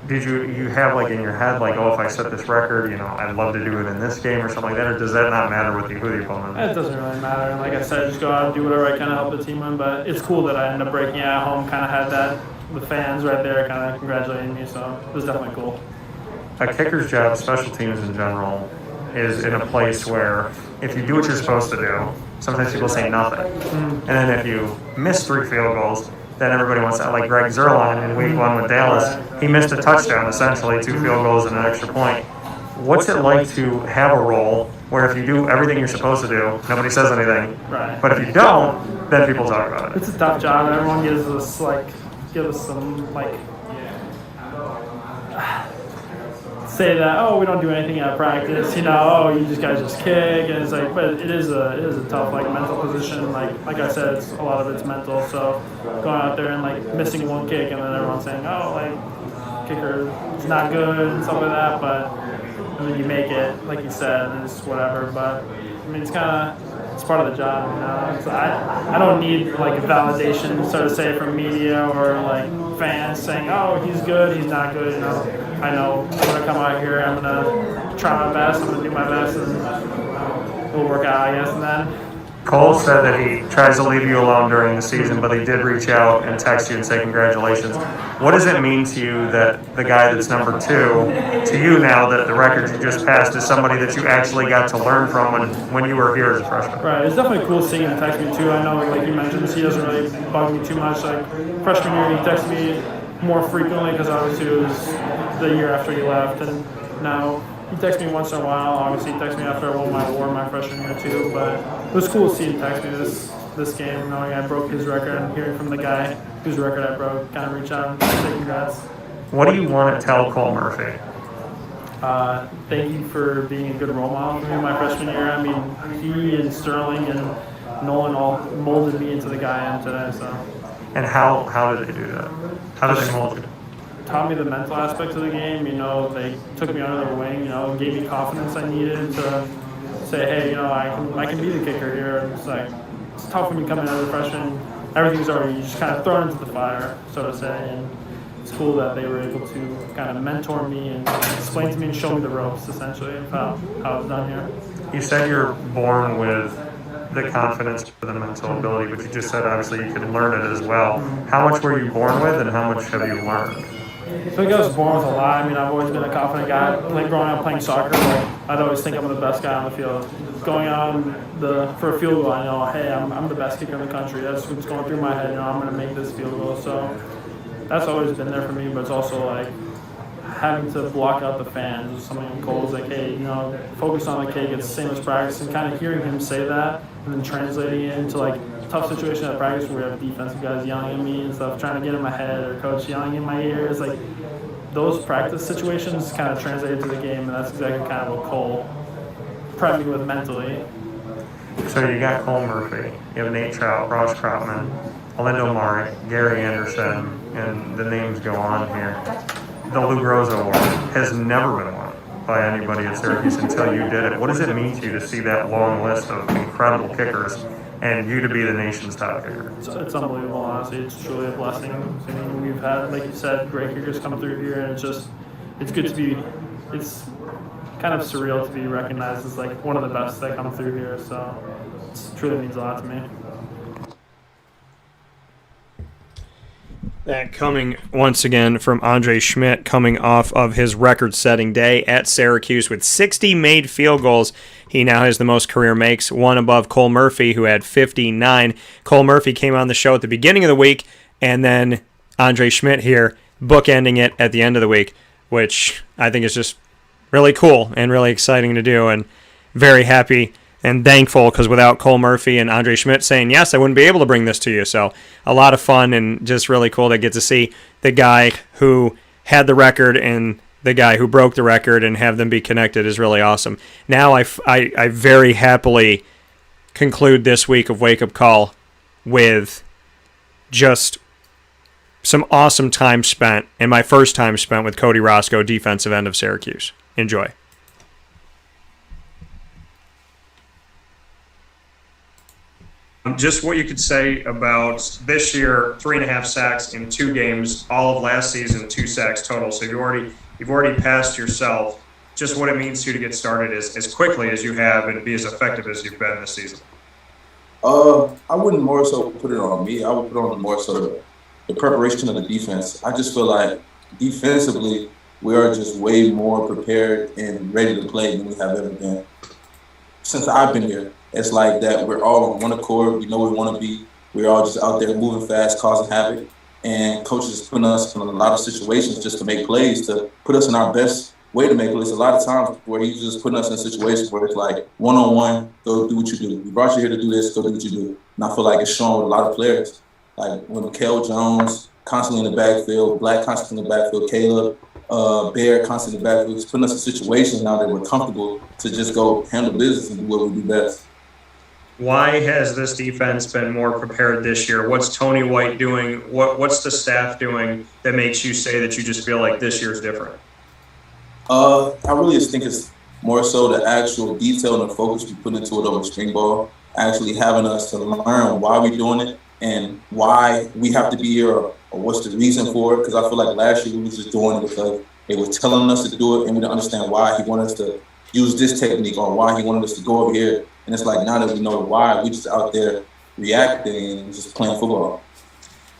did you have in your head if I set this record, I'd love to do it in this game or something like that, or does that not matter with you who the opponent is? It doesn't really matter. Like I said, just go out and do whatever I can to help the team win. But it's cool that I ended up breaking it at home. Kind of had the fans right there, kind of congratulating me. So it was definitely cool. A kicker's job, special teams in general, is in a place where if you do what you're supposed to do, sometimes people say nothing. And then if you miss 3 field goals, then everybody wants that. Like Greg Zerline in week 1 with Dallas, he missed a touchdown essentially, 2 field goals and an extra point. What's it like to have a role where if you do everything you're supposed to do, nobody says anything, but if you don't, then people talk about it? It's a tough job. Everyone gives us some say that, oh, we don't do anything at practice, oh, you guys just kick, and it's but it is a tough mental position. Like I said, a lot of it's mental. So going out there and missing 1 kick, and then everyone's saying, oh, kicker is not good and stuff like that. But I mean, you make it, like you said, and it's whatever. But I mean, it's kind of it's part of the job, you know. So I don't need like validation, so to say, from media or like fans saying, oh, he's good, he's not good, you know. I know I'm gonna come out here, I'm gonna try my best, I'm gonna do my best, and it'll work out, I guess. And then Cole said that he tries to leave you alone during the season, but he did reach out and text you and say congratulations. What does it mean to you that the guy that's number 2 to you now, that the record you just passed, is somebody that you actually got to learn from when you were here as a freshman? Right, it's definitely cool seeing him text me too. I know, like you mentioned, he doesn't really bug me too much. Like freshman year, he texted me more frequently because obviously it was the year after he left, and now he texts me once in a while. Obviously, he texts me after I won my award my freshman year too. But it was cool to see him text me this game, knowing I broke his record and hearing from the guy whose record I broke. Kind of reach out and say congrats. What do you want to tell Cole Murphy? Thank you for being a good role model for me my freshman year. I mean, he and Sterling and Nolan all molded me into the guy I am today. So. And how did they do that? How did they mold you? Taught me the mental aspects of the game. You know, they took me under their wing. You know, gave me confidence I needed to say, hey, you know, I can be the kicker here. And it's like it's tough when you come in as a freshman. Everything's already you just kind of thrown into the fire, so to say. And it's cool that they were able to kind of mentor me and explain to me and show me the ropes, essentially, of how it's done here. You said you're born with the confidence for the mental ability, but you just said obviously you could learn it as well. How much were you born with, and how much have you learned? I think I was born with a lot. I mean, I've always been a confident guy. Like growing up playing soccer, I'd always think I'm the best guy on the field. Going out for a field goal, I know, hey, I'm the best kicker in the country. That's what's going through my head. You know, I'm going to make this field goal. So that's always been there for me. But it's also like having to block out the fans. Something Cole's like, hey, you know, focus on the kid, it's the same as practice, and kind of hearing him say that and then translating it into like tough situation at practice where we have defensive guys yelling at me and stuff, trying to get in my head, or coach yelling in my ears. Like those practice situations kind of translated to the game, and that's exactly kind of what Cole prepped me with mentally. So you got Cole Murphy, you have Nate Trout, Ross Troutman, Alindo Mari, Gary Anderson, and the names go on here. The Lou Groza Award has never been won by anybody at Syracuse until you did it. What does it mean to you to see that long list of incredible kickers and you to be the nation's top kicker? It's unbelievable, honestly. It's truly a blessing. I mean, we've had, like you said, great kickers come through here, and it's good to be, it's kind of surreal to be recognized as like one of the best that come through here. So it truly means a lot to me. That coming once again from Andre Szmyt, coming off of his record-setting day at Syracuse with 60 made field goals. He now has the most career makes, one above Cole Murphy, who had 59. Cole Murphy came on the show at the beginning of the week, and then Andre Szmyt here bookending it at the end of the week, which I think is just really cool and really exciting to do, and very happy and thankful, because without Cole Murphy and Andre Szmyt saying yes, I wouldn't be able to bring this to you. So a lot of fun and just really cool to get to see the guy who had the record and the guy who broke the record and have them be connected is really awesome. Now I very happily conclude this week of Wake Up Call with just some awesome time spent, and my first time spent with Cody Roscoe, defensive end of Syracuse. Enjoy. Just what you could say about this year: 3.5 sacks in 2 games, all of last season 2 sacks total. So you've already passed yourself. Just what it means to you to get started as quickly as you have and be as effective as you've been this season. I wouldn't more so put it on me. I would put on more so the preparation of the defense. I just feel like defensively we are just way more prepared and ready to play than we have ever been since I've been here. It's like that we're all on one accord. We know where we want to be. We're all just out there moving fast, causing havoc. And coaches putting us in a lot of situations just to make plays, to put us in our best way to make plays. A lot of times where he's just putting us in situations where it's like one-on-one, go do what you do. We brought you here to do this, go do what you do. And I feel like it's shown with a lot of players. Like when Mikael Jones, constantly in the backfield, Black constantly in the backfield, Caleb, Bear constantly in the backfield. He's putting us in situations now that we're comfortable to just go handle business and do what we do best. Why has this defense been more prepared this year? What's Tony White doing? What's the staff doing that makes you say that you just feel like this year's different? I really just think it's more so the actual detail and the focus we put into it over spring ball. actually having us to learn why we're doing it and why we have to be here or what's the reason for it. Because I feel like last year we was just doing it because they were telling us to do it and we didn't understand why he wanted us to use this technique or why he wanted us to go over here. And it's like now that we know why, we just out there reacting and just playing football.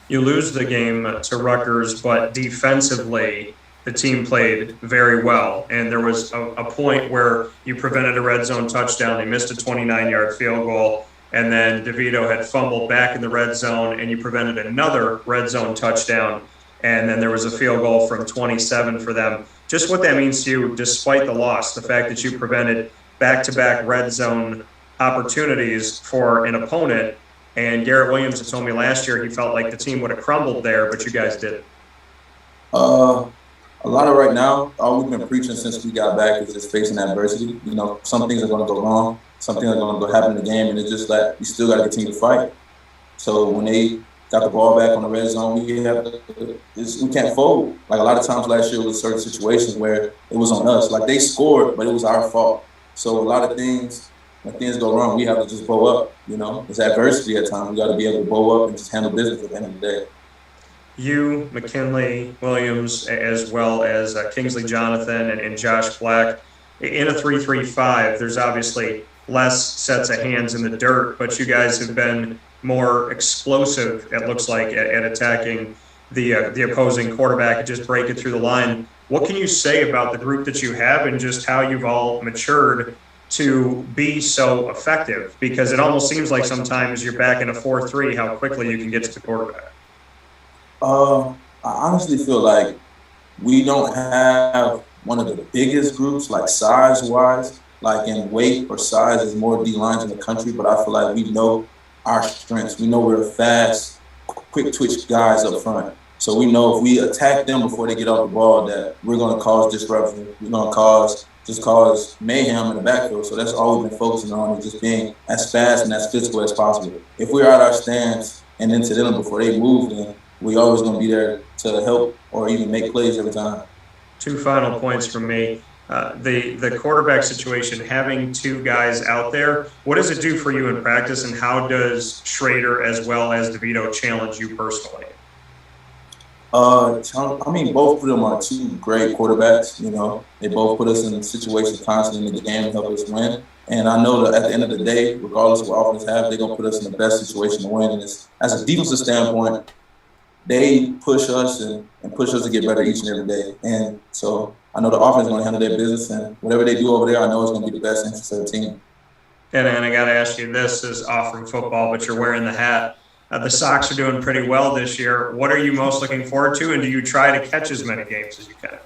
You lose the game to Rutgers, but defensively, the team played very well. And there was a point where you prevented a red zone touchdown. They missed a 29-yard field goal. And then DeVito had fumbled back in the red zone, and you prevented another red zone touchdown. And then there was a field goal from 27 for them. Just what that means to you, despite the loss, the fact that you prevented back-to-back red zone opportunities for an opponent. And Garrett Williams had told me last year he felt like the team would have crumbled there, but you guys didn't. A lot of right now, all we've been preaching since we got back is just facing adversity. You know, some things are going to go wrong, some things are going to happen in the game, and it's just like we still got to continue to fight. So when they got the ball back on the red zone, we can't fold. Like a lot of times last year was certain situations where it was on us. Like they scored, but it was our fault. So a lot of things, when things go wrong, we have to just bow up. You know, it's adversity at times. We got to be able to bow up and just handle business at the end of the day. You, McKinley, Williams, as well as Kingsley Jonathan and Josh Black. In a 3-3-5, there's obviously less sets of hands in the dirt, but you guys have been more explosive, it looks like, at attacking the opposing quarterback and just breaking through the line. What can you say about the group that you have and just how you've all matured to be so effective? Because it almost seems like sometimes you're back in a 4-3, how quickly you can get to the quarterback. I honestly feel like we don't have one of the biggest groups, like size-wise, like in weight or size, there's more D-lines in the country, but I feel like we know our strengths. We know we're fast, quick-twitch guys up front. So we know if we attack them before they get off the ball that we're going to cause disruption. We're going to cause mayhem in the backfield. So that's all we've been focusing on, is just being as fast and as physical as possible. If we're out our stance and into them before they move, then we're always going to be there to help or even make plays every time. Two final points from me. The quarterback situation, having two guys out there, what does it do for you in practice, and how does Schrader as well as DeVito challenge you personally? I mean, both of them are two great quarterbacks. You know, they both put us in situations constantly in the game and help us win. And I know that at the end of the day, regardless of what offense have, they're going to put us in the best situation to win. And as a defensive standpoint, they push us and push us to get better each and every day. And so I know the offense is going to handle their business, and whatever they do over there, I know it's going to be the best interest of the team. And I got to ask you, this is off from football, but you're wearing the hat. The Sox are doing pretty well this year. What are you most looking forward to, and do you try to catch as many games as you can?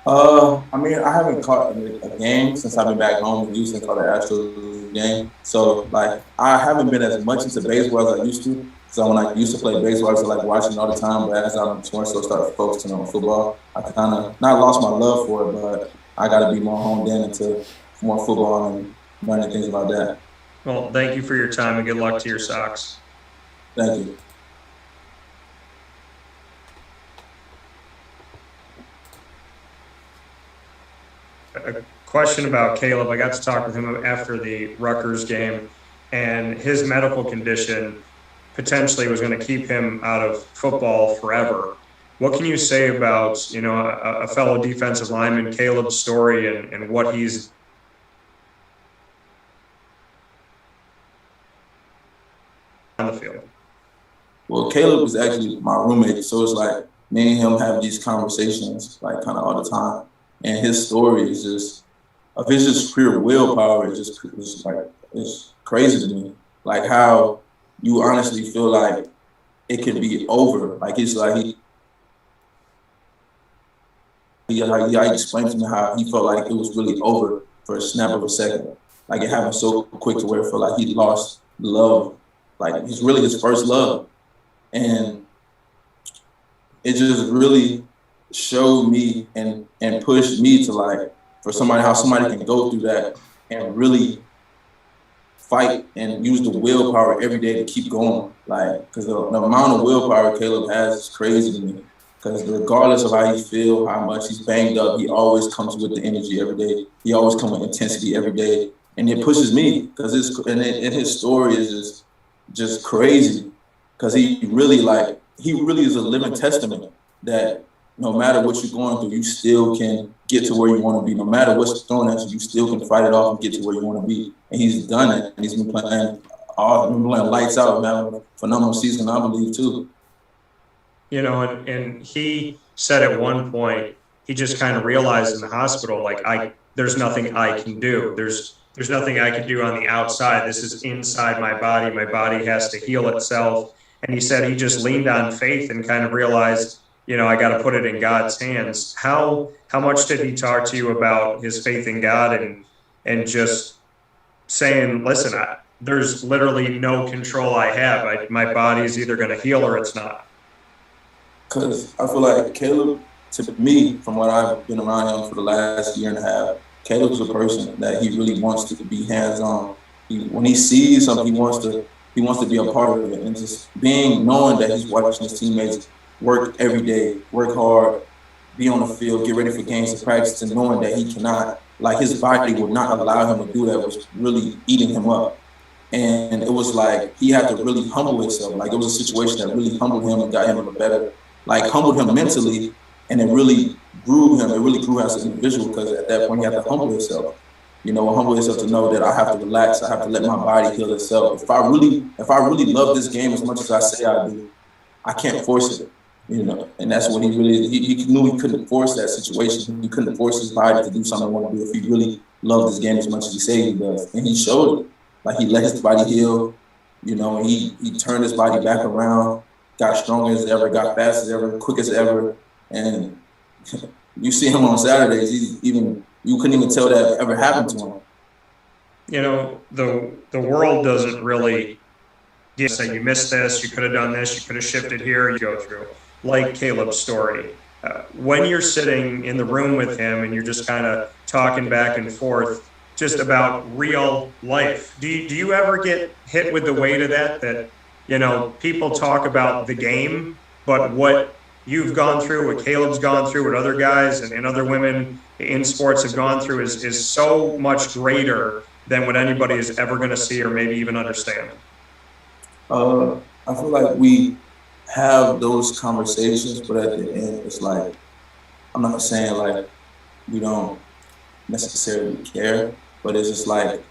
I mean, I haven't caught a game since I've been back home. I used to call the Astros game. So, like, I haven't been as much into baseball as I used to. So when I used to play baseball, I used to like watching it all the time. But as I'm more so started focusing on football, I kind of not lost my love for it, but I got to be more honed in into more football and learning things about that. Well, thank you for your time, and good luck to your Sox. Thank you. A question about Caleb. I got to talk with him after the Rutgers game, and his medical condition potentially was going to keep him out of football forever. What can you say about, you know, a fellow defensive lineman, Caleb's story, and what he's on the field? Well, Caleb was actually my roommate, so it's like me and him have these conversations like kind of all the time. And his story is just, of his just pure willpower, it's crazy to me. Like how you honestly feel like it could be over. Like it's like he explained to me how he felt like it was really over for a snap of a second. Like it happened so quick to where it felt like he lost love. Like it's really his first love. And it just really showed me and pushed me to like, for somebody, how somebody can go through that and really fight and use the willpower every day to keep going. Like, because the amount of willpower Caleb has is crazy to me. Because regardless of how he feels, how much he's banged up, he always comes with the energy every day. He always comes with intensity every day. and it pushes me because and his story is just crazy because he really is a living testament that no matter what you're going through, you still can get to where you want to be. No matter what's thrown at you, you still can fight it off and get to where you want to be. And he's done it, and he's been playing lights out, man. Phenomenal season, I believe, too. You know, and he said at one point, he just kind of realized in the hospital, like, there's nothing I can do. There's nothing I can do on the outside. This is inside my body. My body has to heal itself. And he said he just leaned on faith and kind of realized, you know, I got to put it in God's hands. How much did he talk to you about his faith in God and just saying, listen, there's literally no control I have. My body is either going to heal or it's not. Because I feel like Caleb, to me, from what I've been around him for the last year and a half, Caleb's a person that he really wants to be hands-on. When he sees something, he wants to be a part of it. And just knowing that he's watching his teammates work every day, work hard, be on the field, get ready for games and practice, and knowing that he cannot, like his body would not allow him to do that was really eating him up. And it was like he had to really humble himself. Like it was a situation that really humbled him and got him a better, like humbled him mentally, and it really grew him. It really grew as an individual because at that point he had to humble himself. You know, humble himself to know that I have to relax. I have to let my body heal itself. If I really love this game as much as I say I do, I can't force it. You know, and that's what he knew he couldn't force that situation. He couldn't force his body to do something he wanted to do if he really loved this game as much as he said he does. And he showed it. Like he let his body heal, you know, and he turned his body back around, got stronger as ever, got fast as ever, quick as ever. And you see him on Saturdays, you couldn't even tell that ever happened to him. You know, the world doesn't really say you missed this, you could have done this, you could have shifted here, you go through. Like Caleb's story. When you're sitting in the room with him and you're just kind of talking back and forth just about real life, do you ever get hit with the weight of that, you know, people talk about the game, but what you've gone through, what Caleb's gone through, what other guys and other women in sports have gone through is so much greater than what anybody is ever going to see or maybe even understand? I feel like we have those conversations, but at the end, it's like, I'm not saying like we don't necessarily care, but it's just like,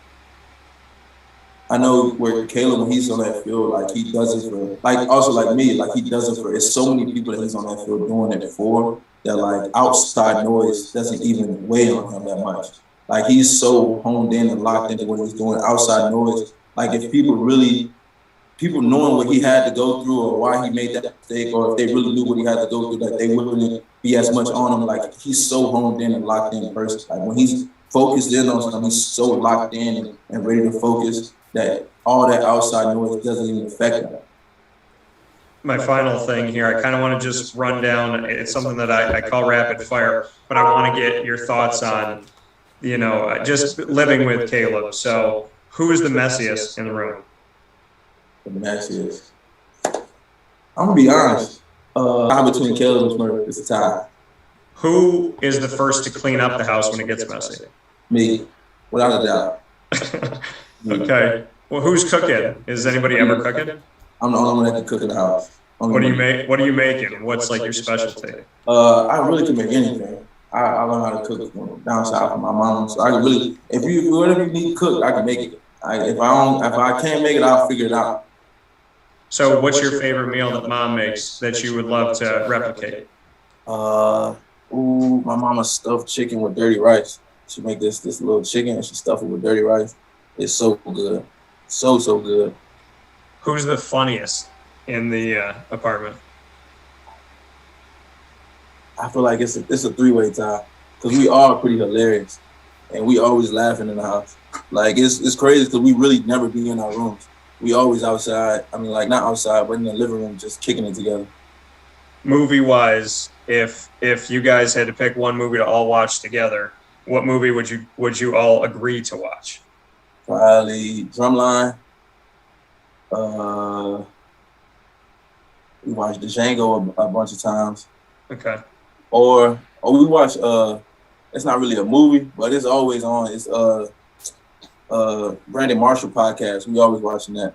I know where Caleb, when he's on that field, like he does it for, like also like me, like he does it for, it's so many people that he's on that field doing it for, that like outside noise doesn't even weigh on him that much. Like he's so honed in and locked into what he's doing, outside noise. Like if people knowing what he had to go through or why he made that mistake, or if they really knew what he had to go through, that they wouldn't be as much on him. Like he's so honed in and locked in person. Like when he's focused in on something, he's so locked in and ready to focus that all that outside noise doesn't even affect him. My final thing here, I kind of want to just run down, it's something that I call rapid fire, but I want to get your thoughts on, you know, just living with Caleb. So who is the messiest in the room? The messiest. I'm going to be honest. I'm between Caleb and Szmyt. It's a tie. Who is the first to clean up the house when it gets messy? Me, without a doubt. Okay. Well, who's cooking? Is anybody ever cooking? I'm the only one that can cook in the house. What do you make? What are you making? What's like your specialty? I really can make anything. I learned how to cook down south from my mom. So I can really, whatever you need cooked, I can make it. If I can't make it, I'll figure it out. So what's your favorite meal that mom makes that you would love to replicate? My mama's stuffed chicken with dirty rice. She make this little chicken and she stuff it with dirty rice. It's so good. So good. Who's the funniest in the apartment? I feel like it's a three-way tie because we are pretty hilarious and we always laughing in the house. Like it's crazy because we really never be in our rooms. We always outside. I mean, like not outside, but in the living room, just kicking it together. Movie-wise, if you guys had to pick one movie to all watch together, what movie would you all agree to watch? Probably Drumline. We watched the Django a bunch of times. Okay. Or we watch it's not really a movie, but it's always on. It's Brandon Marshall podcast. We always watching that.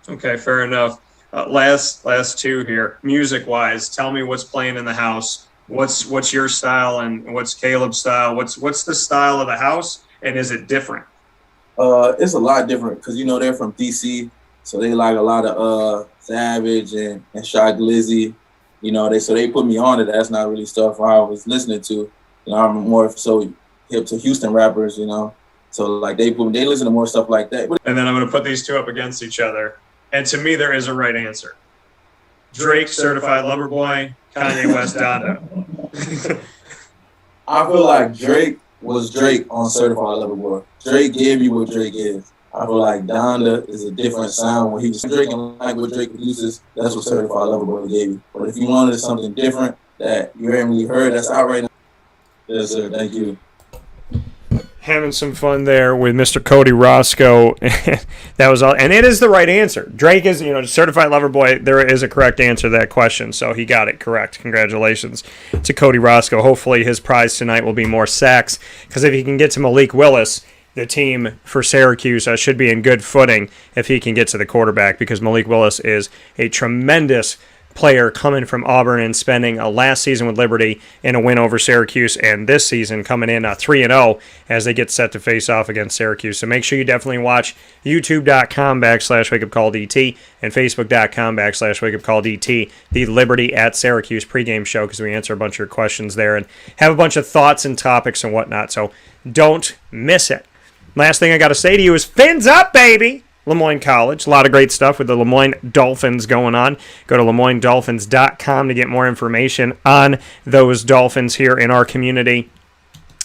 Okay, fair enough. Last two here. Music-wise, tell me what's playing in the house. What's your style and what's Caleb's style? What's the style of the house, and is it different? It's a lot different because they're from DC, so they like a lot of Savage and Shy Glizzy. They put me on to that. That's not really stuff I was listening to. I'm more so hip to Houston rappers. So like they listen to more stuff like that. And then I'm going to put these two up against each other. And to me, there is a right answer. Drake, Certified Lover Boy, Kanye West, Donda. I feel like Drake was Drake on Certified Lover Boy. Drake gave you what Drake is. I feel like Donda is a different sound. When he was Drake and like what Drake produces, that's what Certified Lover Boy gave you. But if you wanted something different that you haven't really heard, that's out right now. Yes, sir. Thank you. Having some fun there with Mr. Cody Roscoe. That was all. And it is the right answer. Drake is, Certified Lover Boy. There is a correct answer to that question, so he got it correct. Congratulations to Cody Roscoe. Hopefully his prize tonight will be more sacks, because if he can get to Malik Willis, the team for Syracuse should be in good footing if he can get to the quarterback, because Malik Willis is a tremendous player coming from Auburn and spending a last season with Liberty in a win over Syracuse, and this season coming in 3-0 as they get set to face off against Syracuse. So make sure you definitely watch youtube.com/wakeupcalldt and facebook.com/wakeupcalldt, the Liberty at Syracuse pregame show, because we answer a bunch of your questions there and have a bunch of thoughts and topics and whatnot. So don't miss it. Last thing I got to say to you is fins up, baby! Lemoyne College. A lot of great stuff with the Lemoyne Dolphins going on. Go to LeMoyneDolphins.com to get more information on those Dolphins here in our community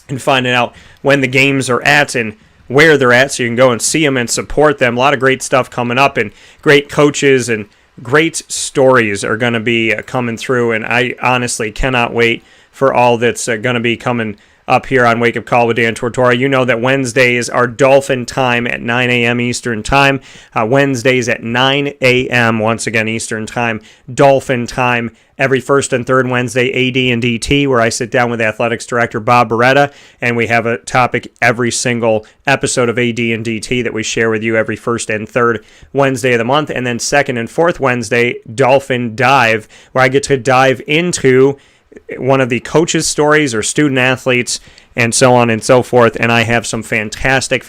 and finding out when the games are at and where they're at, so you can go and see them and support them. A lot of great stuff coming up, and great coaches and great stories are going to be coming through, and I honestly cannot wait for all that's going to be coming up here on Wake Up Call with Dan Tortora. You know that Wednesdays are Dolphin time at 9 a.m. Eastern time. Wednesdays at 9 a.m. once again Eastern time. Dolphin time every first and third Wednesday, AD and DT, where I sit down with Athletics Director Bob Beretta, and we have a topic every single episode of AD and DT that we share with you every first and third Wednesday of the month. And then second and fourth Wednesday, Dolphin Dive, where I get to dive into one of the coaches' stories or student athletes and so on and so forth. And I have some fantastic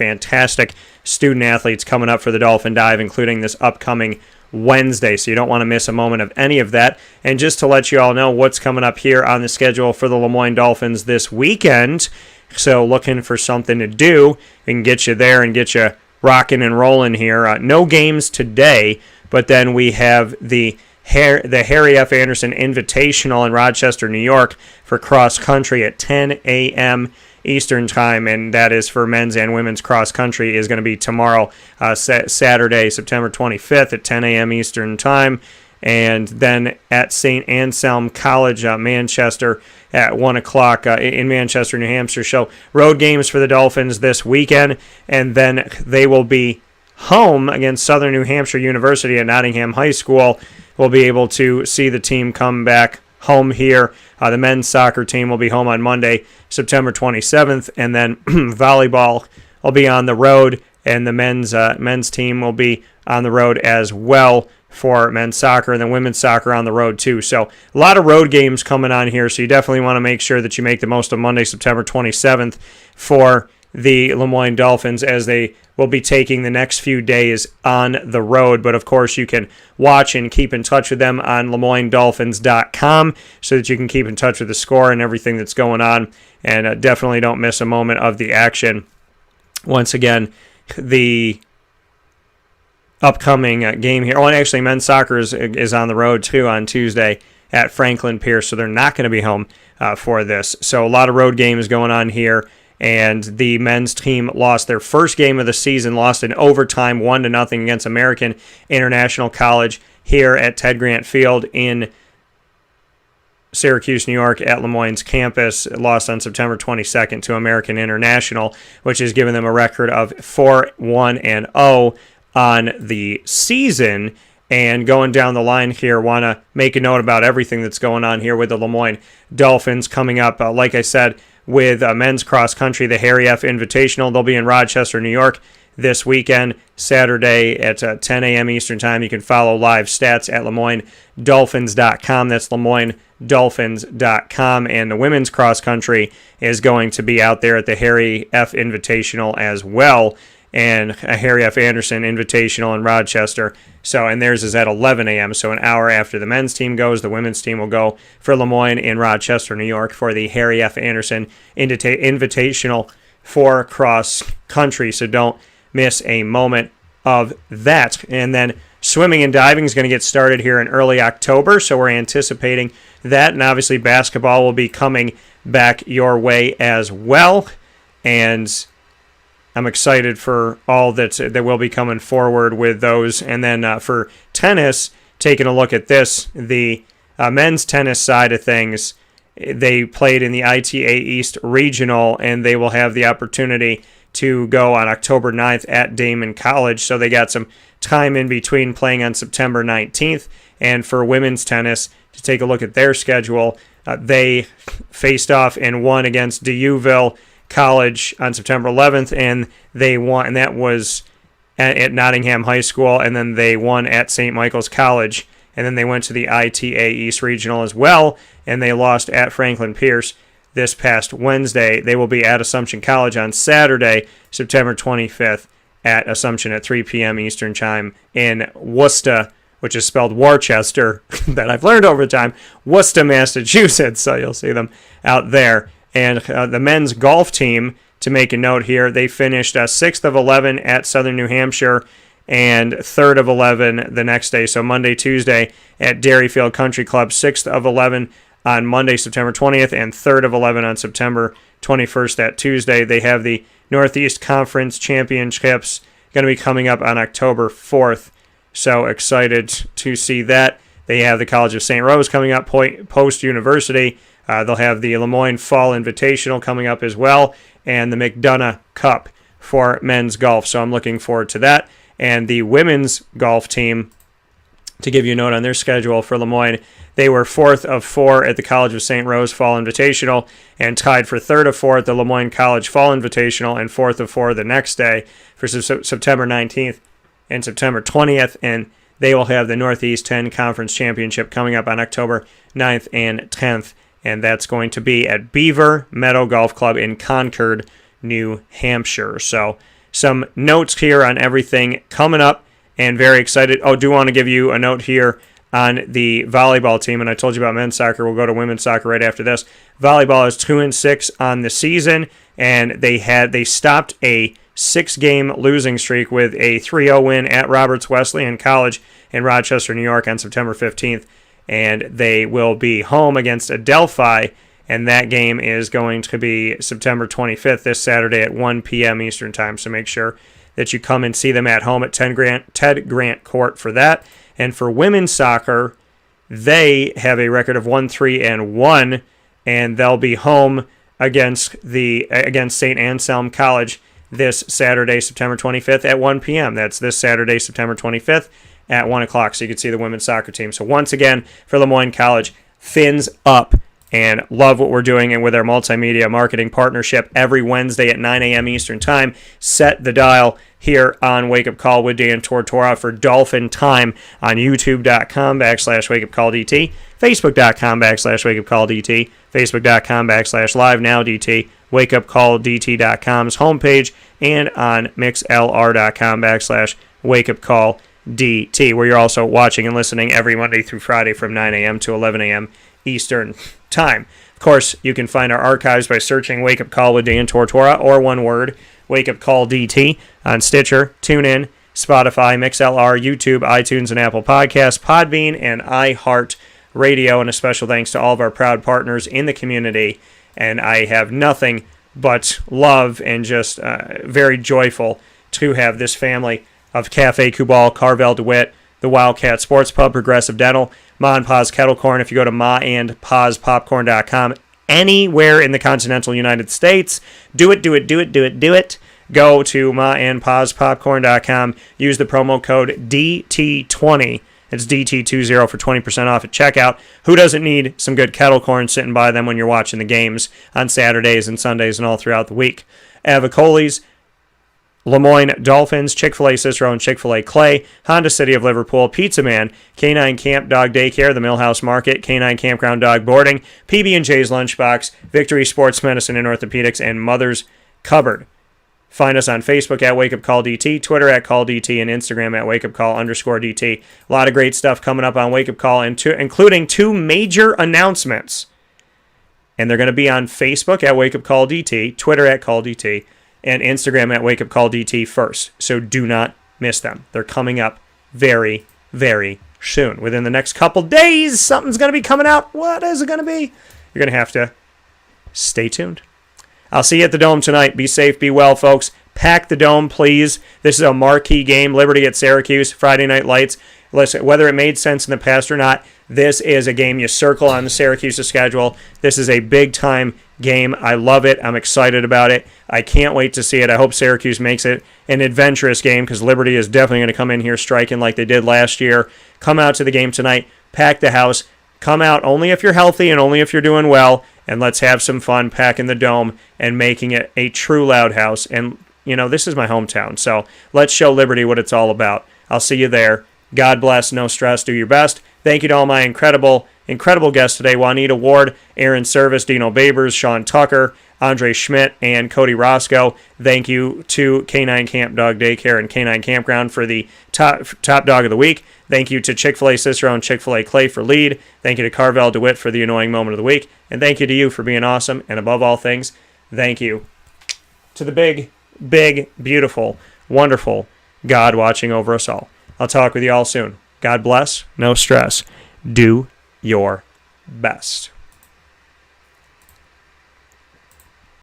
student athletes coming up for the Dolphin Dive, including this upcoming Wednesday. So you don't want to miss a moment of any of that. And just to let you all know what's coming up here on the schedule for the Lemoyne Dolphins this weekend. So looking for something to do, we can get you there and get you rocking and rolling here. No games today, but then we have the Harry F. Anderson Invitational in Rochester, New York for cross country at 10 a.m. Eastern time, and that is for men's and women's cross country, is going to be tomorrow, Saturday, September 25th at 10 a.m. Eastern time. And then at St. Anselm College, Manchester, at 1 o'clock in Manchester, New Hampshire. So road games for the Dolphins this weekend, and then they will be home against Southern New Hampshire University at Nottingham High School. We'll be able to see the team come back home here. The men's soccer team will be home on Monday, September 27th, and then volleyball will be on the road, and the men's team will be on the road as well for men's soccer, and then women's soccer on the road too. So a lot of road games coming on here, so you definitely want to make sure that you make the most of Monday, September 27th for the Lemoyne Dolphins, as they will be taking the next few days on the road. But of course, you can watch and keep in touch with them on LeMoyneDolphins.com so that you can keep in touch with the score and everything that's going on, and definitely don't miss a moment of the action. Once again, the upcoming game here. Oh, and actually, men's soccer is on the road too on Tuesday at Franklin Pierce, so they're not going to be home for this. So a lot of road games going on here. And the men's team lost their first game of the season, lost in overtime 1-0 against American International College here at Ted Grant Field in Syracuse, New York, at Lemoyne's campus. Lost on September 22nd to American International, which has given them a record of 4-1-0 on the season. And going down the line here, want to make a note about everything that's going on here with the Lemoyne Dolphins coming up. Like I said, with men's cross country, the Harry F. Invitational. They'll be in Rochester, New York this weekend, Saturday at 10 a.m. Eastern Time. You can follow live stats at LeMoyneDolphins.com. That's LeMoyneDolphins.com. And the women's cross country is going to be out there at the Harry F. Invitational as well, and a Harry F. Anderson Invitational in Rochester. So, and theirs is at 11 a.m., so an hour after the men's team goes, the women's team will go for Lemoyne in Rochester, New York for the Harry F. Anderson Invitational for cross country. So don't miss a moment of that. And then swimming and diving is going to get started here in early October, so we're anticipating that. And obviously basketball will be coming back your way as well. And I'm excited for all that will be coming forward with those. And then for tennis, taking a look at this, the men's tennis side of things, they played in the ITA East Regional, and they will have the opportunity to go on October 9th at Damon College. So they got some time in between playing on September 19th. And for women's tennis, to take a look at their schedule, they faced off and won against DeUville College on September 11th, and they won, and that was at Nottingham High School, and then they won at St. Michael's College, and then they went to the ITA East Regional as well, and they lost at Franklin Pierce this past Wednesday. They will be at Assumption College on Saturday, September 25th, at Assumption at 3 p.m. Eastern Time in Worcester, which is spelled Worcester, that I've learned over time, Worcester, Massachusetts, so you'll see them out there. And the men's golf team, to make a note here, they finished 6th of 11 at Southern New Hampshire and 3rd of 11 the next day. So Monday, Tuesday at Dairyfield Country Club, 6th of 11 on Monday, September 20th, and 3rd of 11 on September 21st at Tuesday. They have the Northeast Conference Championships going to be coming up on October 4th. So excited to see that. They have the College of St. Rose coming up post-university. They'll have the Lemoyne Fall Invitational coming up as well, and the McDonough Cup for men's golf. So I'm looking forward to that. And the women's golf team, to give you a note on their schedule for Lemoyne, they were 4th of 4 at the College of St. Rose Fall Invitational and tied for 3rd of 4 at the Lemoyne College Fall Invitational and 4th of 4 the next day for September 19th and September 20th. And they will have the Northeast 10 Conference Championship coming up on October 9th and 10th. And that's going to be at Beaver Meadow Golf Club in Concord, New Hampshire. So some notes here on everything coming up, and very excited. Oh, do want to give you a note here on the volleyball team, and I told you about men's soccer. We'll go to women's soccer right after this. Volleyball is 2-6 on the season, and they stopped a 6-game losing streak with a 3-0 win at Roberts Wesleyan College in Rochester, New York on September 15th. And they will be home against Adelphi, and that game is going to be September 25th, this Saturday at 1 p.m. Eastern Time. So make sure that you come and see them at home at Ted Grant Court for that. And for women's soccer, they have a record of 1-3-1, and they'll be home against St. Anselm College this Saturday, September 25th at 1 p.m. That's this Saturday, September 25th. At 1 o'clock, so you can see the women's soccer team. So once again, for Lemoyne College, fins up, and love what we're doing and with our multimedia marketing partnership every Wednesday at 9 a.m. Eastern Time. Set the dial here on Wake Up Call with Dan Tortora for Dolphin Time on youtube.com/wakeupcalldt, facebook.com/wakeupcalldt, facebook.com/live-now-dt, wakeupcalldt.com's homepage, and on mixlr.com/wakeupcall DT, where you're also watching and listening every Monday through Friday from 9 a.m. to 11 a.m. Eastern Time. Of course, you can find our archives by searching Wake Up Call with Dan Tortora, or one word, Wake Up Call DT, on Stitcher, TuneIn, Spotify, MixLR, YouTube, iTunes, and Apple Podcasts, Podbean, and iHeartRadio. And a special thanks to all of our proud partners in the community. And I have nothing but love and just very joyful to have this family of Cafe Kubal, Carvel, DeWitt, the Wildcat Sports Pub, Progressive Dental, Ma and Pa's Kettle Corn. If you go to maandpazpopcorn.com, anywhere in the continental United States, do it. Go to maandpazpopcorn.com, use the promo code DT20 It's DT20 for 20% off at checkout. Who doesn't need some good kettle corn sitting by them when you're watching the games on Saturdays and Sundays and all throughout the week? Avicoli's, Lemoyne Dolphins, Chick-fil-A Cicero and Chick-fil-A Clay, Honda City of Liverpool, Pizza Man, Canine Camp Dog Daycare, the Millhouse Market, Canine Kampground Dog Boarding, PB&J's Lunchbox, Victory Sports Medicine and Orthopedics, and Mother's Cupboard. Find us on Facebook at Wake Up Call DT, Twitter at Call DT, and Instagram at WakeUpCall_DT. A lot of great stuff coming up on Wake Up Call, including 2 major announcements. And they're going to be on Facebook at Wake Up Call DT, Twitter at Call DT, and Instagram at Wake Up Call DT first. So do not miss them. They're coming up very, very soon. Within the next couple days, something's going to be coming out. What is it going to be? You're going to have to stay tuned. I'll see you at the Dome tonight. Be safe, be well, folks. Pack the Dome, please. This is a marquee game. Liberty at Syracuse, Friday Night Lights. Listen, whether it made sense in the past or not, this is a game you circle on the Syracuse schedule. This is a big-time game. I love it. I'm excited about it. I can't wait to see it. I hope Syracuse makes it an adventurous game because Liberty is definitely going to come in here striking like they did last year. Come out to the game tonight. Pack the house. Come out only if you're healthy and only if you're doing well, and let's have some fun packing the Dome and making it a true Loud House. And, this is my hometown, so let's show Liberty what it's all about. I'll see you there. God bless, no stress, do your best. Thank you to all my incredible guests today. Juanita Ward, Aaron Servais, Dino Babers, Sean Tucker, Andre Szmyt, and Cody Roscoe. Thank you to Canine Camp Dog Daycare and Canine Kampground for the top dog of the week. Thank you to Chick-fil-A Cicero and Chick-fil-A Clay for lead. Thank you to Carvel, DeWitt for the annoying moment of the week. And thank you to you for being awesome. And above all things, thank you to the big, big, beautiful, wonderful God watching over us all. I'll talk with you all soon. God bless. No stress. Do your best.